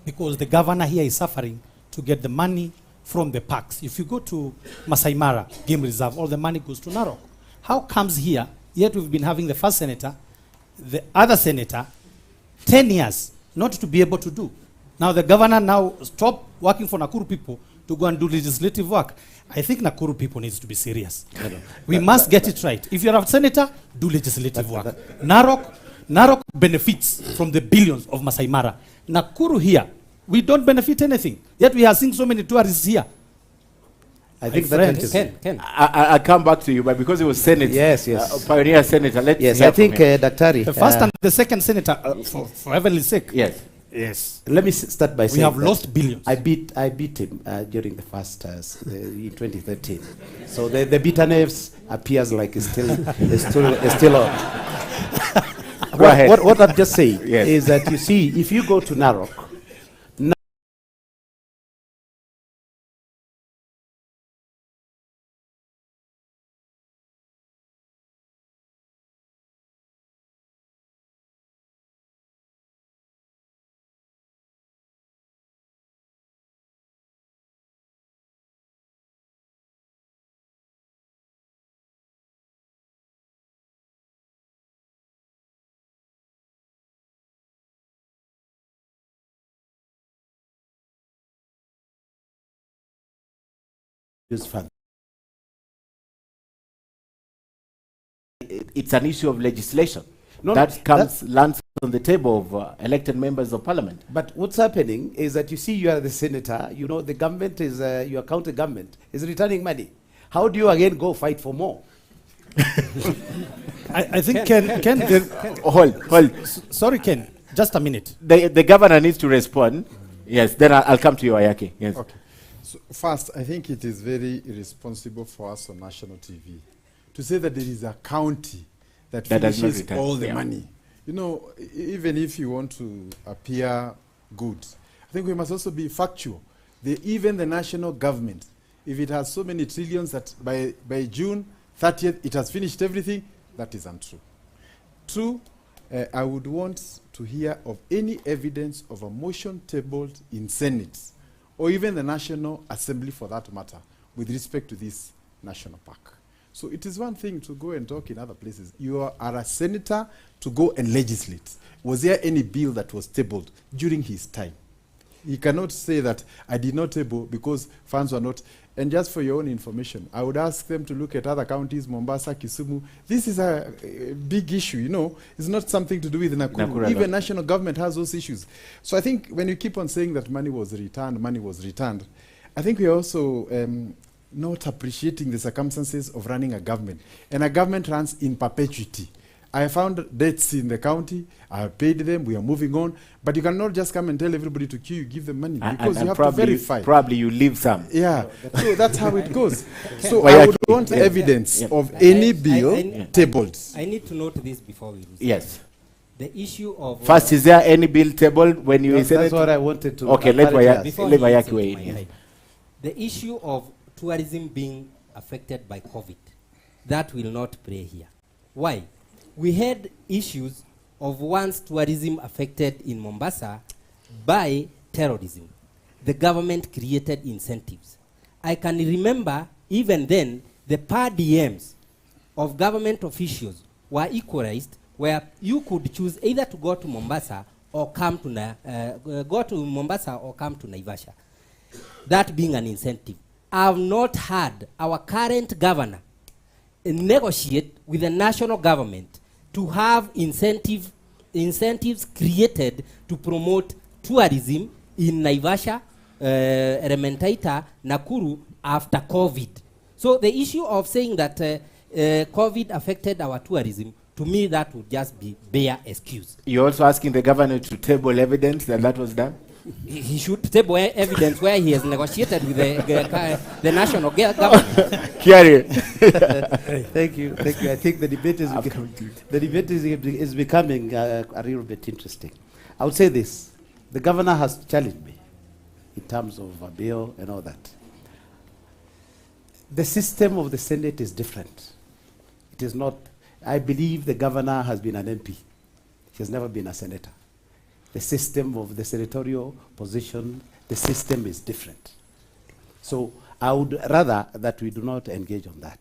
because the governor here is suffering to get the money from the parks. If you go to Masai Mara Game Reserve, all the money goes to Narok. How comes here, yet we've been having the first senator, the other senator, 10 years not to be able to do? Now the governor now stop working for Nakuru people to go and do legislative work. I think Nakuru people needs to be serious. We must get it right. If you're a senator, do legislative work. Narok benefits from the billions of Masai Mara. Nakuru here, we don't benefit anything. Yet we are seeing so many tourists here. I think that Ken. I'll come back to you, but because it was Senate, yes. Pioneer Senator, let's yes, hear I think Daktari. The first and the second senator, for heaven's sake. Yes. Let me start by saying we have lost billions. I beat him during the first in 2013. So the bitterness appears like it's still on. Go ahead. What I'm just saying is that, you see, if you go to Narok, funds. It's an issue of legislation No, that lands on the table of elected members of parliament. But what's happening is that you see you are the senator, you know, the government is, your county government is returning money. How do you again go fight for more? I think Ken Hold. sorry, Ken, just a minute. The governor needs to respond. Yes, then I'll come to you, Ayaki. Yes. Okay. So first, I think it is very irresponsible for us on national TV to say that there is a county that That does not finishes return. all the Yeah. money. You know, even if you want to appear good, I think we must also be factual. Even the national government, if it has so many trillions that by June 30th it has finished everything, that is untrue. Two, I would want to hear of any evidence of a motion tabled in Senate or even the National Assembly for that matter with respect to this national park. So it is one thing to go and talk in other places. You are a senator to go and legislate. Was there any bill that was tabled during his time? You cannot say that I did not table because funds were not. And just for your own information, I would ask them to look at other counties, Mombasa, Kisumu. This is a big issue, you know. It's not something to do with Nakuru. Even national government has those issues. So I think when you keep on saying that money was returned, I think we are also not appreciating the circumstances of running a government. And a government runs in perpetuity. I found debts in the county, I have paid them, we are moving on. But you cannot just come and tell everybody to queue, you give them money, because you have to verify. Probably you leave some. Yeah, so that's how it goes. So I would want evidence of any bill tabled. I need to note this before we lose. Yes. The issue of... First, is there any bill tabled when you said That's what I wanted to... Okay, let Before he Wayaki gets weigh into in. my Yes. side. The issue of tourism being affected by COVID, that will not play here. Why? We had issues of once tourism affected in Mombasa by terrorism. The government created incentives. I can remember even then the per diems of government officials were equalized, where you could choose either to go to Mombasa or come to Naivasha. That being an incentive. I have not had our current governor negotiate with the national government to have incentives created to promote tourism in Naivasha, Elementaita, Nakuru after COVID. So the issue of saying that COVID affected our tourism, to me that would just be bare excuse. You're also asking the governor to table evidence that was done? He should table evidence where he has negotiated with the national government. Carry. Thank you. I think the debate is becoming a little bit interesting. I would say this: the governor has challenged me in terms of a bill and all that. The system of the Senate is different. It is not. I believe the governor has been an MP. He has never been a senator. The system of the senatorial position, the system is different. So I would rather that we do not engage on that.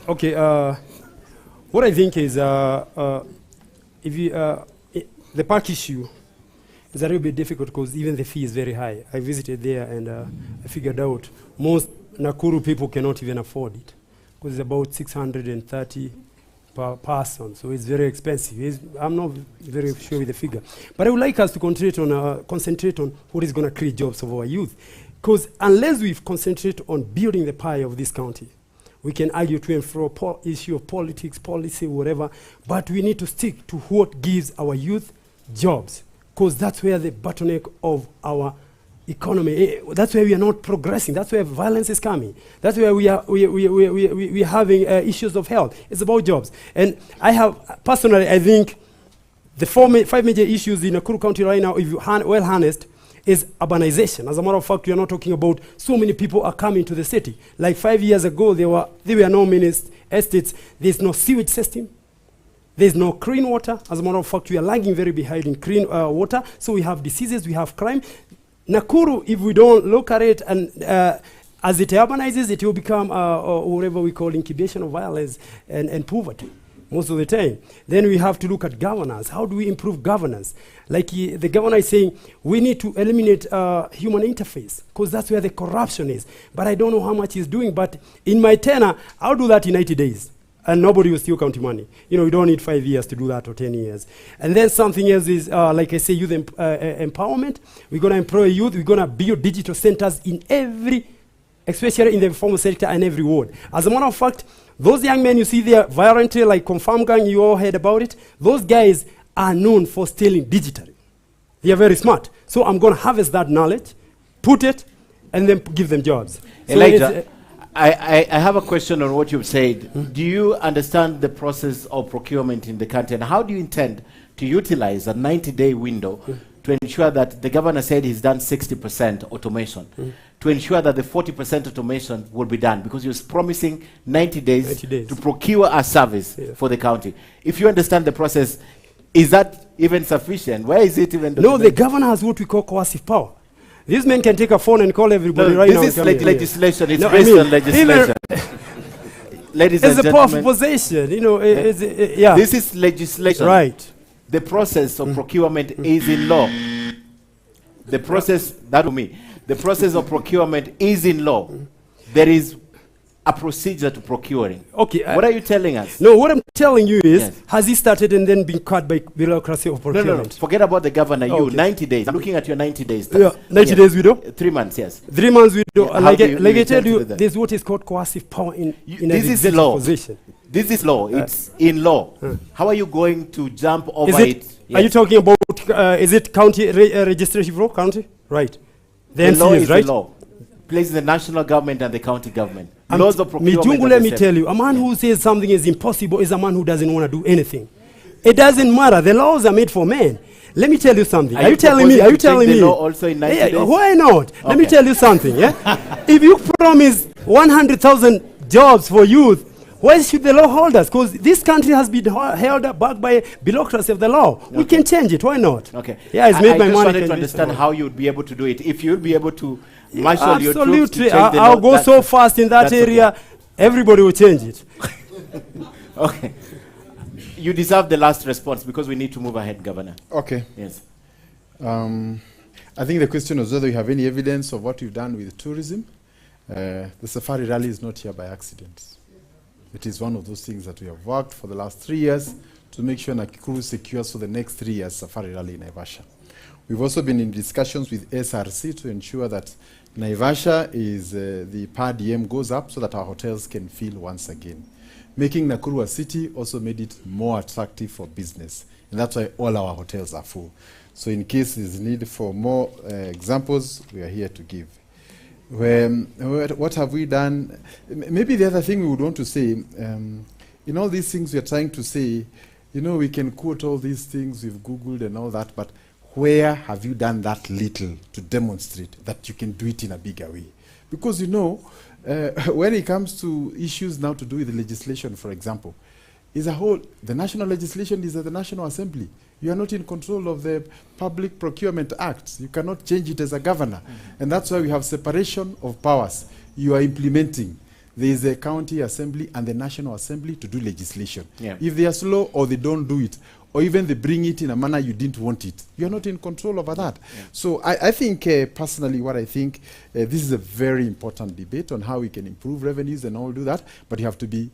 Okay, what I think is if you, the park issue is a little bit difficult because even the fee is very high. I visited there and I figured out most Nakuru people cannot even afford it because it's about 630 per person, so it's very expensive. I'm not very sure with the figure. But I would like us to concentrate on what is going to create jobs for our youth. Because unless we concentrate on building the pie of this county, we can argue to and fro issue of politics, policy, whatever, but we need to stick to what gives our youth jobs, because that's where the bottleneck of our economy, that's where we are not progressing, that's where violence is coming, that's where we are having issues of health. It's about jobs. And I have, personally, I think the five major issues in Nakuru County right now, if you well harnessed, is urbanization. As a matter of fact, we are not talking about so many people are coming to the city. Like 5 years ago, there were no many estates. There's no sewage system. There's no clean water. As a matter of fact, we are lagging very behind in clean water. So we have diseases, we have crime. Nakuru, if we don't look at it and as it urbanizes, it will become whatever we call incubation of violence and poverty. most of the time. Then we have to look at governance. How do we improve governance? Like the governor is saying, we need to eliminate human interface, because that's where the corruption is. But I don't know how much he's doing. But in my tenure, I'll do that in 90 days. And nobody will steal county money. You know, you don't need 5 years to do that, or 10 years. And then something else is, like I say, youth empowerment. We're going to employ youth. We're going to build digital centers in every, especially in the informal sector and every ward. As a matter of fact, those young men you see there, violently, like Confirm Gang, you all heard about it. Those guys are known for stealing digitally. They are very smart. So I'm going to harvest that knowledge, put it, and then give them jobs. Elijah, I have a question on what you've said. Do you understand the process of procurement in the country, and how do you intend to utilize a 90-day window to ensure that the governor said he's done 60% automation, to ensure that the 40% automation will be done, because you're promising 90 days to procure a service for the county. If you understand the process, is that even sufficient? Where is it even documented? No, the governor has what we call coercive power. These men can take a phone and call everybody right now. This is legislation. It's based on legislation. Ladies and gentlemen. It's a powerful position. You know, yeah. This is legislation. Right. The process of procurement is in law. The process, the process of procurement is in law. There is a procedure to procuring. Okay. What are you telling us? No, what I'm telling you is, has he started and then been cut by bureaucracy of procurement? No. Forget about the governor. You, 90 days. I'm looking at your 90 days. Yeah, 90 days we do? 3 months, yes. 3 months we do. Yeah, Like I tell you, there's what is called coercive power in this an is law. position. This is law. It's in law. How are you going to jump over it? Are you talking about, is it county registration law? County? Right. The law is right? The law. Places the national government and the county government. Laws of procurement. Mijungu, let me tell you, a man who says something is impossible is a man who doesn't want to do anything. It doesn't matter. The laws are made for men. Let me tell you something. Are you telling me? Are you telling me? The law also in 90 days? Why not? Okay. Let me tell you something. Yeah? If you promise 100,000 jobs for youth, why should the law hold us? Because this country has been held back by bureaucracy of the law. Okay. We can change it. Why not? Okay. Yeah, it's made by money. I just wanted to understand how you would be able to do it. If you would be able to marshal your troops to change the law. I'll go so fast in that area, okay. Everybody will change it. Okay. You deserve the last response because we need to move ahead, Governor. Okay. Yes. I think the question was whether you have any evidence of what you've done with tourism. The Safari Rally is not here by accident. It is one of those things that we have worked for the last 3 years to make sure Nakuru secures for the next 3 years Safari Rally in Naivasha. We've also been in discussions with SRC to ensure that Naivasha is the per diem goes up so that our hotels can fill once again. Making Nakuru a city also made it more attractive for business, and that's why all our hotels are full. So in case there's need for more examples, we are here to give. What have we done? Maybe the other thing we would want to say, in all these things we are trying to say, you know, we can quote all these things we've Googled and all that, but where have you done that little to demonstrate that you can do it in a bigger way? Because, you know, when it comes to issues now to do with the legislation, for example, the national legislation is at the National Assembly. You are not in control of the Public Procurement Act. You cannot change it as a governor. And that's why we have separation of powers. You are implementing. There is a county assembly and the National Assembly to do legislation. Yeah. If they are slow or they don't do it, or even they bring it in a manner you didn't want it, you are not in control over that. Yeah. So I think, personally, what I think, this is a very important debate on how we can improve revenues and all do that, but you have to be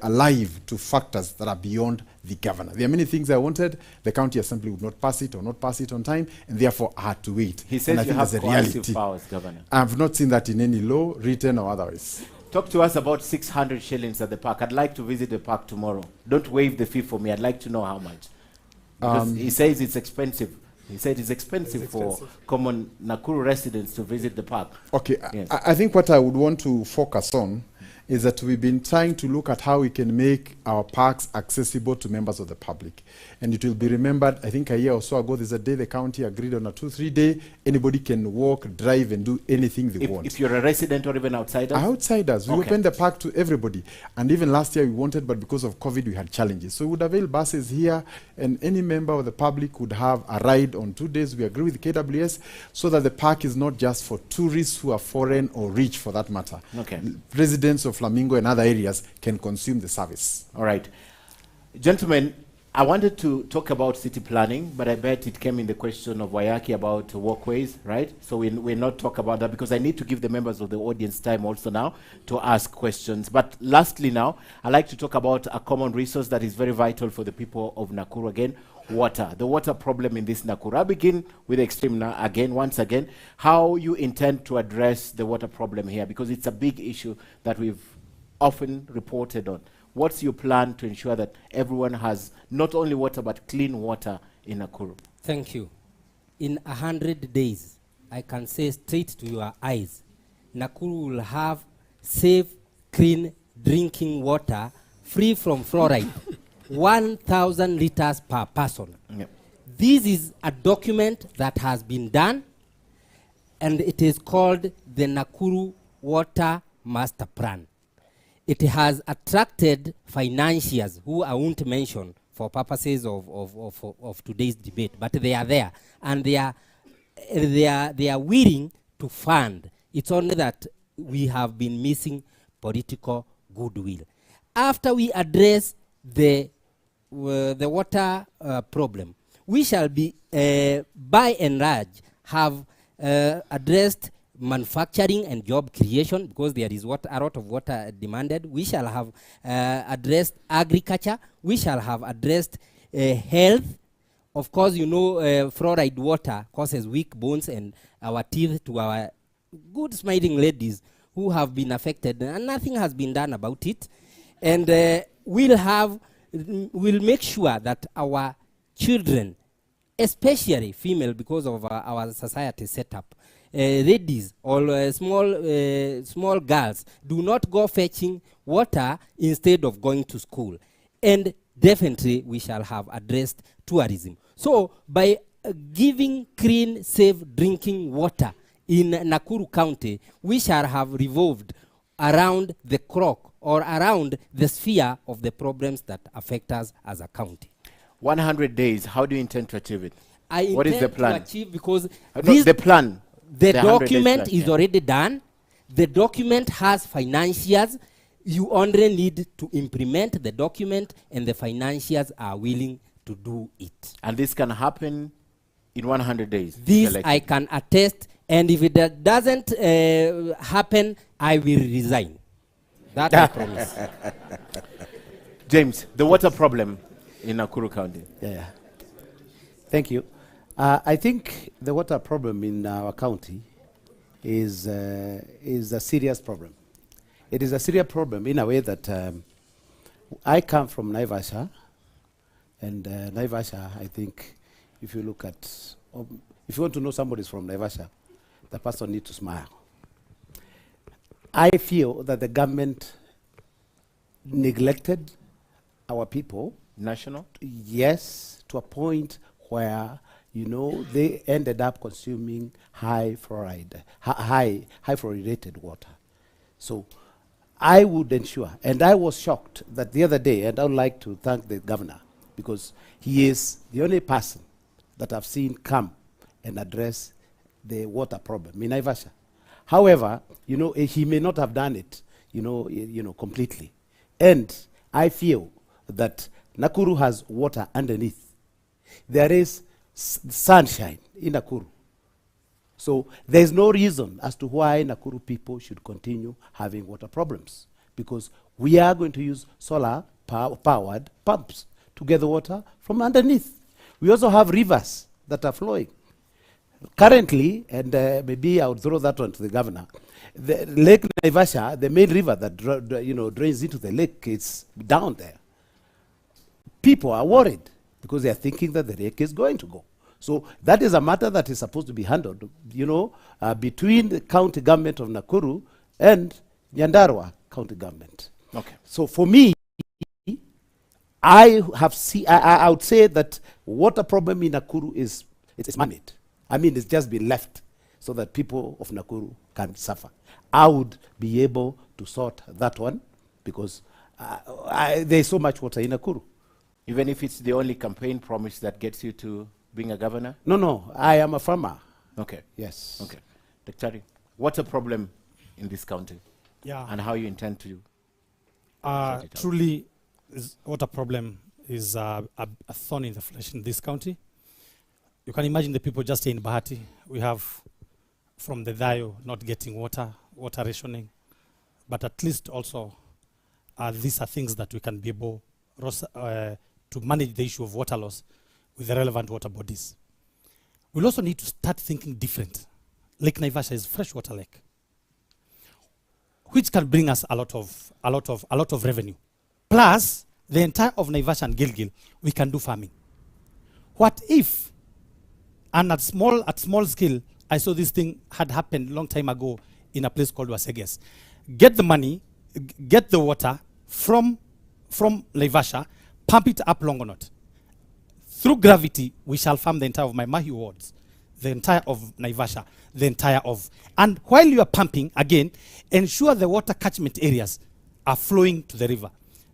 alive to factors that are beyond the governor. There are many things I wanted. The county assembly would not pass it or not pass it on time, and therefore I had to wait. He says you have coercive powers, Governor. I've not seen that in any law, written or otherwise. Talk to us about 600 shillings at the park. I'd like to visit the park tomorrow. Don't waive the fee for me. I'd like to know how much. Because he says it's expensive. He said it's expensive for common Nakuru residents to visit the park. Okay, yes. I think what I would want to focus on is that we've been trying to look at how we can make our parks accessible to members of the public. And it will be remembered, I think a year or so ago, there's a day the county agreed on a 2-3 day, anybody can walk, drive, and do anything they want. If you're a resident or even outsiders? Outsiders. We opened the park to everybody. And even last year we wanted, but because of COVID, we had challenges. So we would avail buses here, and any member of the public would have a ride on 2 days. We agree with KWS, so that the park is not just for tourists who are foreign or rich, for that matter. Okay. Residents of Flamingo and other areas can consume the service. All right. Gentlemen, I wanted to talk about city planning, but I bet it came in the question of Wayaki about walkways, right? So we'll not talk about that because I need to give the members of the audience time also now to ask questions. But lastly now, I'd like to talk about a common resource that is very vital for the people of Nakuru again, water. The water problem in this Nakuru. I'll begin with Extreme now again, once again, how you intend to address the water problem here, because it's a big issue that we've often reported on. What's your plan to ensure that everyone has not only water but clean water in Nakuru? Thank you. In 100 days, I can say straight to your eyes, Nakuru will have safe, clean drinking water free from fluoride, 1,000 liters per person. Yep. This is a document that has been done, and it is called the Nakuru Water Master Plan. It has attracted financiers who I won't mention for purposes of today's debate, but they are there, and they are willing to fund. It's only that we have been missing political goodwill. After we address the water problem, we shall be, by and large, have addressed manufacturing and job creation, because there is a lot of water demanded. We shall have addressed agriculture. We shall have addressed health. Of course, you know, fluoride water causes weak bones and our teeth to our good smiling ladies who have been affected, and nothing has been done about it. And we'll make sure that our children, especially female, because of our society setup, ladies or small girls do not go fetching water instead of going to school. And definitely we shall have addressed tourism. So by giving clean, safe drinking water in Nakuru County, we shall have revolved around the clock or around the sphere of the problems that affect us as a county. 100 days, how do you intend to achieve it? What is the plan? To achieve, because the plan. The document is already done. The document has financiers. You only need to implement the document, and the financiers are willing to do it. And this can happen in 100 days? This I can attest, and if it doesn't happen, I will resign. That I promise. James, the water problem in Nakuru County. Yeah. Thank you. I think the water problem in our county is a serious problem. It is a serious problem in a way that I come from Naivasha, and Naivasha, I think, if you look at, if you want to know somebody's from Naivasha, the person needs to smile. I feel that the government neglected our people. National? Yes, to a point where, you know, they ended up consuming high fluoride, high fluoridated water. So I would ensure, and I was shocked that the other day, and I would like to thank the governor, because he is the only person that I've seen come and address the water problem in Naivasha. However, you know, he may not have done it, you know, completely. And I feel that Nakuru has water underneath. There is sunshine in Nakuru. So there's no reason as to why Nakuru people should continue having water problems, because we are going to use solar powered pumps to get the water from underneath. We also have rivers that are flowing. Currently, and maybe I would throw that one to the governor, the Lake Naivasha, the main river that drains into the lake, is down there. People are worried because they are thinking that the lake is going to go. So that is a matter that is supposed to be handled, between the county government of Nakuru and Nyandarua county government. Okay. So for me, I would say that water problem in Nakuru is man-made. I mean, it's just been left so that people of Nakuru can suffer. I would be able to sort that one because there's so much water in Nakuru. Even if it's the only campaign promise that gets you to being a governor? No, I am a farmer. Okay. Yes. Okay. Daktari, what's a problem in this county? Yeah. And how you intend to sort it out? Truly, water problem is a thorn in the flesh in this county. You can imagine the people just in Bahati. We have from the Dayo not getting water rationing, but at least also these are things that we can be able to manage the issue of water loss with the relevant water bodies. We'll also need to start thinking different. Lake Naivasha is a freshwater lake, which can bring us a lot of revenue. Plus, the entire of Naivasha and Gilgil, we can do farming. What if, and at small scale, I saw this thing had happened a long time ago in a place called Waseges. Get the money, get the water from Naivasha, pump it up Longonot. Through gravity, we shall farm the entire of my Mahi wards, the entire of Naivasha, the entire of. And while you are pumping, again, ensure the water catchment areas are flowing to the river,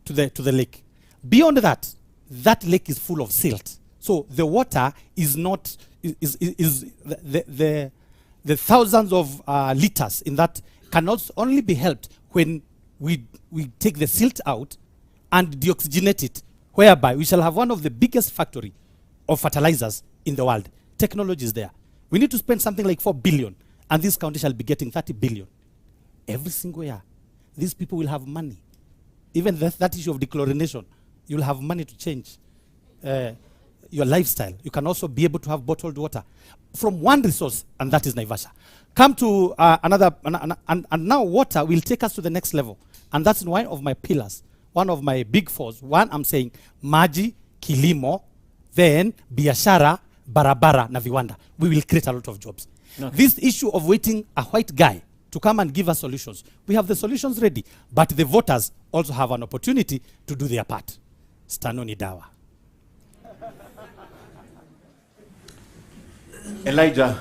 to the lake. Beyond that, that lake is full of silt. So the water is not, the thousands of liters in that can also only be helped when we take the silt out and deoxygenate it, whereby we shall have one of the biggest factory of fertilizers in the world. Technology is there. We need to spend something like 4 billion, and this county shall be getting 30 billion every single year. These people will have money. Even that issue of dechlorination, you'll have money to change your lifestyle. You can also be able to have bottled water from one resource, and that is Naivasha. Come to another, and now water will take us to the next level. And that's one of my pillars, one of my big fours. One, I'm saying maji, kilimo, then biashara, barabara, na viwanda. We will create a lot of jobs. Okay. This issue of waiting a white guy to come and give us solutions, we have the solutions ready, but the voters also have an opportunity to do their part. Stanoni dawa. Elijah,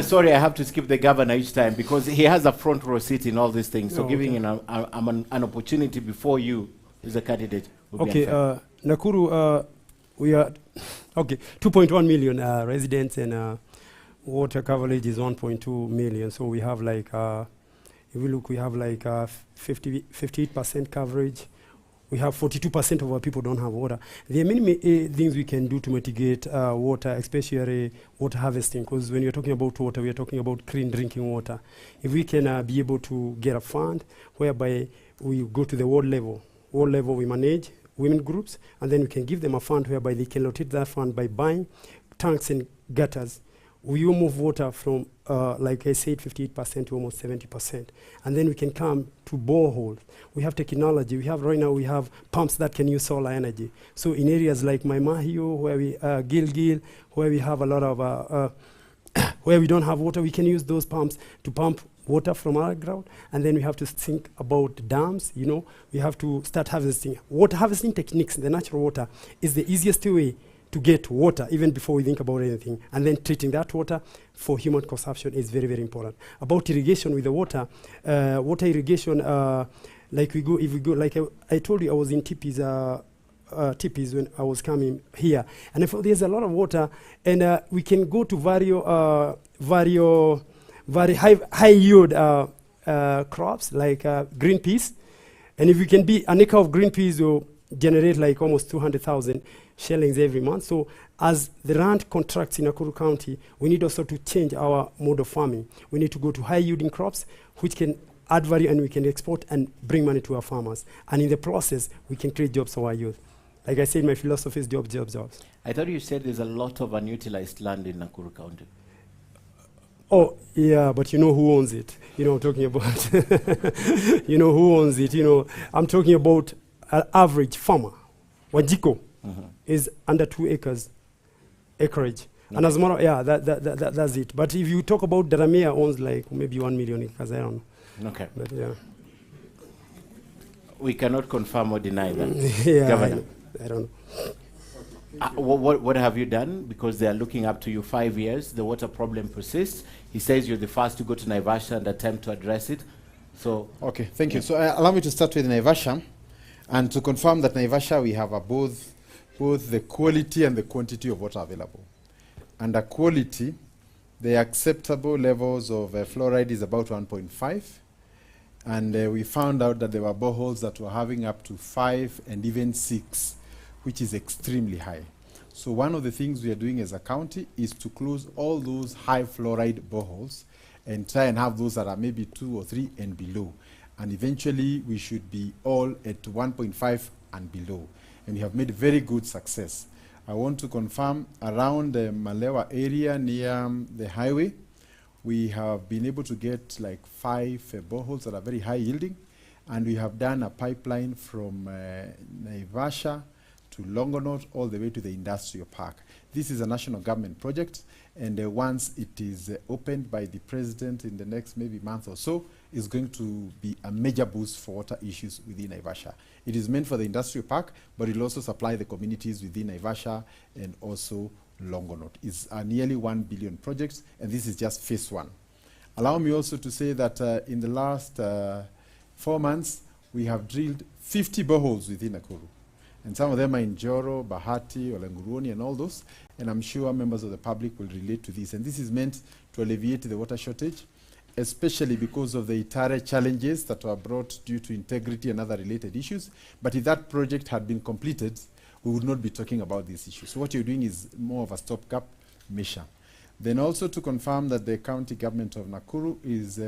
sorry, I have to skip the governor each time because he has a front row seat in all these things. So giving him an opportunity before you as a candidate would be unfair. Nakuru, we are 2.1 million residents, and water coverage is 1.2 million. So we have like, if we look, we have like 58% coverage. We have 42% of our people don't have water. There are many things we can do to mitigate water, especially water harvesting, because when you're talking about water, we are talking about clean drinking water. If we can be able to get a fund whereby we go to the world level we manage women groups, and then we can give them a fund whereby they can locate that fund by buying tanks and gutters. We will move water from, like I said, 58% to almost 70%. And then we can come to boreholes. We have technology. Right now we have pumps that can use solar energy. So in areas like Maimahio, where we, Gilgil, where we have a lot of, where we don't have water, we can use those pumps to pump water from our ground. And then we have to think about dams, we have to start harvesting. Water harvesting techniques, the natural water, is the easiest way to get water, even before we think about anything. And then treating that water for human consumption is very, very important. About irrigation with the water, water irrigation, if we go, like I told you, I was in teepees when I was coming here. And I thought there's a lot of water, and we can go to very high yield crops, like green peas. And if we can be, an acre of green peas will generate like almost 200,000 shillings every month. So as the land contracts in Nakuru County, we need also to change our mode of farming. We need to go to high yielding crops, which can add value, and we can export and bring money to our farmers. And in the process, we can create jobs for our youth. Like I said, my philosophy is jobs, jobs, jobs. I thought you said there's a lot of unutilized land in Nakuru County. Oh, yeah, but you know who owns it. I'm talking about, who owns it. I'm talking about an average farmer. Wajiko is under 2 acres acreage. Okay. And as a matter, that's it. But if you talk about Daramea owns like maybe 1 million acres, I don't know. Okay. But yeah. We cannot confirm or deny that. Yeah, Governor. I don't know. What have you done? Because they are looking up to you 5 years. The water problem persists. He says you're the first to go to Naivasha and attempt to address it. So. Okay, thank you. So allow me to start with Naivasha. And to confirm that Naivasha, we have both the quality and the quantity of water available. Under quality, the acceptable levels of fluoride is about 1.5. And we found out that there were boreholes that were having up to 5 and even 6. which is extremely high. So one of the things we are doing as a county is to close all those high fluoride boreholes and try and have those that are maybe 2 or 3 and below. And eventually we should be all at 1.5 and below. And we have made very good success. I want to confirm around the Malewa area near the highway, we have been able to get like 5 boreholes that are very high yielding. And we have done a pipeline from Naivasha to Longonot all the way to the industrial park. This is a national government project, and once it is opened by the president in the next maybe month or so, is going to be a major boost for water issues within Naivasha. It is meant for the industrial park, but it will also supply the communities within Naivasha and also Longonot. It's a nearly 1 billion project, and this is just phase 1. Allow me also to say that in the last 4 months, we have drilled 50 boreholes within Nakuru. And some of them are in Joro, Bahati, Olenguruoni, and all those. And I'm sure members of the public will relate to this. And this is meant to alleviate the water shortage, especially because of the Itare challenges that were brought due to integrity and other related issues. But if that project had been completed, we would not be talking about these issues. So what you're doing is more of a stopgap measure. Then also to confirm that the county government of Nakuru is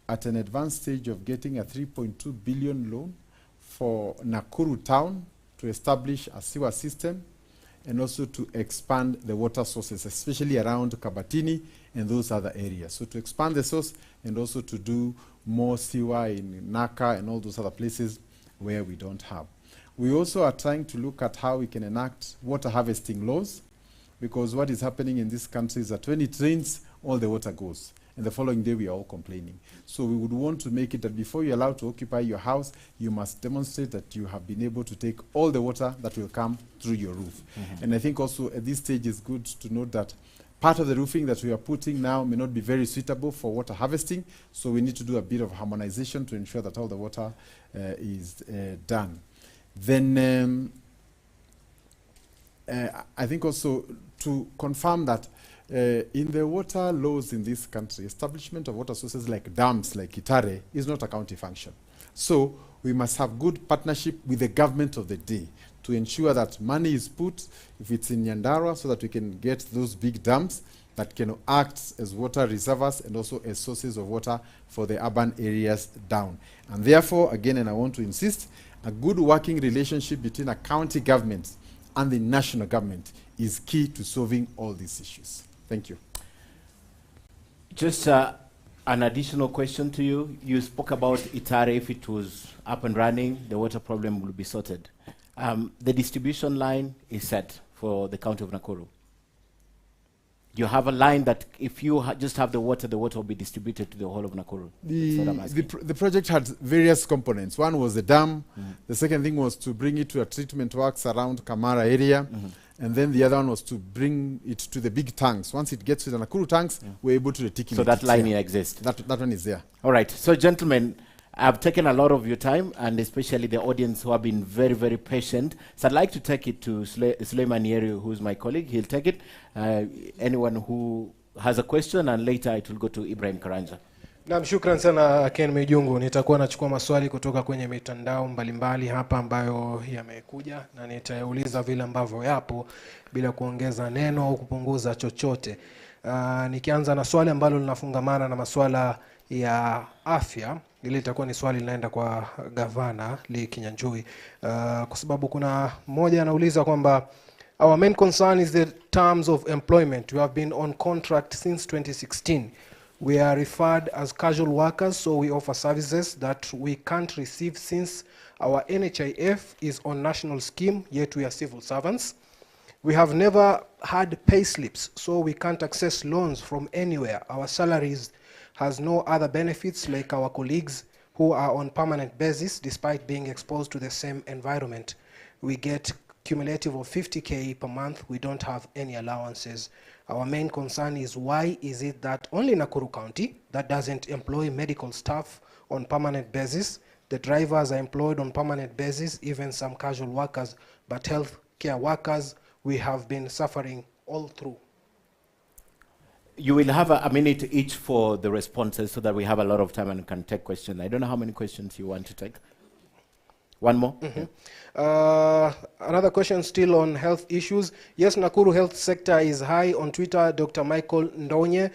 at an advanced stage of getting a 3.2 billion loan for Nakuru town to establish a sewer system and also to expand the water sources, especially around Kabatini and those other areas. So to expand the source and also to do more sewer in Naka and all those other places where we don't have. We also are trying to look at how we can enact water harvesting laws, because what is happening in this country is that when it rains, all the water goes. And the following day, we are all complaining. So we would want to make it that before you're allowed to occupy your house, you must demonstrate that you have been able to take all the water that will come through your roof. And I think also at this stage, it's good to note that part of the roofing that we are putting now may not be very suitable for water harvesting. So we need to do a bit of harmonization to ensure that all the water is done. Then I think also to confirm that in the water laws in this country, establishment of water sources like dams, like Itare, is not a county function. So we must have good partnership with the government of the day to ensure that money is put, if it's in Nyandarua, so that we can get those big dams that can act as water reservoirs and also as sources of water for the urban areas down. And therefore, again, and I want to insist, a good working relationship between a county government and the national government is key to solving all these issues. Thank you. Just an additional question to you. You spoke about Itare. If it was up and running, the water problem will be sorted. The distribution line is set for the county of Nakuru. You have a line that if you just have the water will be distributed to the whole of Nakuru. The project had various components. One was the dam. The second thing was to bring it to a treatment works around Kamara area. And then the other one was to bring it to the big tanks. Once it gets to the Nakuru tanks, we're able to reticulate. So that line here exists. That one is there. All right. So gentlemen, I've taken a lot of your time, and especially the audience who have been very, very patient. So I'd like to take it to Suleiman Yeri, who's my colleague. He'll take it. Anyone who has a question, and later it will go to Ibrahim Karanja. Naam, shukran sana Ken Mijungu. Nitakuwa nachukua maswali kutoka kwenye mitandao mbalimbali hapa ambayo yamekuja, na nitauliza vile ambavyo yapo bila kuongeza neno au kupunguza chochote. Nikianza na swali ambalo linafungamana na masuala ya afya. Ile itakuwa ni swali linaenda kwa gavana Lee Kinyanjui, kwa sababu kuna mmoja anauliza kwamba our main concern is the terms of employment. We have been on contract since 2016. We are referred as casual workers, so we offer services that we can't receive since our NHIF is on national scheme, yet we are civil servants. We have never had pay slips, so we can't access loans from anywhere. Our salaries has no other benefits like our colleagues who are on permanent basis despite being exposed to the same environment. We get cumulative of 50K per month. We don't have any allowances. Our main concern is why is it that only Nakuru County that doesn't employ medical staff on permanent basis? The drivers are employed on permanent basis, even some casual workers, but health care workers, we have been suffering all through. You will have a minute each for the responses so that we have a lot of time and can take questions. I don't know how many questions you want to take. One more. Another question still on health issues. Yes, Nakuru health sector is high. On Twitter, Dr. Michael Ndonye.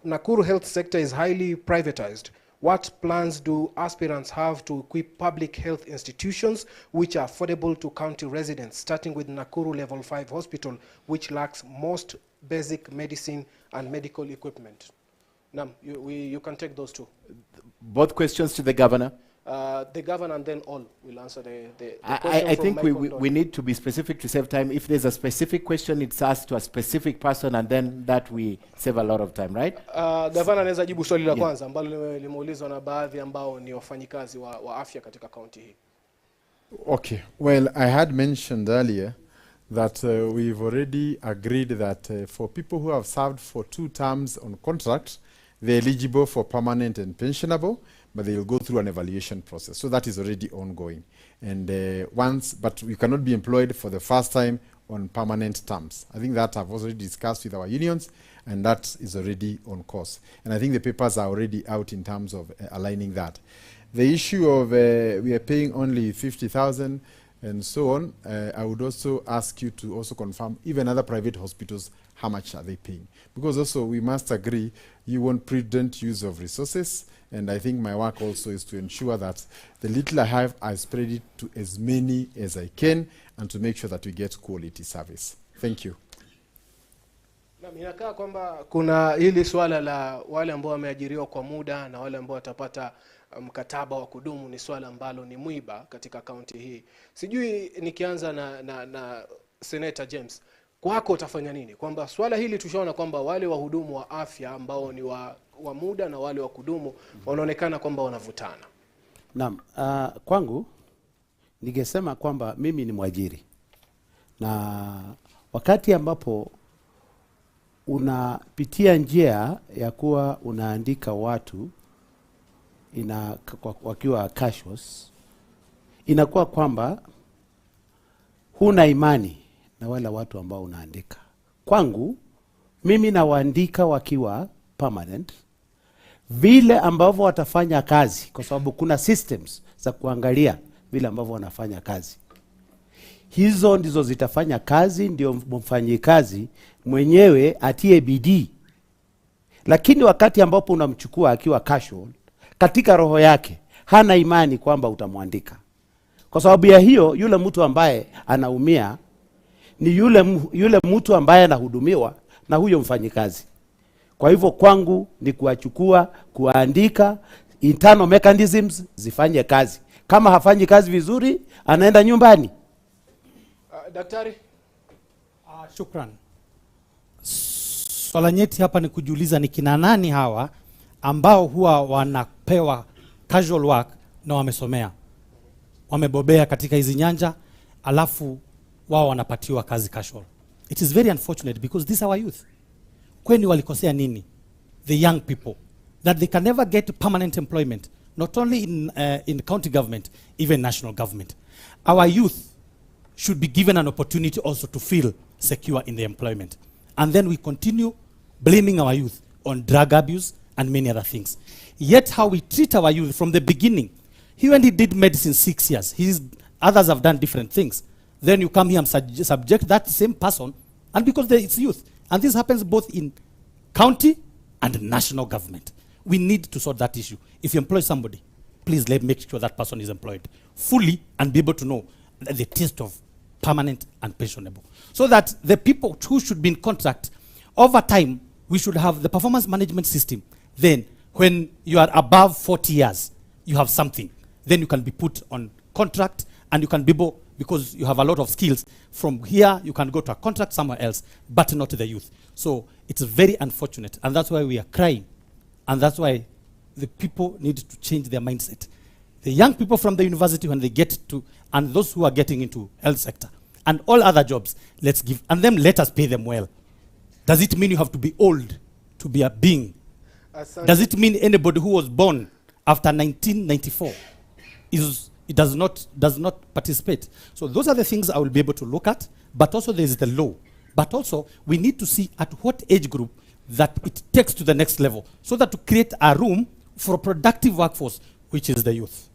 Nakuru health sector is highly privatized. What plans do aspirants have to equip public health institutions which are affordable to county residents, starting with Nakuru Level 5 Hospital, which lacks most basic medicine and medical equipment? Nam, you can take those two. Both questions to the governor. The governor and then all will answer the I think we need to be specific to save time. If there's a specific question, it's asked to a specific person, and then that we save a lot of time, right? Governor anaweza jibu swali la kwanza ambalo limeulizwa na baadhi ambao ni wafanyikazi wa afya katika kaunti hii. Okay. Well, I had mentioned earlier that we've already agreed that for people who have served for 2 terms on contract, they're eligible for permanent and pensionable, but they will go through an evaluation process. So that is already ongoing. And but you cannot be employed for the first time on permanent terms. I think that I've already discussed with our unions, and that is already on course. And I think the papers are already out in terms of aligning that. The issue of we are paying only 50,000 and so on, I would also ask you to also confirm even other private hospitals, how much are they paying? Because also we must agree you want prudent use of resources, and I think my work also is to ensure that the little I have, I spread it to as many as I can, and to make sure that we get quality service. Thank you. Inakaa kwamba kuna hili swala la wale ambao wameajiriwa kwa muda na wale ambao watapata mkataba wa kudumu ni swala ambalo ni mwiba katika kaunti hii. Sijui nikianza na Senator James, kwako utafanya nini? Kwamba swala hili tushaona kwamba wale wahudumu wa afya ambao ni wa muda na wale wa kudumu wanaonekana kwamba wanavutana. Naam, kwangu ningesema kwamba mimi ni mwajiri. Na wakati ambapo unapitia njia ya kuwa unaandika watu wakiwa casuals, inakuwa kwamba huna imani na wale watu ambao unaandika. Kwangu mimi nawaandika wakiwa permanent, vile ambavyo watafanya kazi, kwa sababu kuna systems za kuangalia vile ambavyo wanafanya kazi. Hizo ndizo zitafanya kazi, ndio mfanyikazi mwenyewe atie bidii. Lakini wakati ambapo unamchukua akiwa casual, katika roho yake hana imani kwamba utamwandika. Kwa sababu ya hiyo, yule mtu ambaye anaumia ni yule mtu ambaye anahudumiwa na huyo mfanyikazi. Kwa hivyo kwangu ni kuwachukua, kuandika, internal mechanisms zifanye kazi. Kama hafanyi kazi vizuri, anaenda nyumbani. Daktari? Shukran. Swala nyeti hapa ni kujiuliza ni kina nani hawa ambao huwa wanapewa casual work na wamesomea, wamebobea katika hizi nyanja, alafu wao wanapatiwa kazi casual. It is very unfortunate because these are our youth. Kweni walikosea nini? The young people, that they can never get permanent employment, not only in county government, even national government. Our youth should be given an opportunity also to feel secure in their employment. And then we continue blaming our youth on drug abuse and many other things. Yet how we treat our youth from the beginning, he when he did medicine 6 years, others have done different things. Then you come here and subject that same person, and because it's youth. And this happens both in county and national government. We need to sort that issue. If you employ somebody, please make sure that person is employed fully and be able to know the taste of permanent and pensionable. So that the people who should be in contract, over time, we should have the performance management system. Then, when you are above 40 years, you have something. Then you can be put on contract, and you can be able, because you have a lot of skills, from here you can go to a contract somewhere else, but not the youth. So it's very unfortunate, and that's why we are crying. And that's why the people need to change their mindset. The young people from the university, when they get to, and those who are getting into health sector, and all other jobs, let's give, and then let us pay them well. Does it mean you have to be old to be a being? Does it mean anybody who was born after 1994 does not participate? So those are the things I will be able to look at, but also there is the law. But also we need to see at what age group that it takes to the next level, so that to create a room for a productive workforce, which is the youth.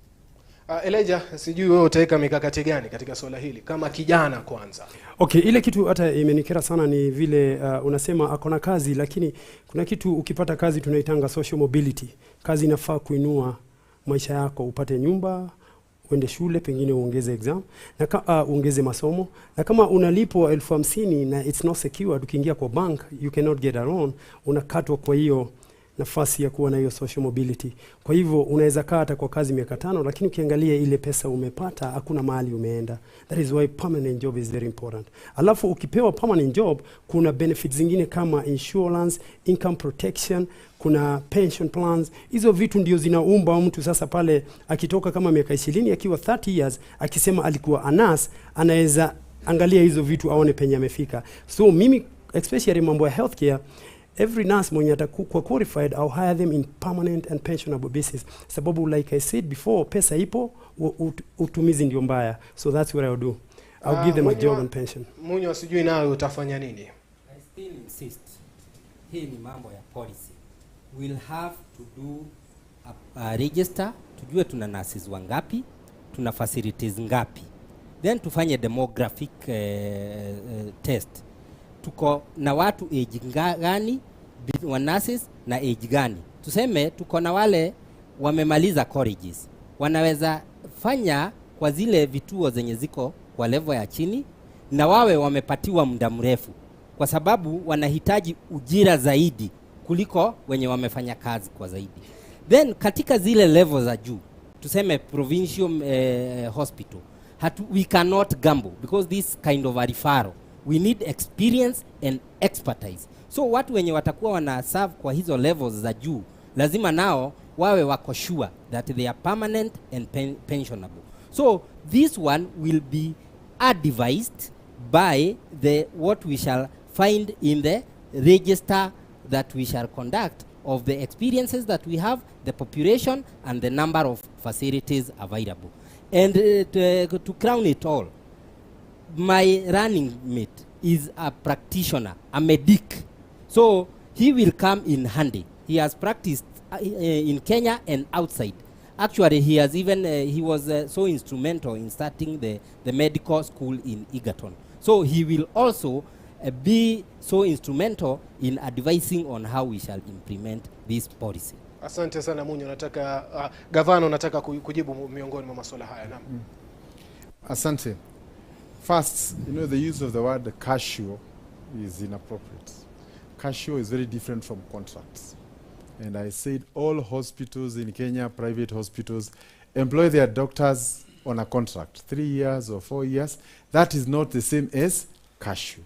Elijah, sijui wewe utaweka mikakati gani katika swala hili kama kijana kwanza? Okay, ile kitu hata imenikera sana ni vile unasema akona kazi, lakini kuna kitu ukipata kazi tunaitanga social mobility. Kazi inafaa kuinua maisha yako, upate nyumba, uende shule, pengine uongeze exam, na uongeze masomo. Na kama unalipwa 50,000 na it's not secure, ukiingia kwa bank, you cannot get a loan, unakatwa kwa hiyo nafasi ya kuwa na hiyo social mobility. Kwa hivyo unaweza kaa hata kwa kazi miaka 5, lakini ukiangalia ile pesa umepata hakuna mahali umeenda. That is why permanent job is very important. Alafu ukipewa permanent job kuna benefits zingine kama insurance, income protection, kuna pension plans. Hizo vitu ndio zinaumba mtu sasa pale akitoka kama miaka 20 akiwa 30 years akisema alikuwa anas, anaweza angalia hizo vitu aone penye amefika. So mimi especially mambo ya healthcare, every nurse mwenye atakuwa qualified, I'll hire them in permanent and pensionable basis. Sababu like I said before, pesa ipo, utumizi ndio mbaya. So that's what I'll do. I'll give them a job and pension. Munyo, sijui nawe utafanya nini? I still insist. Hii ni mambo ya policy. We'll have to do a register, tujue tuna nurses wangapi, tuna facilities ngapi. Then tufanye demographic test. Tuko na watu age gani wa nurses na age gani. Tuseme tuko na wale wamemaliza colleges, wanaweza fanya kwa zile vituo zenye ziko kwa level ya chini, na wawe wamepatiwa muda mrefu, kwa sababu wanahitaji ujira zaidi kuliko wenye wamefanya kazi kwa zaidi. Then katika zile level za juu, tuseme provincial hospital, we cannot gamble because this kind of a referral, we need experience and expertise. So watu wenye watakuwa wana serve kwa hizo levels za juu, lazima nao wawe wako sure that they are permanent and pensionable. So this one will be advised by what we shall find in the register that we shall conduct of the experiences that we have, the population and the number of facilities available. And to crown it all, my running mate is a practitioner, a medic. So he will come in handy. He has practiced in Kenya and outside. Actually, he has even, he was so instrumental in starting the medical school in Egerton. So he will also be so instrumental in advising on how we shall implement this policy. Asante sana Munyo, nataka gavana nataka kujibu miongoni mwa masuala haya. Naam. Asante. First, the use of the word cashier is inappropriate. Cashier is very different from contracts. And I said all hospitals in Kenya, private hospitals, employ their doctors on a contract, 3 years or 4 years. That is not the same as cashier.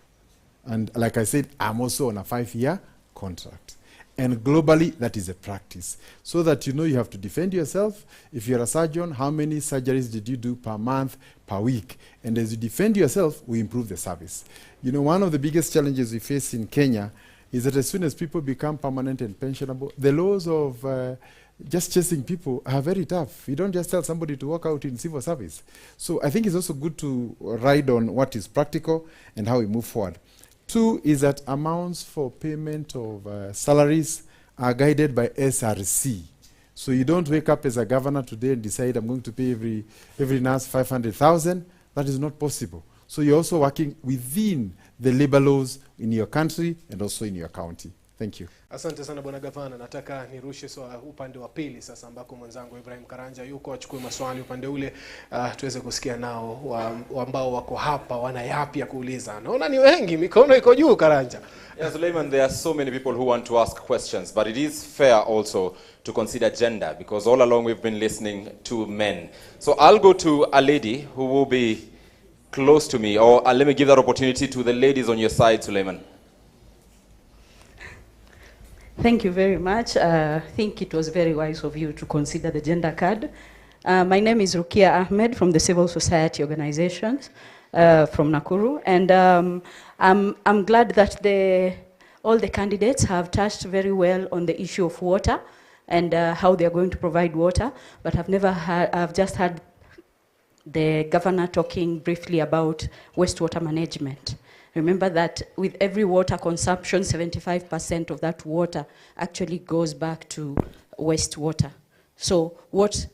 And like I said, I'm also on a 5-year contract. And globally, that is a practice. So that you have to defend yourself. If you're a surgeon, how many surgeries did you do per month, per week? And as you defend yourself, we improve the service. One of the biggest challenges we face in Kenya is that as soon as people become permanent and pensionable, the laws of just chasing people are very tough. You don't just tell somebody to walk out in civil service. So I think it's also good to ride on what is practical and how we move forward. 2 is that amounts for payment of salaries are guided by SRC. So you don't wake up as a governor today and decide I'm going to pay every nurse 500,000. That is not possible. So you're also working within the labor laws in your country and also in your county. Thank you. Asante sana bwana gavana. Nataka nirushe upande wa pili sasa ambako mwenzangu Ibrahim Karanja yuko achukue maswali upande ule tuweze kusikia nao ambao wako hapa wana yapi ya kuuliza. Naona ni wengi, mikono iko juu Karanja. Yes, Suleiman, there are so many people who want to ask questions, but it is fair also to consider gender because all along we've been listening to men. So I'll go to a lady who will be close to me, or let me give that opportunity to the ladies on your side, Suleiman. Thank you very much. I think it was very wise of you to consider the gender card. My name is Rukia Ahmed from the Civil Society Organizations from Nakuru, and I'm glad that all the candidates have touched very well on the issue of water and how they are going to provide water, but I've just had the governor talking briefly about wastewater management. Remember that with every water consumption, 75% of that water actually goes back to wastewater. So what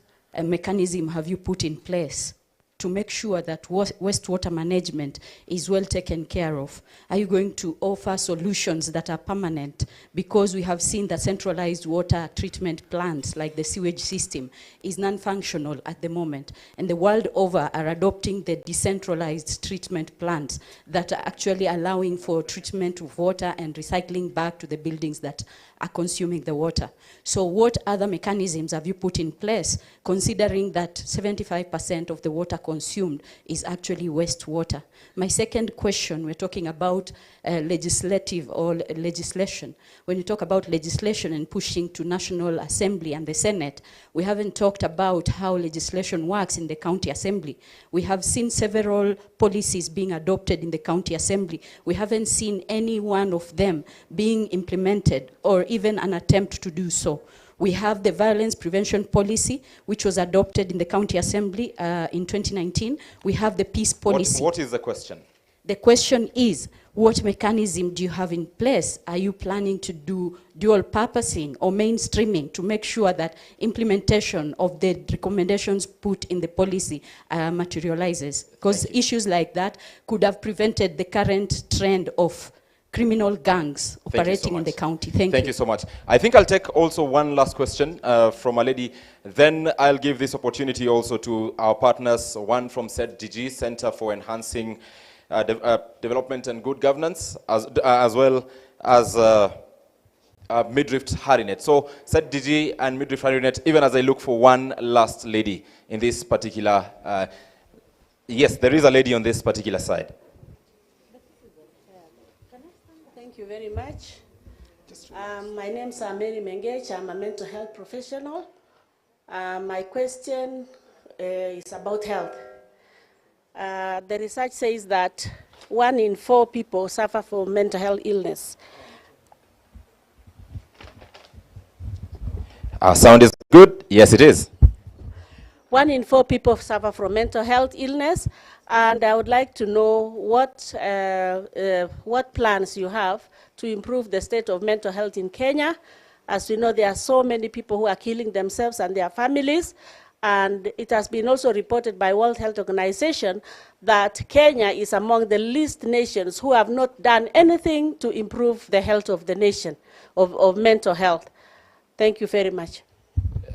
mechanism have you put in place to make sure that wastewater management is well taken care of? Are you going to offer solutions that are permanent? Because we have seen that centralized water treatment plants, like the sewage system, is non-functional at the moment. And the world over are adopting the decentralized treatment plants that are actually allowing for treatment of water and recycling back to the buildings that are consuming the water. So what other mechanisms have you put in place, considering that 75% of the water consumed is actually wastewater? My second question, we're talking about legislative or legislation. When you talk about legislation and pushing to National Assembly and the Senate, we haven't talked about how legislation works in the County Assembly. We have seen several policies being adopted in the County Assembly. We haven't seen any one of them being implemented or even an attempt to do so. We have the violence prevention policy, which was adopted in the County Assembly in 2019. We have the peace policy. What is the question? The question is, what mechanism do you have in place? Are you planning to do dual purposing or mainstreaming to make sure that implementation of the recommendations put in the policy materializes? Because issues like that could have prevented the current trend of criminal gangs operating in the county. Thank you so much. I think I'll take also one last question from a lady. Then I'll give this opportunity also to our partners, one from ZDG, Center for Enhancing Development and Good Governance, as well as Midriff Harinet. So ZDG and Midriff Harinet, even as I look for one last lady in this particular, yes, there is a lady on this particular side. Thank you very much. My name is Mary Mengech. I'm a mental health professional. My question is about health. The research says that 1 in 4 people suffer from mental health illness. Our sound is good. Yes, it is. 1 in 4 people suffer from mental health illness, and I would like to know what plans you have to improve the state of mental health in Kenya. As we know, there are so many people who are killing themselves and their families, and it has been also reported by World Health Organization that Kenya is among the least nations who have not done anything to improve the health of the nation, of mental health. Thank you very much.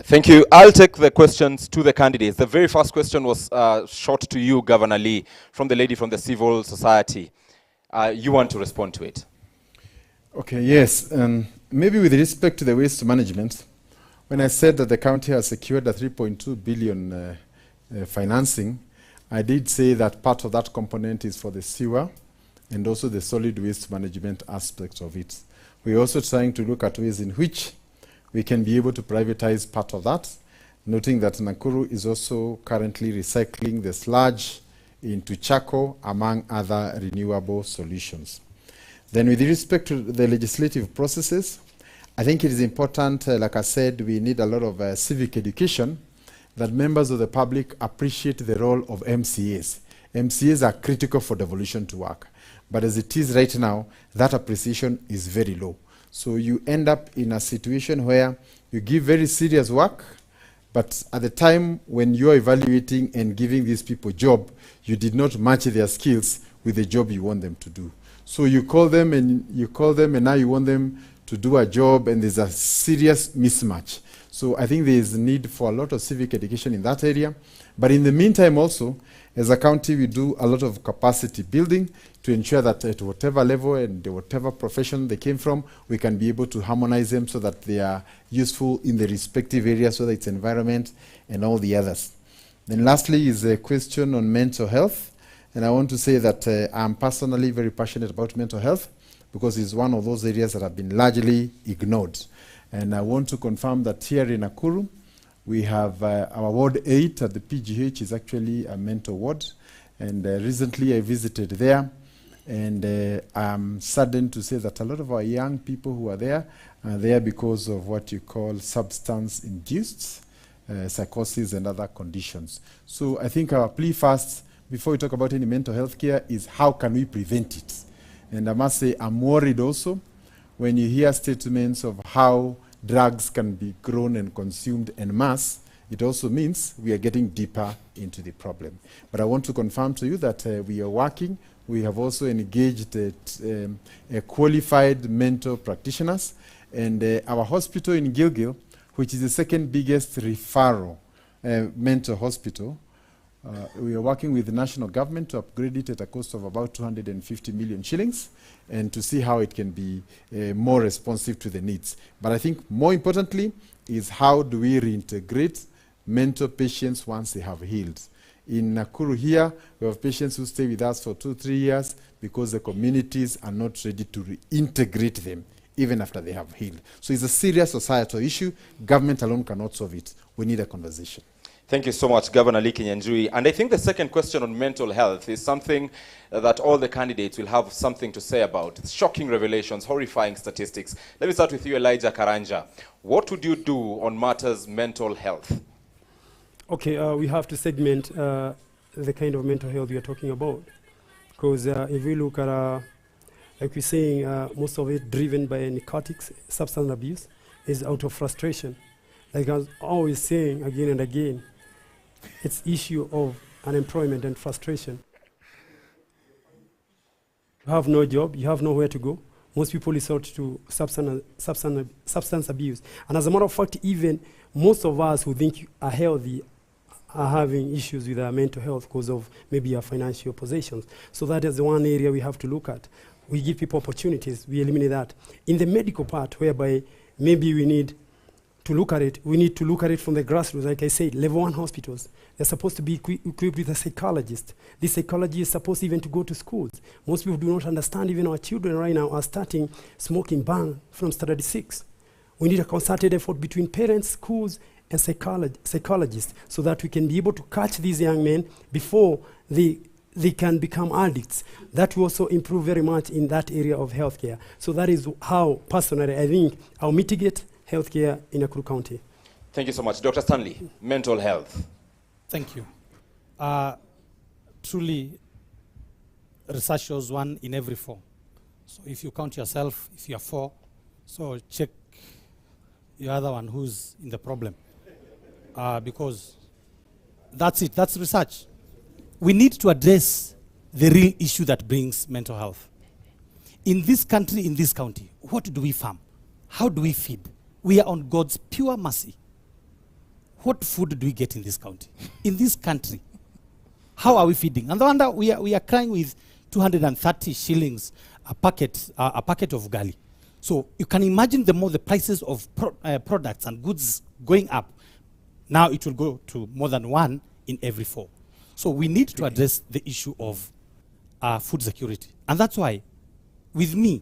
Thank you. I'll take the questions to the candidates. The very first question was shot to you, Governor Lee, from the lady from the civil society. You want to respond to it? Okay, yes. Maybe with respect to the waste management, when I said that the county has secured a 3.2 billion financing, I did say that part of that component is for the sewer and also the solid waste management aspect of it. We're also trying to look at ways in which we can be able to privatize part of that, noting that Nakuru is also currently recycling the sludge into charcoal, among other renewable solutions. Then with respect to the legislative processes, I think it is important, like I said, we need a lot of civic education, that members of the public appreciate the role of MCAs. MCAs are critical for devolution to work. But as it is right now, that appreciation is very low. So you end up in a situation where you give very serious work, but at the time when you're evaluating and giving these people job, you did not match their skills with the job you want them to do. So you call them and now you want them to do a job, and there's a serious mismatch. So I think there is a need for a lot of civic education in that area. But in the meantime also, as a county, we do a lot of capacity building to ensure that at whatever level and whatever profession they came from, we can be able to harmonize them so that they are useful in the respective areas, whether it's environment and all the others. Then lastly is a question on mental health. And I want to say that I'm personally very passionate about mental health because it's one of those areas that have been largely ignored. And I want to confirm that here in Nakuru, we have our Ward 8 at the PGH is actually a mental ward. And recently I visited there, and I'm saddened to say that a lot of our young people who are there because of what you call substance-induced psychosis and other conditions. So I think our plea first, before we talk about any mental health care, is how can we prevent it? And I must say I'm worried also when you hear statements of how drugs can be grown and consumed en masse it also means we are getting deeper into the problem. But I want to confirm to you that we are working. We have also engaged qualified mental practitioners, and our hospital in Gilgil, which is the second biggest referral mental hospital, we are working with the national government to upgrade it at a cost of about 250 million shillings and to see how it can be more responsive to the needs. But I think more importantly is how do we reintegrate mental patients once they have healed. In Nakuru here, we have patients who stay with us for 2-3 years because the communities are not ready to reintegrate them even after they have healed. So it's a serious societal issue. Government alone cannot solve it. We need a conversation. Thank you so much, Governor Lee Kinyanjui. And I think the second question on mental health is something that all the candidates will have something to say about. It's shocking revelations, horrifying statistics. Let me start with you, Elijah Karanja. What would you do on matters mental health? Okay, we have to segment the kind of mental health we are talking about. Because if we look at, like we're saying, most of it driven by narcotics, substance abuse, is out of frustration. Like I was always saying again and again, it's issue of unemployment and frustration. You have no job, you have nowhere to go. Most people resort to substance abuse. And as a matter of fact, even most of us who think are healthy are having issues with our mental health because of maybe our financial positions. So that is the one area we have to look at. We give people opportunities, we eliminate that. In the medical part, whereby maybe we need to look at it, we need to look at it from the grassroots. Like I said, level 1 hospitals, they're supposed to be equipped with a psychologist. This psychologist is supposed even to go to schools. Most people do not understand, even our children right now are starting smoking bang from standard 6. We need a concerted effort between parents, schools, and psychologists so that we can be able to catch these young men before they can become addicts. That will also improve very much in that area of healthcare. So that is how, personally, I think I'll mitigate healthcare in Nakuru County. Thank you so much. Dr. Stanley, mental health. Thank you. Truly, research shows 1 in every 4. So if you count yourself, if you are 4, so check your other one who's in the problem. Because that's it, that's research. We need to address the real issue that brings mental health. In this country, in this county, what do we farm? How do we feed? We are on God's pure mercy. What food do we get in this county? In this country, how are we feeding? And the wonder we are crying with 230 shillings a packet of gali. So you can imagine the more the prices of products and goods going up, now it will go to more than 1 in every 4. So we need to address the issue of food security. And that's why, with me,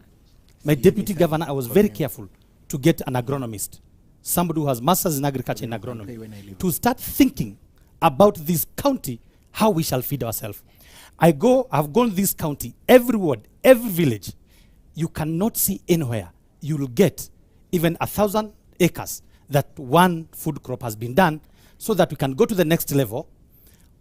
my deputy governor, I was very careful to get an agronomist, somebody who has masters in agriculture and agronomy, to start thinking about this county, how we shall feed ourselves. I've gone this county, every ward, every village. You cannot see anywhere you will get even 1,000 acres that one food crop has been done, so that we can go to the next level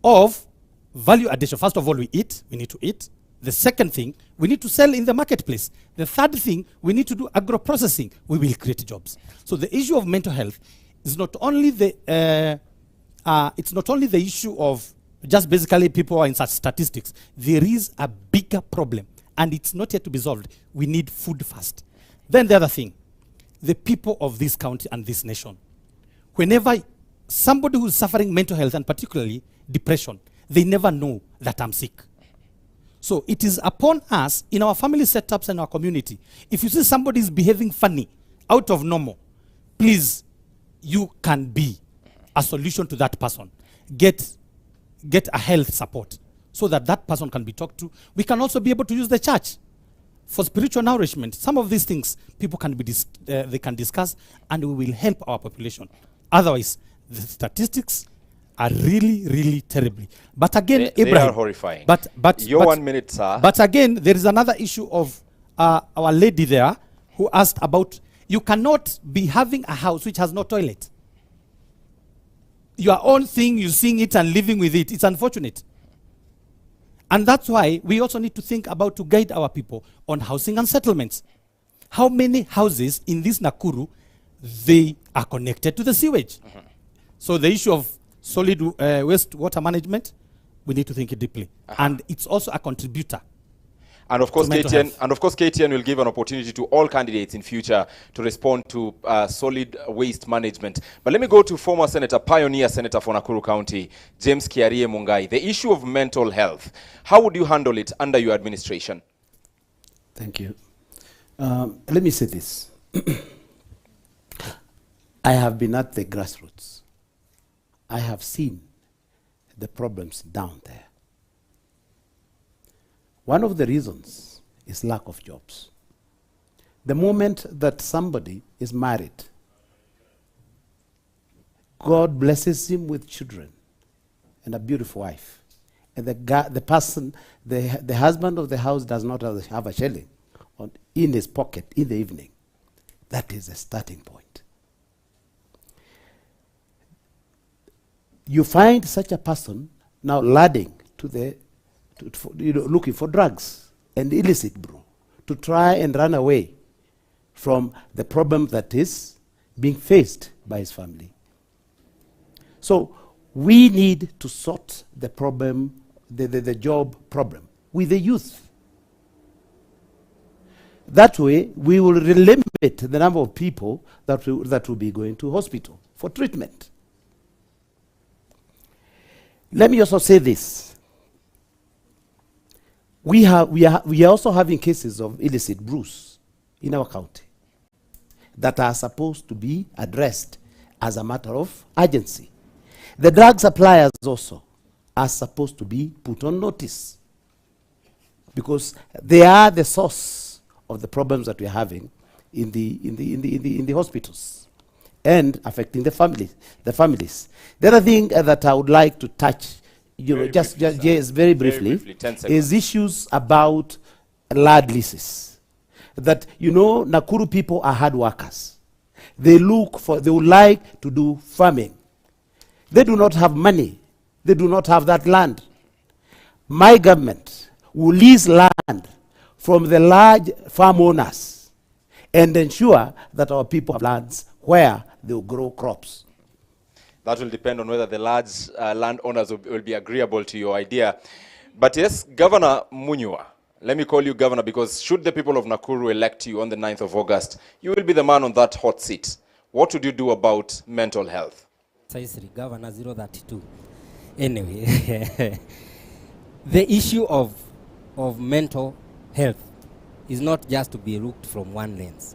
of value addition. First of all, we need to eat. The second thing, we need to sell in the marketplace. The third thing, we need to do agro-processing. We will create jobs. So the issue of mental health is not only the issue of just basically people are in such statistics. There is a bigger problem, and it's not yet to be solved. We need food first. Then the other thing, the people of this county and this nation, whenever somebody who's suffering mental health, and particularly depression, they never know that I'm sick. So it is upon us, in our family setups and our community, if you see somebody is behaving funny, out of normal, please, you can be a solution to that person. Get a health support so that that person can be talked to. We can also be able to use the church for spiritual nourishment. Some of these things people can they can discuss, and we will help our population. Otherwise, the statistics are really, really terrible. But again, they are horrifying. But your 1 minute, sir. But again, there is another issue of our lady there who asked about, you cannot be having a house which has no toilet. Your own thing, you seeing it and living with it. It's unfortunate. And that's why we also need to think about to guide our people on housing and settlements. How many houses in this Nakuru, they are connected to the sewage? So the issue of solid waste water management, we need to think it deeply. And it's also a contributor. And of course, KTN will give an opportunity to all candidates in future to respond to solid waste management. But let me go to former Senator, pioneer Senator for Nakuru County, James Kiarie Mungai. The issue of mental health, how would you handle it under your administration? Thank you. Let me say this. I have been at the grassroots. I have seen the problems down there. One of the reasons is lack of jobs. The moment that somebody is married, God blesses him with children and a beautiful wife, and the husband of the house does not have a shilling in his pocket in the evening. That is a starting point. You find such a person now ladding to looking for drugs and illicit brew to try and run away from the problem that is being faced by his family. So we need to sort the problem, the job problem, with the youth. That way, we will limit the number of people that will be going to hospital for treatment. Let me also say this. We are also having cases of illicit brews in our county that are supposed to be addressed as a matter of urgency. The drug suppliers also are supposed to be put on notice because they are the source of the problems that we are having in the hospitals and affecting the families. The other thing that I would like to touch, very briefly, 10 seconds. is issues about land leases. That, Nakuru people are hard workers. They would like to do farming. They do not have money. They do not have that land. My government will lease land from the large farm owners and ensure that our people have lands where they will grow crops. That will depend on whether the large landowners will be agreeable to your idea. But yes, Governor Munywa, let me call you Governor because should the people of Nakuru elect you on the 9th of August, you will be the man on that hot seat. What would you do about mental health? Governor 032. Anyway, the issue of mental health is not just to be looked from one lens.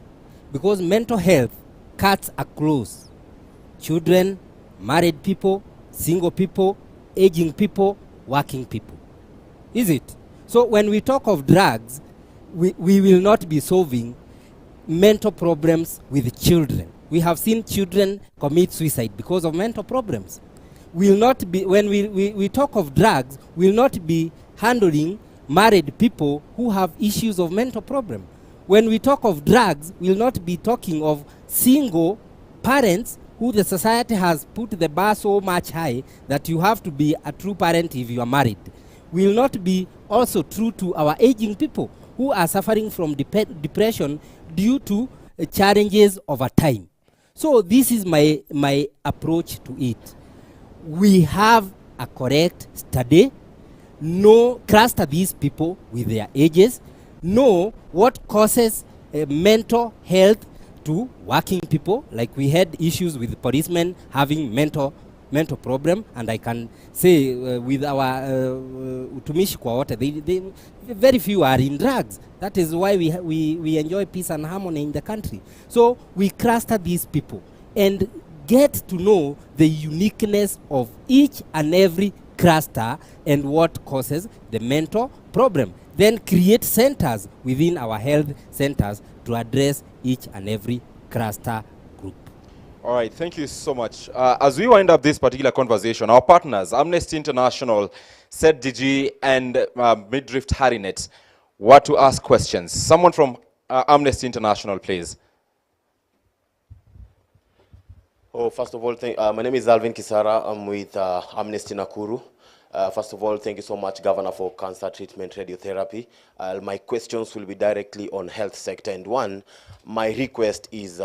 Because mental health cuts across children, married people, single people, aging people, working people. Is it? So when we talk of drugs, we will not be solving mental problems with children. We have seen children commit suicide because of mental problems. Will not be, when we talk of drugs, we will not be handling married people who have issues of mental problem. When we talk of drugs, we will not be talking of single parents who the society has put the bar so much high that you have to be a true parent if you are married. We will not be also true to our aging people who are suffering from depression due to challenges over time. So this is my approach to it. We have a correct study, cluster these people with their ages, know what causes mental health to working people, like we had issues with policemen having mental problem, and I can say with our utumishi kwa wote, they very few are in drugs. That is why we enjoy peace and harmony in the country. So we cluster these people and get to know the uniqueness of each and every cluster and what causes the mental problem. Then create centers within our health centers to address each and every cluster group. All right, thank you so much. As we wind up this particular conversation, our partners, Amnesty International, SEDDG, and Midrift Harinet, were to ask questions. Someone from Amnesty International, please. Oh, first of all, my name is Alvin Kisara. I'm with Amnesty Nakuru. First of all, thank you so much, Governor, for cancer treatment radiotherapy. My questions will be directly on health sector. And one, my request is,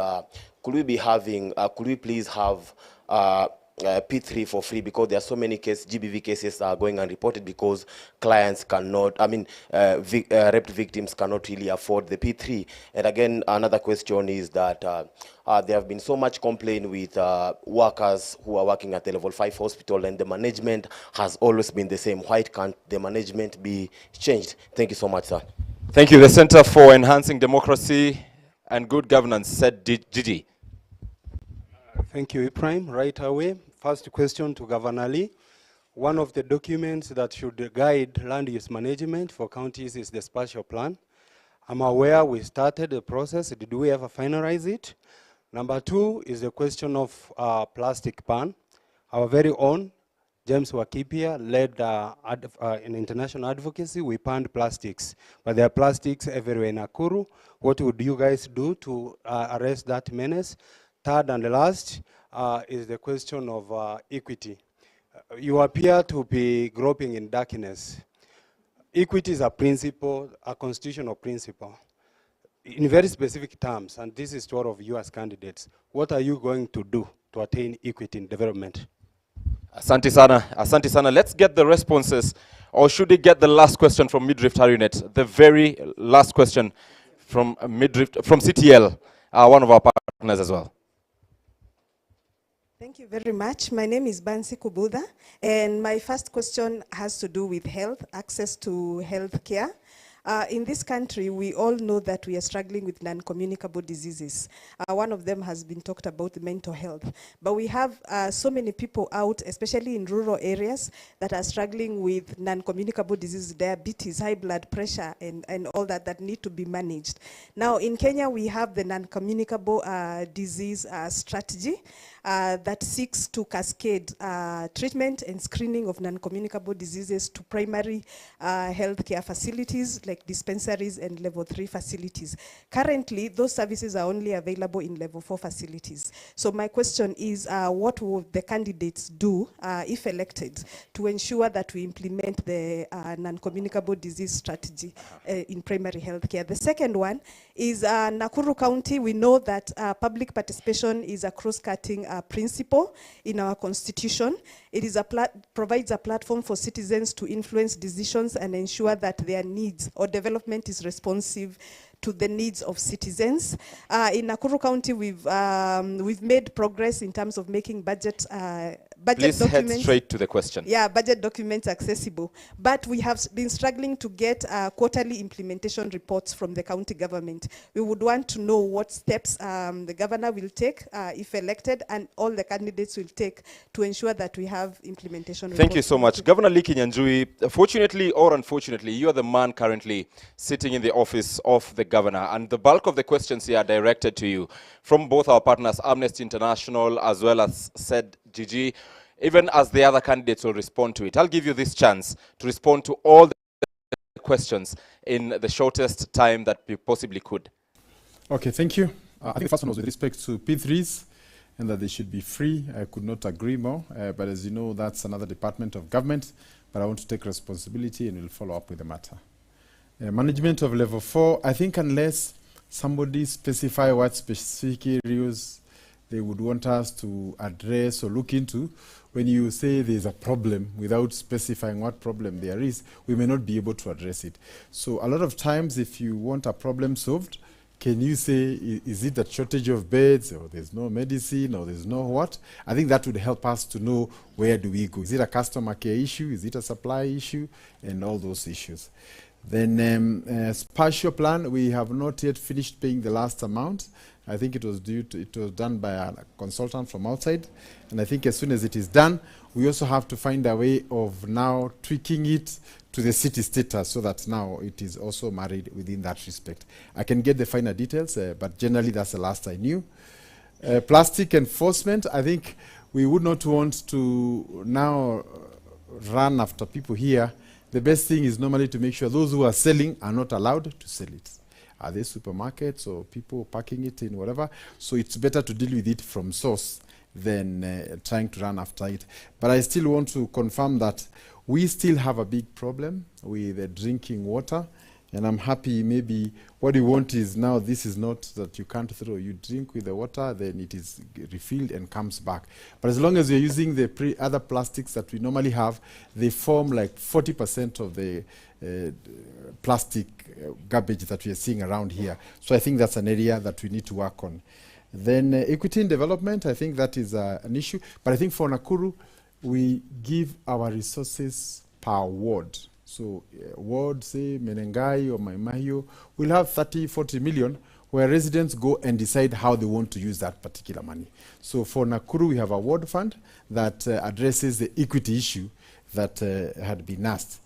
could we please have P3 for free, because there are so many GBV cases are going unreported because clients cannot, raped victims cannot really afford the P3. And again, another question is that there have been so much complaint with workers who are working at the level 5 hospital, and the management has always been the same. Why can't the management be changed? Thank you so much, sir. Thank you. The Center for Enhancing Democracy and Good Governance said Gigi. Thank you, Ibrahim. Right away, first question to Governor Lee. One of the documents that should guide land use management for counties is the spatial plan. I'm aware we started the process. Did we ever finalize it? Number two is the question of plastic ban. Our very own James Wakipia led an international advocacy. We banned plastics, but there are plastics everywhere in Nakuru. What would you guys do to arrest that menace? Third and last is the question of equity. You appear to be groping in darkness. Equity is a principle, a constitutional principle. In very specific terms, and this is to all of you as candidates, what are you going to do to attain equity in development? Asante sana. Asante sana. Let's get the responses, or should we get the last question from Midrift Harrinet? The very last question from Midrift, from CTL, one of our partners as well. Thank you very much. My name is Bansi Kubudha, and my first question has to do with health, access to health care. In this country, we all know that we are struggling with non-communicable diseases. One of them has been talked about, mental health. But we have so many people out, especially in rural areas, that are struggling with non-communicable diseases, diabetes, high blood pressure, and all that need to be managed. Now, in Kenya, we have the non-communicable disease strategy that seeks to cascade treatment and screening of non-communicable diseases to primary healthcare facilities like dispensaries and level 3 facilities. Currently, those services are only available in level 4 facilities. So my question is, what will the candidates do, if elected, to ensure that we implement the non-communicable disease strategy in primary healthcare? The second one is Nakuru County. We know that public participation is a cross-cutting principle in our constitution. It is provides a platform for citizens to influence decisions and ensure that their needs or development is responsive to the needs of citizens. In Nakuru County, we've made progress in terms of making budget Please documents. head straight to the question. Yeah, budget documents accessible. But we have been struggling to get quarterly implementation reports from the county government. We would want to know what steps the governor will take if elected, and all the candidates will take to ensure that we have implementation reports. Thank you so much. Governor Lee Kinyanjui, fortunately or unfortunately, you are the man currently sitting in the office of the governor, and the bulk of the questions here are directed to you from both our partners, Amnesty International, as well as said Gigi, even as the other candidates will respond to it. I'll give you this chance to respond to all the questions in the shortest time that you possibly could. Okay, thank you. I think the first one was with respect to P3s and that they should be free. I could not agree more, but as you know, that's another department of government, but I want to take responsibility and will follow up with the matter. Management of level 4, I think unless somebody specify what specific areas they would want us to address or look into, when you say there's a problem without specifying what problem there is, we may not be able to address it. So a lot of times if you want a problem solved, can you say, is it a shortage of beds, or there's no medicine, or there's no what? I think that would help us to know where do we go. Is it a customer care issue? Is it a supply issue? And all those issues. Then spatial plan, we have not yet finished paying the last amount. I think it was done by a consultant from outside. And I think as soon as it is done, we also have to find a way of now tweaking it to the city status so that now it is also married within that respect. I can get the finer details, but generally that's the last I knew. Plastic enforcement, I think we would not want to now run after people here. The best thing is normally to make sure those who are selling are not allowed to sell it. Are they supermarkets or people packing it in whatever? So it's better to deal with it from source than trying to run after it. But I still want to confirm that we still have a big problem with drinking water. And I'm happy. Maybe what you want is now this is not that you can't throw. You drink with the water, then it is refilled and comes back. But as long as you're using the other plastics that we normally have, they form like 40% of the plastic garbage that we are seeing around here. So I think that's an area that we need to work on. Then equity in development, I think that is an issue. But I think for Nakuru, we give our resources per ward. So ward, say, Menengai or Maimahio, will have 30, 40 million, where residents go and decide how they want to use that particular money. So for Nakuru, we have a ward fund that addresses the equity issue that had been asked.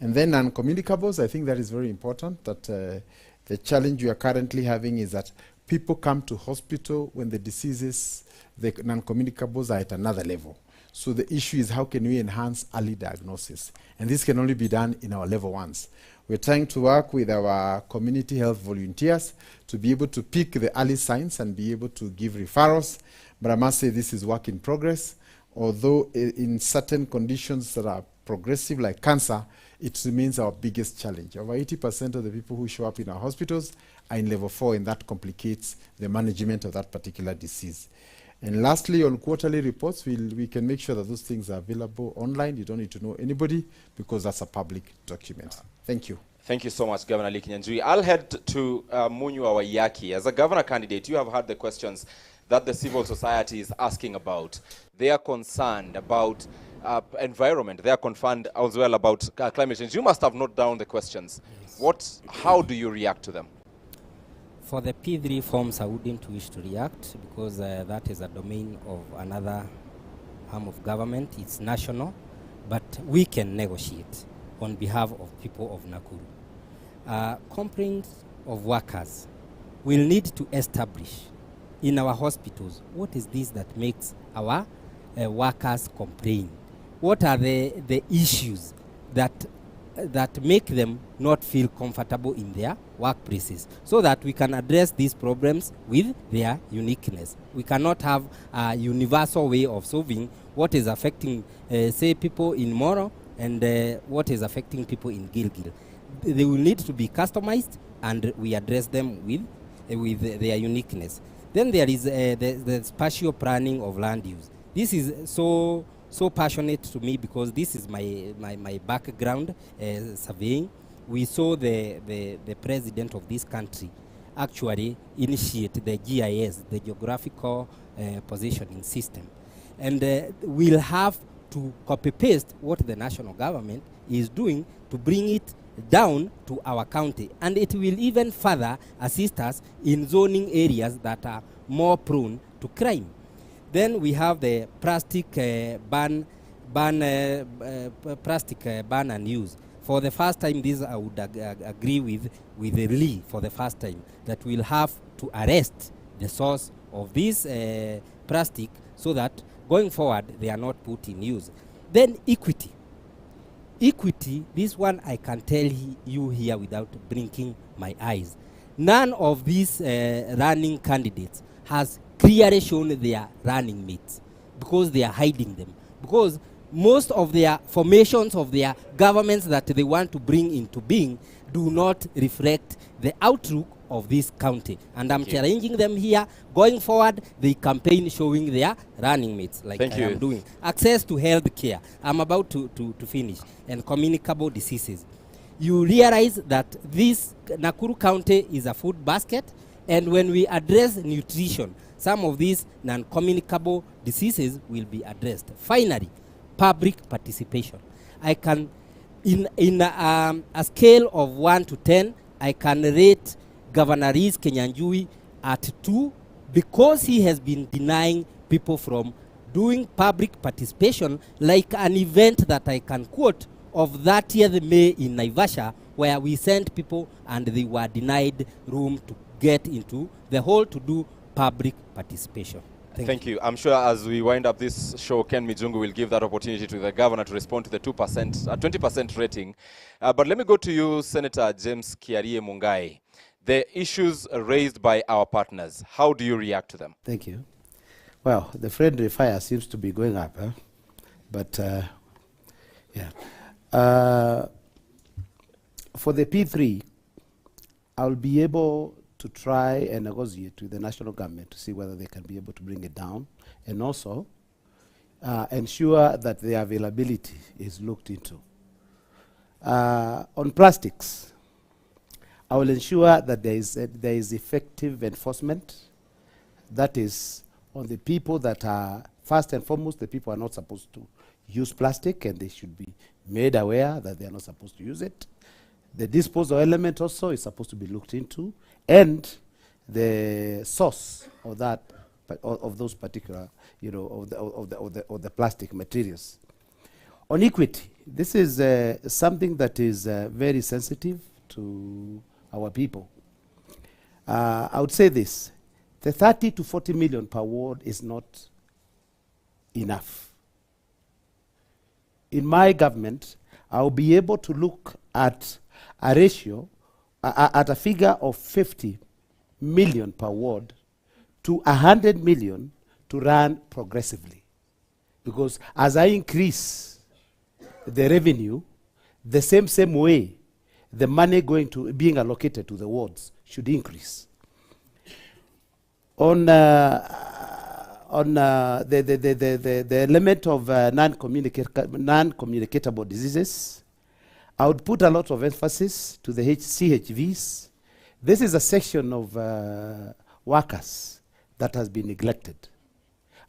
And then non-communicables, I think that is very important, that the challenge we are currently having is that people come to hospital when the diseases, the non-communicables are at another level. So the issue is how can we enhance early diagnosis? And this can only be done in our level ones. We're trying to work with our community health volunteers to be able to pick the early signs and be able to give referrals. But I must say this is work in progress. Although in certain conditions that are progressive like cancer, it remains our biggest challenge. Over 80% of the people who show up in our hospitals are in level 4, and that complicates the management of that particular disease. And lastly, on quarterly reports, we can make sure that those things are available online. You don't need to know anybody because that's a public document. Thank you. Thank you so much, Governor Lee Kinyanjui. I'll head to Munyu Awayaki. As a governor candidate, you have heard the questions that the civil society is asking about. They are concerned about environment. They are concerned as well about climate change. You must have noted down the questions. Yes. How do you react to them? For the P3 forms, I wouldn't wish to react because that is a domain of another arm of government. It's national, but we can negotiate on behalf of people of Nakuru. Complaints of workers will need to establish in our hospitals what is this that makes our workers complain. What are the issues that make them not feel comfortable in their workplaces, so that we can address these problems with their uniqueness. We cannot have a universal way of solving what is affecting, say, people in Moro and what is affecting people in Gilgil. They will need to be customized, and we address them with their uniqueness. Then there is the spatial planning of land use. This is so passionate to me because this is my background, surveying. We saw the president of this country actually initiate the GIS, the Geographical Positioning System. And we'll have to copy-paste what the national government is doing to bring it down to our county. And it will even further assist us in zoning areas that are more prone to crime. Then we have the plastic ban and use. For the first time, this I would agree with Lee for the first time, that we'll have to arrest the source of this plastic so that going forward they are not put in use. Then equity. Equity, this one I can tell you here without blinking my eyes. None of these running candidates has clearly shown their running mates because they are hiding them. Because most of their formations of their governments that they want to bring into being do not reflect the outlook of this county. And I'm challenging them here. Going forward, they campaign showing their running mates, like I am doing. Access to health care. I'm about to finish. And communicable diseases. You realize that this Nakuru County is a food basket, and when we address nutrition, some of these non-communicable diseases will be addressed. Finally, public participation. I can, in a scale of 1 to 10, I can rate Governor Rees Kinyanjui at 2 because he has been denying people from doing public participation, like an event that I can quote of 30th May in Naivasha, where we sent people and they were denied room to get into the hall to do public participation. Thank you. I'm sure as we wind up this show, Ken Mijungu will give that opportunity to the governor to respond to the 20% rating. But let me go to you, Senator James Kiarie Mungai. The issues raised by our partners, how do you react to them? Thank you. Well, the friendly fire seems to be going up, huh? But yeah. For the P3, I'll be able to try and negotiate with the national government to see whether they can be able to bring it down, and also ensure that the availability is looked into. On plastics, I will ensure that there is effective enforcement. That is on the people that are, first and foremost, the people are not supposed to use plastic, and they should be made aware that they are not supposed to use it. The disposal element also is supposed to be looked into, and the source of that, of those particular, you know, of the plastic materials. On equity, this is something that is very sensitive to our people. I would say this: the 30 to 40 million per ward is not enough. In my government, I'll be able to look at a ratio, at a figure of 50 million per ward to 100 million to run progressively. Because as I increase the revenue, the same way the money being allocated to the wards should increase. On the element of non-communicable diseases, I would put a lot of emphasis to the CHVs. This is a section of workers that has been neglected.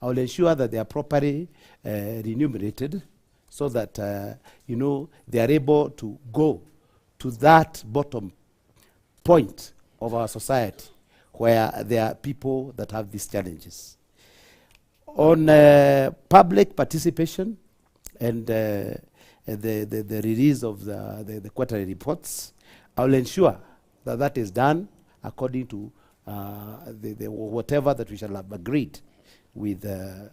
I will ensure that they are properly remunerated, so that you know, they are able to go to that bottom point of our society where there are people that have these challenges. On public participation and the release of the quarterly reports, I will ensure that that is done according to whatever that we shall have agreed with the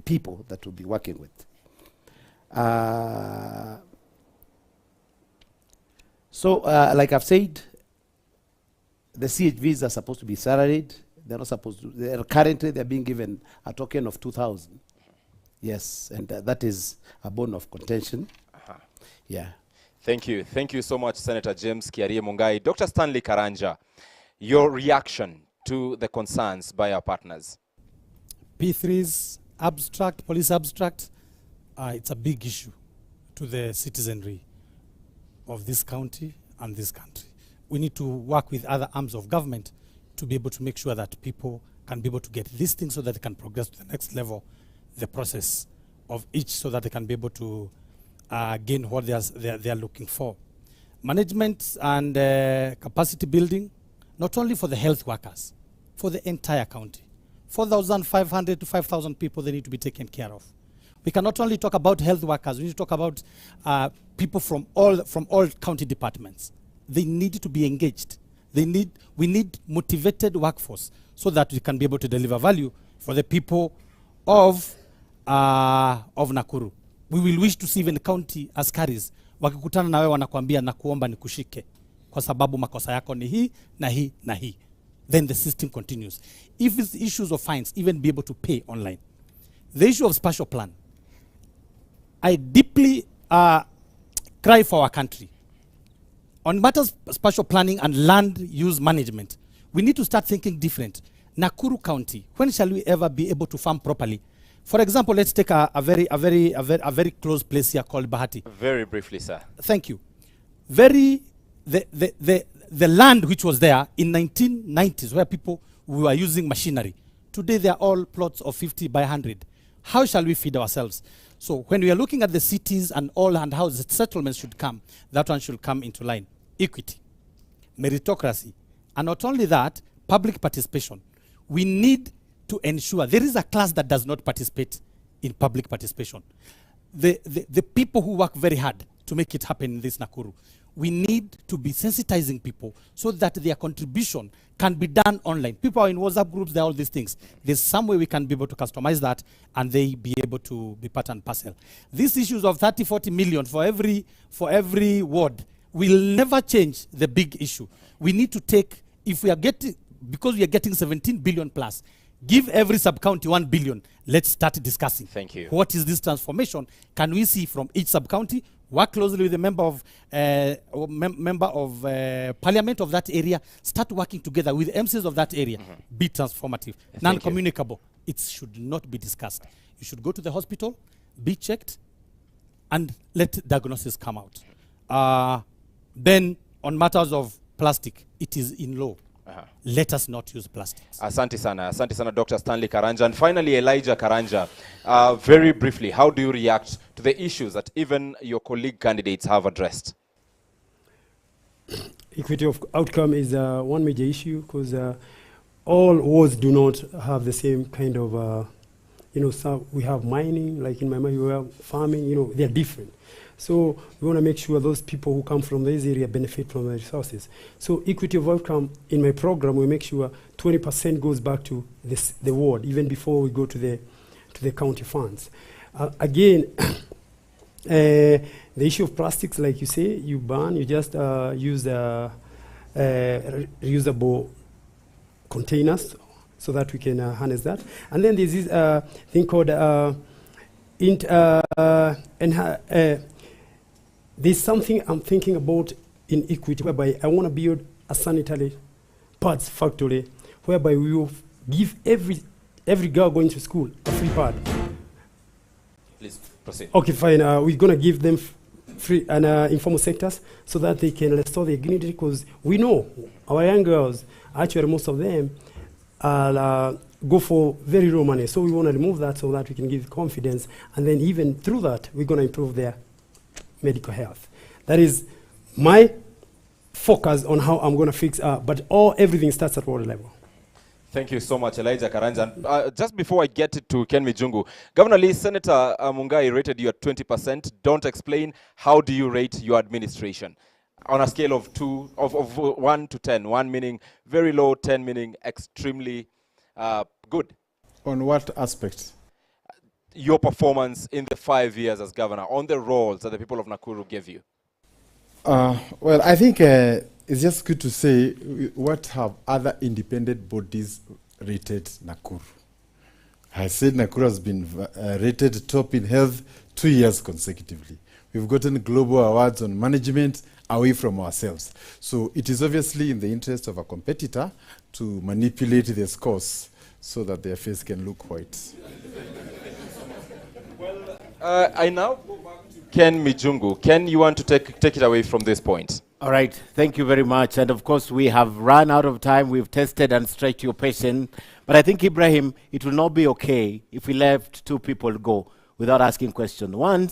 people that we'll be working with. Like I've said, the CHVs are supposed to be salaried. They're not supposed to. Currently, they're being given a token of 2,000. Yes, and that is a bone of contention. Yeah. Thank you. Thank you so much, Senator James Kiarie Mungai. Dr. Stanley Karanja, your reaction to the concerns by our partners. P3's abstract, police abstract, it's a big issue to the citizenry of this county and this country. We need to work with other arms of government to be able to make sure that people can be able to get these things so that they can progress to the next level, the process of each, so that they can be able to gain what they are looking for. Management and capacity building, not only for the health workers, for the entire county. 4,500 to 5,000 people they need to be taken care of. We can not only talk about health workers, we need to talk about people from all county departments. They need to be engaged. We need motivated workforce so that we can be able to deliver value for the people of Nakuru. We will wish to see even county askaris wakikutana na wewe wanakuambia na kuomba nikushike kwa sababu makosa yako ni hii na hii na hii. Then the system continues. If it's issues of fines, even be able to pay online. The issue of spatial plan. I deeply cry for our country. On matters of spatial planning and land use management, we need to start thinking different. Nakuru County, when shall we ever be able to farm properly? For example, let's take a very close place here called Bahati. Very briefly, sir. Thank you. The land which was there in 1990s, where people were using machinery, today they are all plots of 50 by 100. How shall we feed ourselves? So when we are looking at the cities and all and how the settlements should come, that one should come into line. Equity, meritocracy, and not only that, public participation. We need to ensure there is a class that does not participate in public participation. The people who work very hard to make it happen in this Nakuru, we need to be sensitizing people so that their contribution can be done online. People are in WhatsApp groups, there are all these things. There's some way we can be able to customize that and they be able to be part and parcel. These issues of 30, 40 million for every ward will never change the big issue. We need to take, if we are getting, because we are getting 17 billion plus, give every sub-county 1 billion. Let's start discussing. Thank you. What is this transformation? Can we see from each sub-county work closely with the member of parliament of that area, start working together with MCs of that area, be transformative, non-communicable. It should not be discussed. You should go to the hospital, be checked, and let diagnosis come out. Then on matters of plastic, it is in law. Let us not use plastics. Asante sana, Dr. Stanley Karanja. And finally, Elijah Karanja, very briefly, how do you react to the issues that even your colleague candidates have addressed? Equity of outcome is one major issue because all wards do not have the same kind of, so we have mining, like in my mind, we have farming, they're different. So we want to make sure those people who come from this area benefit from the resources. So equity of outcome in my program, we make sure 20% goes back to the ward, even before we go to the county funds. Again, the issue of plastics, like you say, you ban, you just use reusable containers so that we can harness that. And then there's this thing called there's something I'm thinking about in equity, whereby I want to build a sanitary pads factory, whereby we will give every girl going to school a free pad. Please proceed. Okay, fine. We're going to give them free and informal sectors so that they can restore their dignity, because we know our young girls, actually most of them, go for very low money. So we want to remove that so that we can give confidence, and then even through that, we're going to improve their medical health. That is my focus on how I'm going to fix, but everything starts at world level. Thank you so much, Elijah Karanja. Just before I get it to Ken Mijungu, Governor Lee, Senator Mungai rated you at 20%. Don't explain, how do you rate your administration? On a scale of 1 to 10, 1 meaning very low, 10 meaning extremely good. On what aspect? Your performance in the 5 years as governor, on the roles that the people of Nakuru gave you. Well, I think it's just good to say what have other independent bodies rated Nakuru. I said Nakuru has been rated top in health 2 years consecutively. We've gotten global awards on management away from ourselves. So it is obviously in the interest of a competitor to manipulate the scores so that their face can look white. I now go back to Ken Mijungu. Ken, you want to take it away from this point? All right, thank you very much. And of course, we have run out of time. We've tested and stretched your patience. But I think, Ibrahim, it will not be okay if we left two people go without asking questions. One,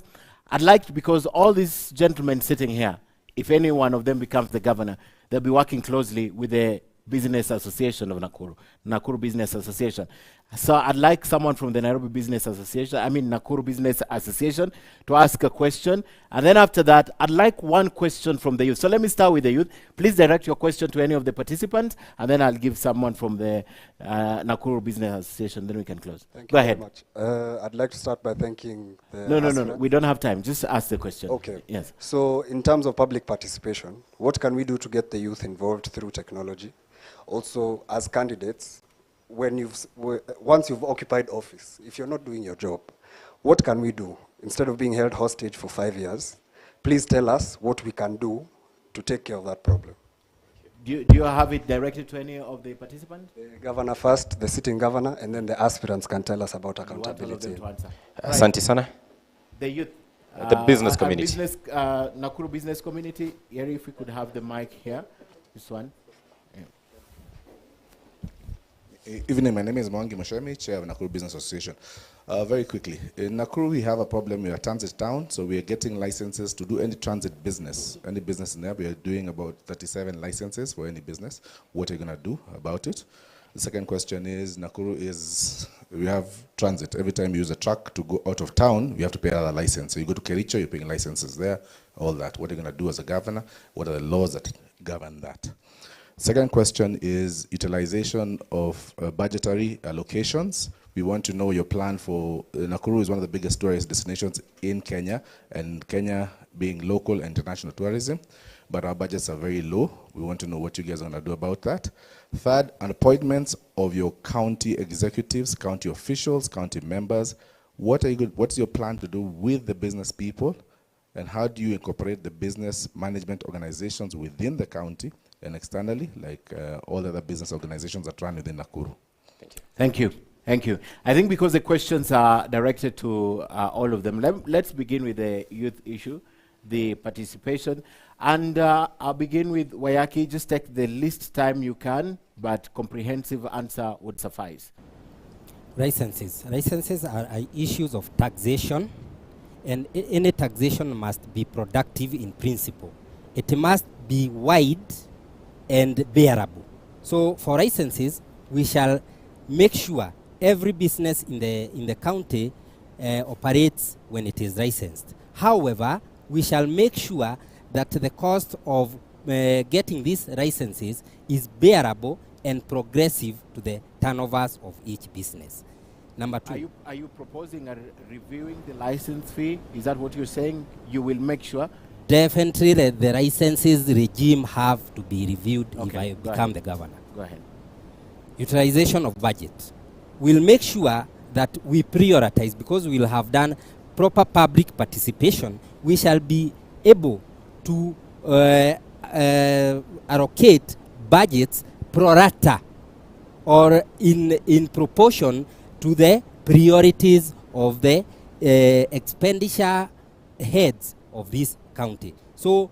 I'd like to, because all these gentlemen sitting here, if any one of them becomes the governor, they'll be working closely with the Business Association of Nakuru, Nakuru Business Association. So I'd like someone from the Nairobi Business Association, Nakuru Business Association, to ask a question. And then after that, I'd like one question from the youth. So let me start with the youth. Please direct your question to any of the participants, and then I'll give someone from the Nakuru Business Association, then we can close. Go ahead. Thank you very much. I'd like to start by thanking the... No, we don't have time. Just ask the question. Okay. Yes. So in terms of public participation, what can we do to get the youth involved through technology? Also, as candidates, once you've occupied office, if you're not doing your job, what can we do? Instead of being held hostage for 5 years, please tell us what we can do to take care of that problem. Do you have it directed to any of the participants? The governor first, the sitting governor, and then the aspirants can tell us about accountability. Asante sana. The youth. The business community. Nakuru business community. Here, if we could have the mic here. This one. Evening, my name is Mwangi Moshemi, Chair of Nakuru Business Association. Very quickly, in Nakuru we have a problem. We are a transit town, so we are getting licenses to do any transit business. Any business in there, we are doing about 37 licenses for any business. What are you going to do about it? The second question is, Nakuru we have transit. Every time you use a truck to go out of town, you have to pay another license. So you go to Kericho, you're paying licenses there, all that. What are you going to do as a governor? What are the laws that govern that? Second question is utilization of budgetary allocations. We want to know your plan for, Nakuru is one of the biggest tourist destinations in Kenya, and Kenya being local and international tourism, but our budgets are very low. We want to know what you guys are going to do about that. Third, appointments of your county executives, county officials, county members. What's your plan to do with the business people And how do you incorporate the business management organizations within the county and externally, like all the other business organizations that run within Nakuru? Thank you. Thank you. Thank you. I think because the questions are directed to all of them, let's begin with the youth issue, the participation. And I'll begin with Wayaki. Just take the least time you can, but comprehensive answer would suffice. Licenses. Licenses are issues of taxation, and any taxation must be productive in principle. It must be wide and bearable. So for licenses, we shall make sure every business in the county operates when it is licensed. However, we shall make sure that the cost of getting these licenses is bearable and progressive to the turnovers of each business. Number two. Are you proposing reviewing the license fee? Is that what you're saying? You will make sure? Definitely the licenses regime have to be reviewed if Okay, I go become ahead. the governor. Go ahead. Utilization of budget. We'll make sure that we prioritize, because we'll have done proper public participation. We shall be able to allocate budgets pro rata or in proportion to the priorities of the expenditure heads of this county. So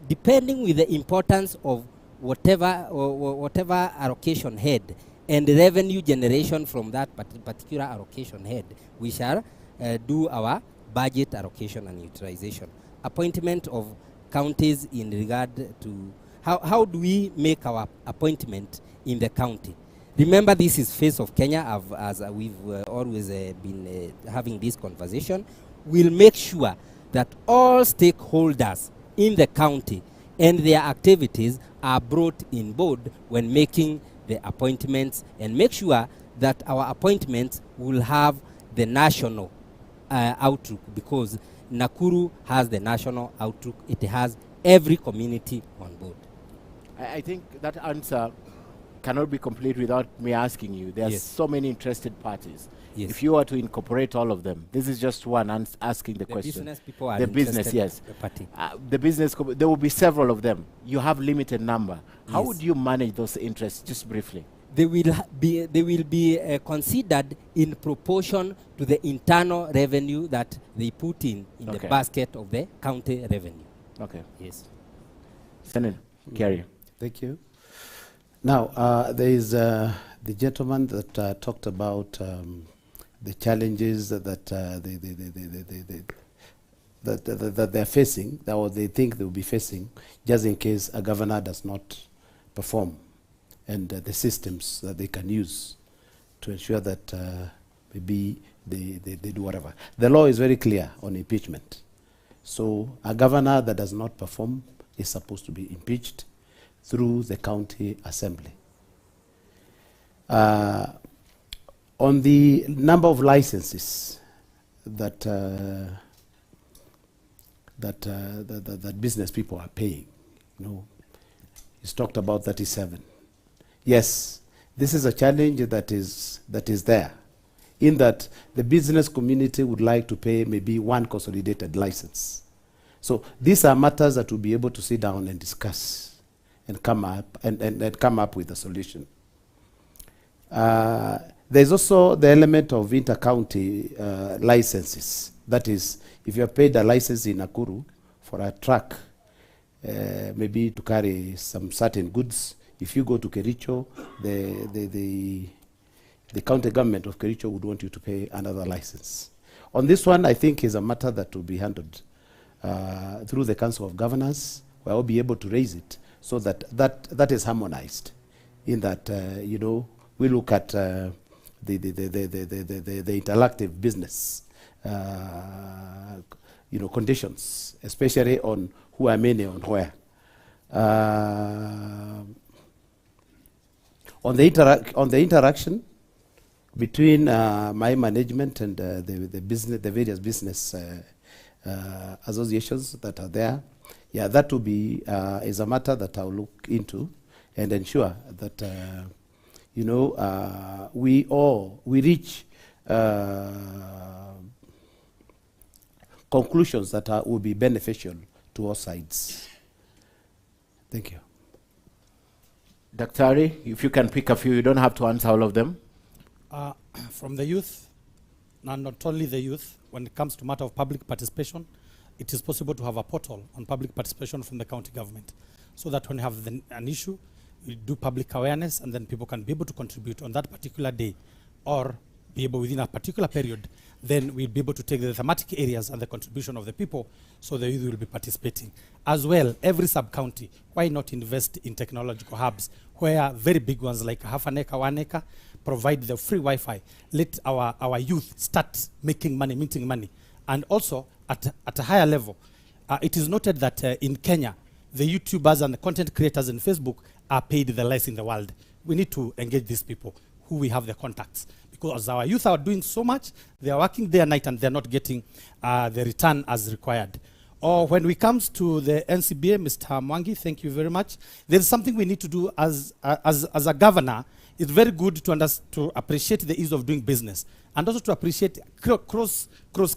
depending with the importance of whatever allocation head and revenue generation from that particular allocation head, we shall do our budget allocation and utilization. Appointment of counties in regard to how do we make our appointment in the county. Remember, this is Face of Kenya, as we've always been having this conversation. We'll make sure that all stakeholders in the county and their activities are brought in board when making the appointments, and make sure that our appointments will have the national outlook, because Nakuru has the national outlook. It has every community on board. I think that answer cannot be complete without me asking you. There are Yes. so many interested parties. Yes. If you were to incorporate all of them, this is just one asking the question. Business people are the business, interested yes. in the party. The business, there will be several of them. You have limited number. How Yes. would you manage those interests, just briefly? They will be considered in proportion to the internal revenue that they put in the Okay. basket of the county revenue. Okay. Yes. Senator, carry. Thank you. Now, there is the gentleman that talked about the challenges that that they're facing, or they think they'll be facing, just in case a governor does not perform, and the systems that they can use to ensure that maybe they do whatever. The law is very clear on impeachment. So a governor that does not perform is supposed to be impeached through the county assembly. On the number of licenses that that business people are paying, it's talked about 37. Yes, this is a challenge that is there, in that the business community would like to pay maybe one consolidated license. So these are matters that we'll be able to sit down and discuss and come up and come up with a solution. There's also the element of inter-county licenses. That is, if you have paid a license in Nakuru for a truck, maybe to carry some certain goods, if you go to Kericho, the county government of Kericho would want you to pay another license. On this one, I think is a matter that will be handled through the Council of Governors, where I'll be able to raise it so that is harmonized, in that we look at the interactive business conditions, especially on who are many on where. On the interaction between my management and the various business associations that are there, yeah, that will be is a matter that I'll look into and ensure that we reach conclusions that will be beneficial to all sides. Thank you. Daktari, if you can pick a few, you don't have to answer all of them. From the youth, and not only the youth, when it comes to matter of public participation, it is possible to have a portal on public participation from the county government, so that when you have an issue, we do public awareness, and then people can be able to contribute on that particular day, or be able within a particular period. Then we'll be able to take the thematic areas and the contribution of the people, so the youth will be participating. As well, every sub-county, why not invest in technological hubs, where very big ones like half an acre, 1 acre, provide the free Wi-Fi. Let our youth start making money, minting money. And also, at a higher level, it is noted that in Kenya, the YouTubers and the content creators in Facebook are paid the less in the world. We need to engage these people who we have the contacts, because our youth are doing so much, they are working day and night, and they're not getting the return as required. Or when we comes to the NCBA, Mr. Mwangi, thank you very much. There's something we need to do as a governor. It's very good to appreciate the ease of doing business, and also to appreciate cross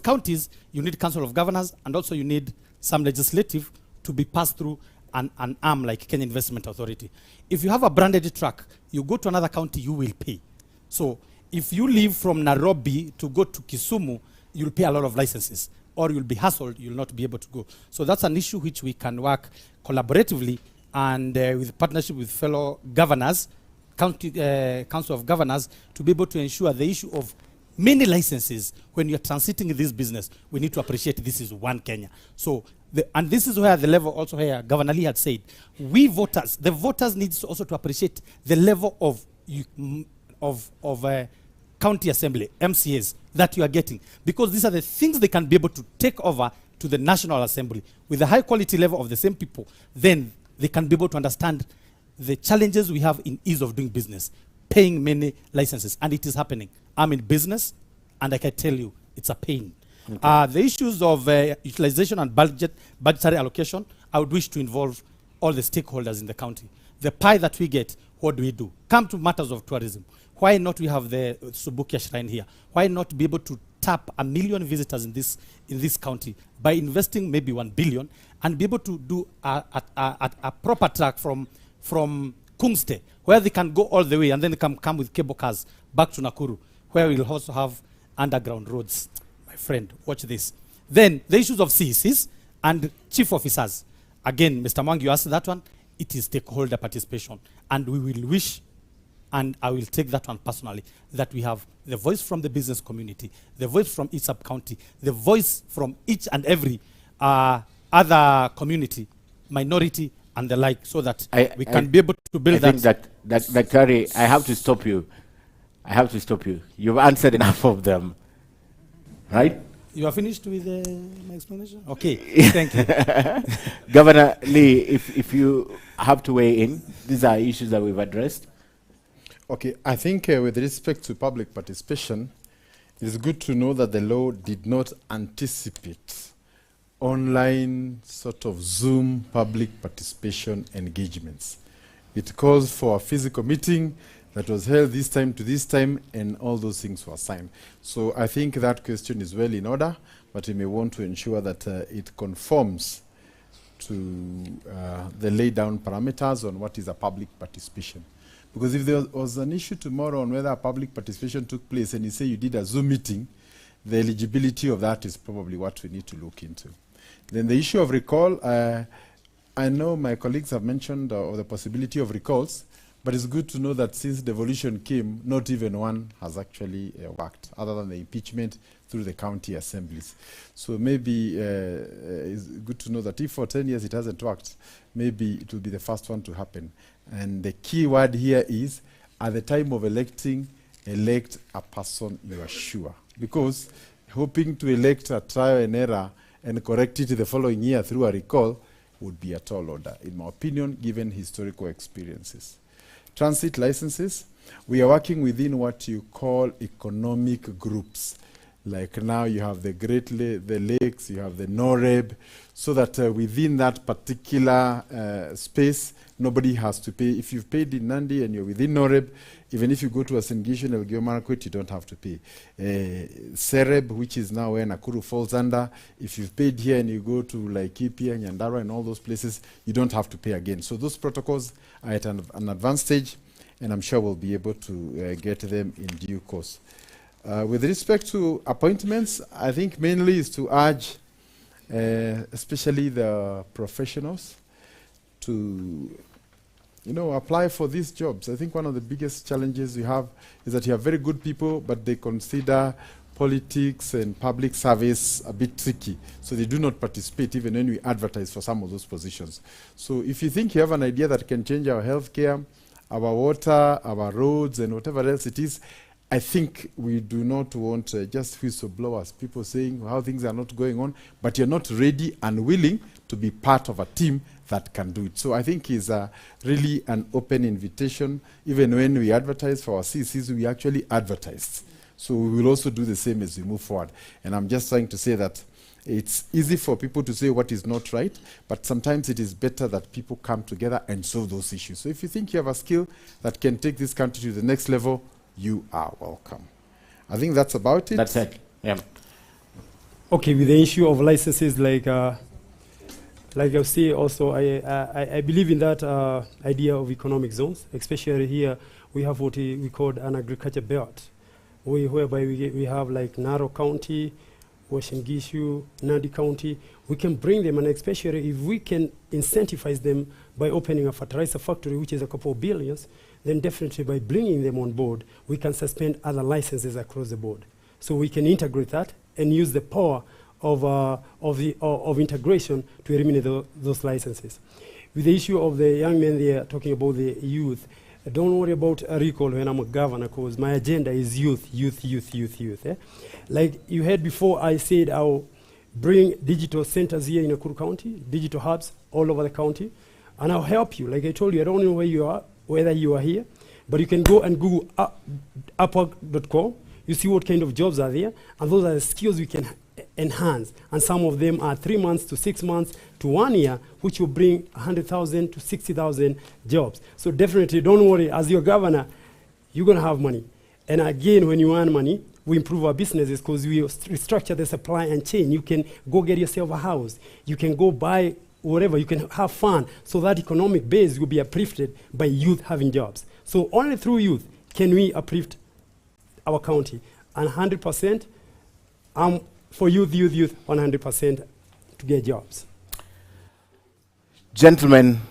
counties. You need council of governors, and also you need some legislative to be passed through an arm like Kenya Investment Authority. If you have a branded truck, you go to another county, you will pay. So if you leave from Nairobi to go to Kisumu, you'll pay a lot of licenses, or you'll be hassled, you'll not be able to go. So that's an issue which we can work collaboratively and with partnership with fellow governors, council of governors, to be able to ensure the issue of many licenses. When you're transiting this business, we need to appreciate this is one Kenya. So, and this is where the level also where Governor Lee had said, we voters, the voters needs also to appreciate the level of county assembly, MCAs, that you are getting, because these are the things they can be able to take over to the National Assembly with a high quality level of the same people. Then they can be able to understand the challenges we have in ease of doing business, paying many licenses, and it is happening. I'm in business, and I can tell you, it's a pain. Okay. The issues of utilization and budgetary allocation, I would wish to involve all the stakeholders in the county. The pie that we get, what do we do? Come to matters of tourism. Why not we have the Subukia Shrine here? Why not be able to tap 1 million visitors in this county by investing maybe 1 billion and be able to do a proper track from Kungste, where they can go all the way and then they can come with cable cars back to Nakuru, where we'll also have underground roads. My friend, watch this. Then the issues of CECs and chief officers. Again, Mr. Mwangi, you asked that one. It is stakeholder participation. And we will wish, and I will take that one personally, that we have the voice from the business community, the voice from each sub-county, the voice from each and every other community, minority, and the like, so that we can be able to build that. I think that Daktari, I have to stop you. I have to stop you. You've answered enough of them, right? You are finished with my explanation? Okay, thank you. Governor Lee, if you have to weigh in, these are issues that we've addressed. Okay, I think with respect to public participation, it is good to know that the law did not anticipate online sort of Zoom public participation engagements. It calls for a physical meeting that was held this time to this time, and all those things were signed. So I think that question is well in order, but we may want to ensure that it conforms to the laid down parameters on what is a public participation. Because if there was an issue tomorrow on whether a public participation took place and you say you did a Zoom meeting, the eligibility of that is probably what we need to look into. Then the issue of recall, I know my colleagues have mentioned the possibility of recalls, but it's good to know that since devolution came, not even one has actually worked, other than the impeachment through the county assemblies. So maybe it's good to know that if for 10 years it hasn't worked, maybe it will be the first one to happen. And the key word here is, at the time of electing, elect a person you are sure. Because hoping to elect a trial and error and correct it the following year through a recall would be a tall order, in my opinion, given historical experiences. Transit licenses, we are working within what you call economic groups. Like now you have the the lakes, you have the NOREB, so that within that particular space, Nobody has to pay. If you've paid in Nandi and you're within Noreb, even if you go to a Singishu and Elgeyo Marakwet, you don't have to pay. Sereb, which is now where Nakuru falls under, if you've paid here and you go to Laikipia, Nyandarua, and all those places, you don't have to pay again. So those protocols are at an advanced stage, and I'm sure we'll be able to get them in due course. With respect to appointments, I think mainly is to urge, especially the professionals, to apply for these jobs. I think one of the biggest challenges you have is that you have very good people, but they consider politics and public service a bit tricky. So they do not participate even when we advertise for some of those positions. So if you think you have an idea that can change our healthcare, our water, our roads, and whatever else it is, I think we do not want just whistleblowers, people saying how things are not going on, but you're not ready and willing to be part of a team that can do it. So I think it's really an open invitation. Even when we advertise for our CCs, we actually advertise. So we will also do the same as we move forward. And I'm just trying to say that it's easy for people to say what is not right, but sometimes it is better that people come together and solve those issues. So if you think you have a skill that can take this country to the next level, you are welcome. I think that's about it. That's it. Yeah. Okay, with the issue of licenses, like I say also, I believe in that idea of economic zones, especially here we have what we call an agriculture belt, whereby we have like Naro County, Uasin Gishu, Nandi County. We can bring them, and especially if we can incentivize them by opening a fertilizer factory, which is a couple of billions, then definitely by bringing them on board, we can suspend other licenses across the board. So we can integrate that and use the power of integration to eliminate those licenses. With the issue of the young men there talking about the youth, don't worry about a recall when I'm a governor, because my agenda is youth. Eh? Like you heard before, I said I'll bring digital centers here in Nakuru County, digital hubs all over the county, and I'll help you. Like I told you, I don't know where you are, whether you are here, but you can go and Google upwork.com. You see what kind of jobs are there, and those are the skills we can enhance. And some of them are 3 months to 6 months to 1 year, which will bring 100,000 to 60,000 jobs. So definitely don't worry, as your governor, you're going to have money. And again, when you earn money, we improve our businesses because we restructure the supply and chain. You can go get yourself a house. You can go buy whatever. You can have fun. So that economic base will be uplifted by youth having jobs. So only through youth can we uplift our county. And 100% for youth, 100% to get jobs. Gentlemen,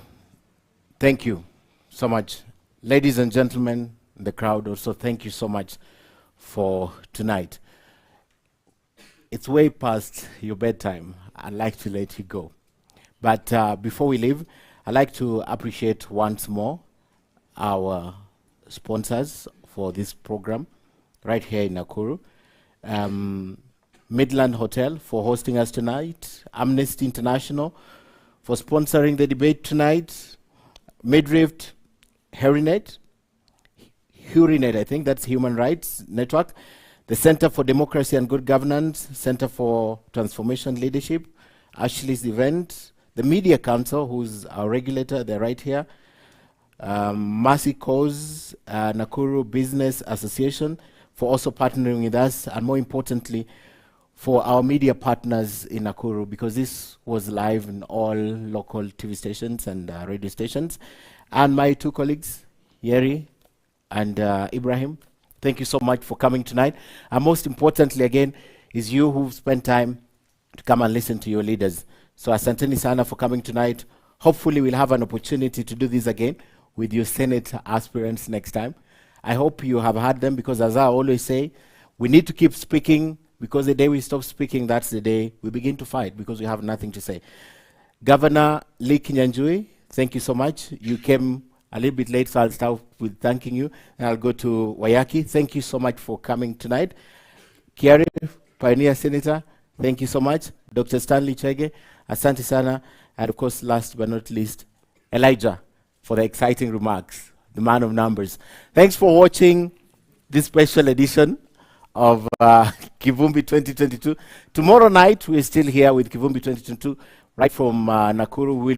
thank you so much. Ladies and gentlemen, the crowd also, thank you so much for tonight. It's way past your bedtime. I'd like to let you go. But before we leave, I'd like to appreciate once more our sponsors for this program right here in Nakuru. Midland Hotel for hosting us tonight, Amnesty International for sponsoring the debate tonight, Midrift, Herinet, I think that's Human Rights Network, the Center for Democracy and Good Governance, Center for Transformation Leadership, Ashley's Event, the Media Council, who's our regulator, they're right here, Mercy Cause, Nakuru Business Association, for also partnering with us, and more importantly, for our media partners in Nakuru, because this was live in all local TV stations and radio stations. And my two colleagues, Yeri and Ibrahim, thank you so much for coming tonight. And most importantly, again, is you who've spent time to come and listen to your leaders. So asanteni sana for coming tonight. Hopefully we'll have an opportunity to do this again with your Senate aspirants next time. I hope you have heard them, because as I always say, we need to keep speaking, because the day we stop speaking, that's the day we begin to fight, because we have nothing to say. Governor Lee Kinyanjui, thank you so much. You came a little bit late, so I'll start with thanking you. And I'll go to Wayaki. Thank you so much for coming tonight. Kiari, Pioneer Senator, thank you so much. Dr. Stanley Chege, asante sana. And of course, last but not least, Elijah, for the exciting remarks, the man of numbers. Thanks for watching this special edition of Kivumbi 2022. Tomorrow night, we're still here with Kivumbi 2022, right from Nakuru. We'll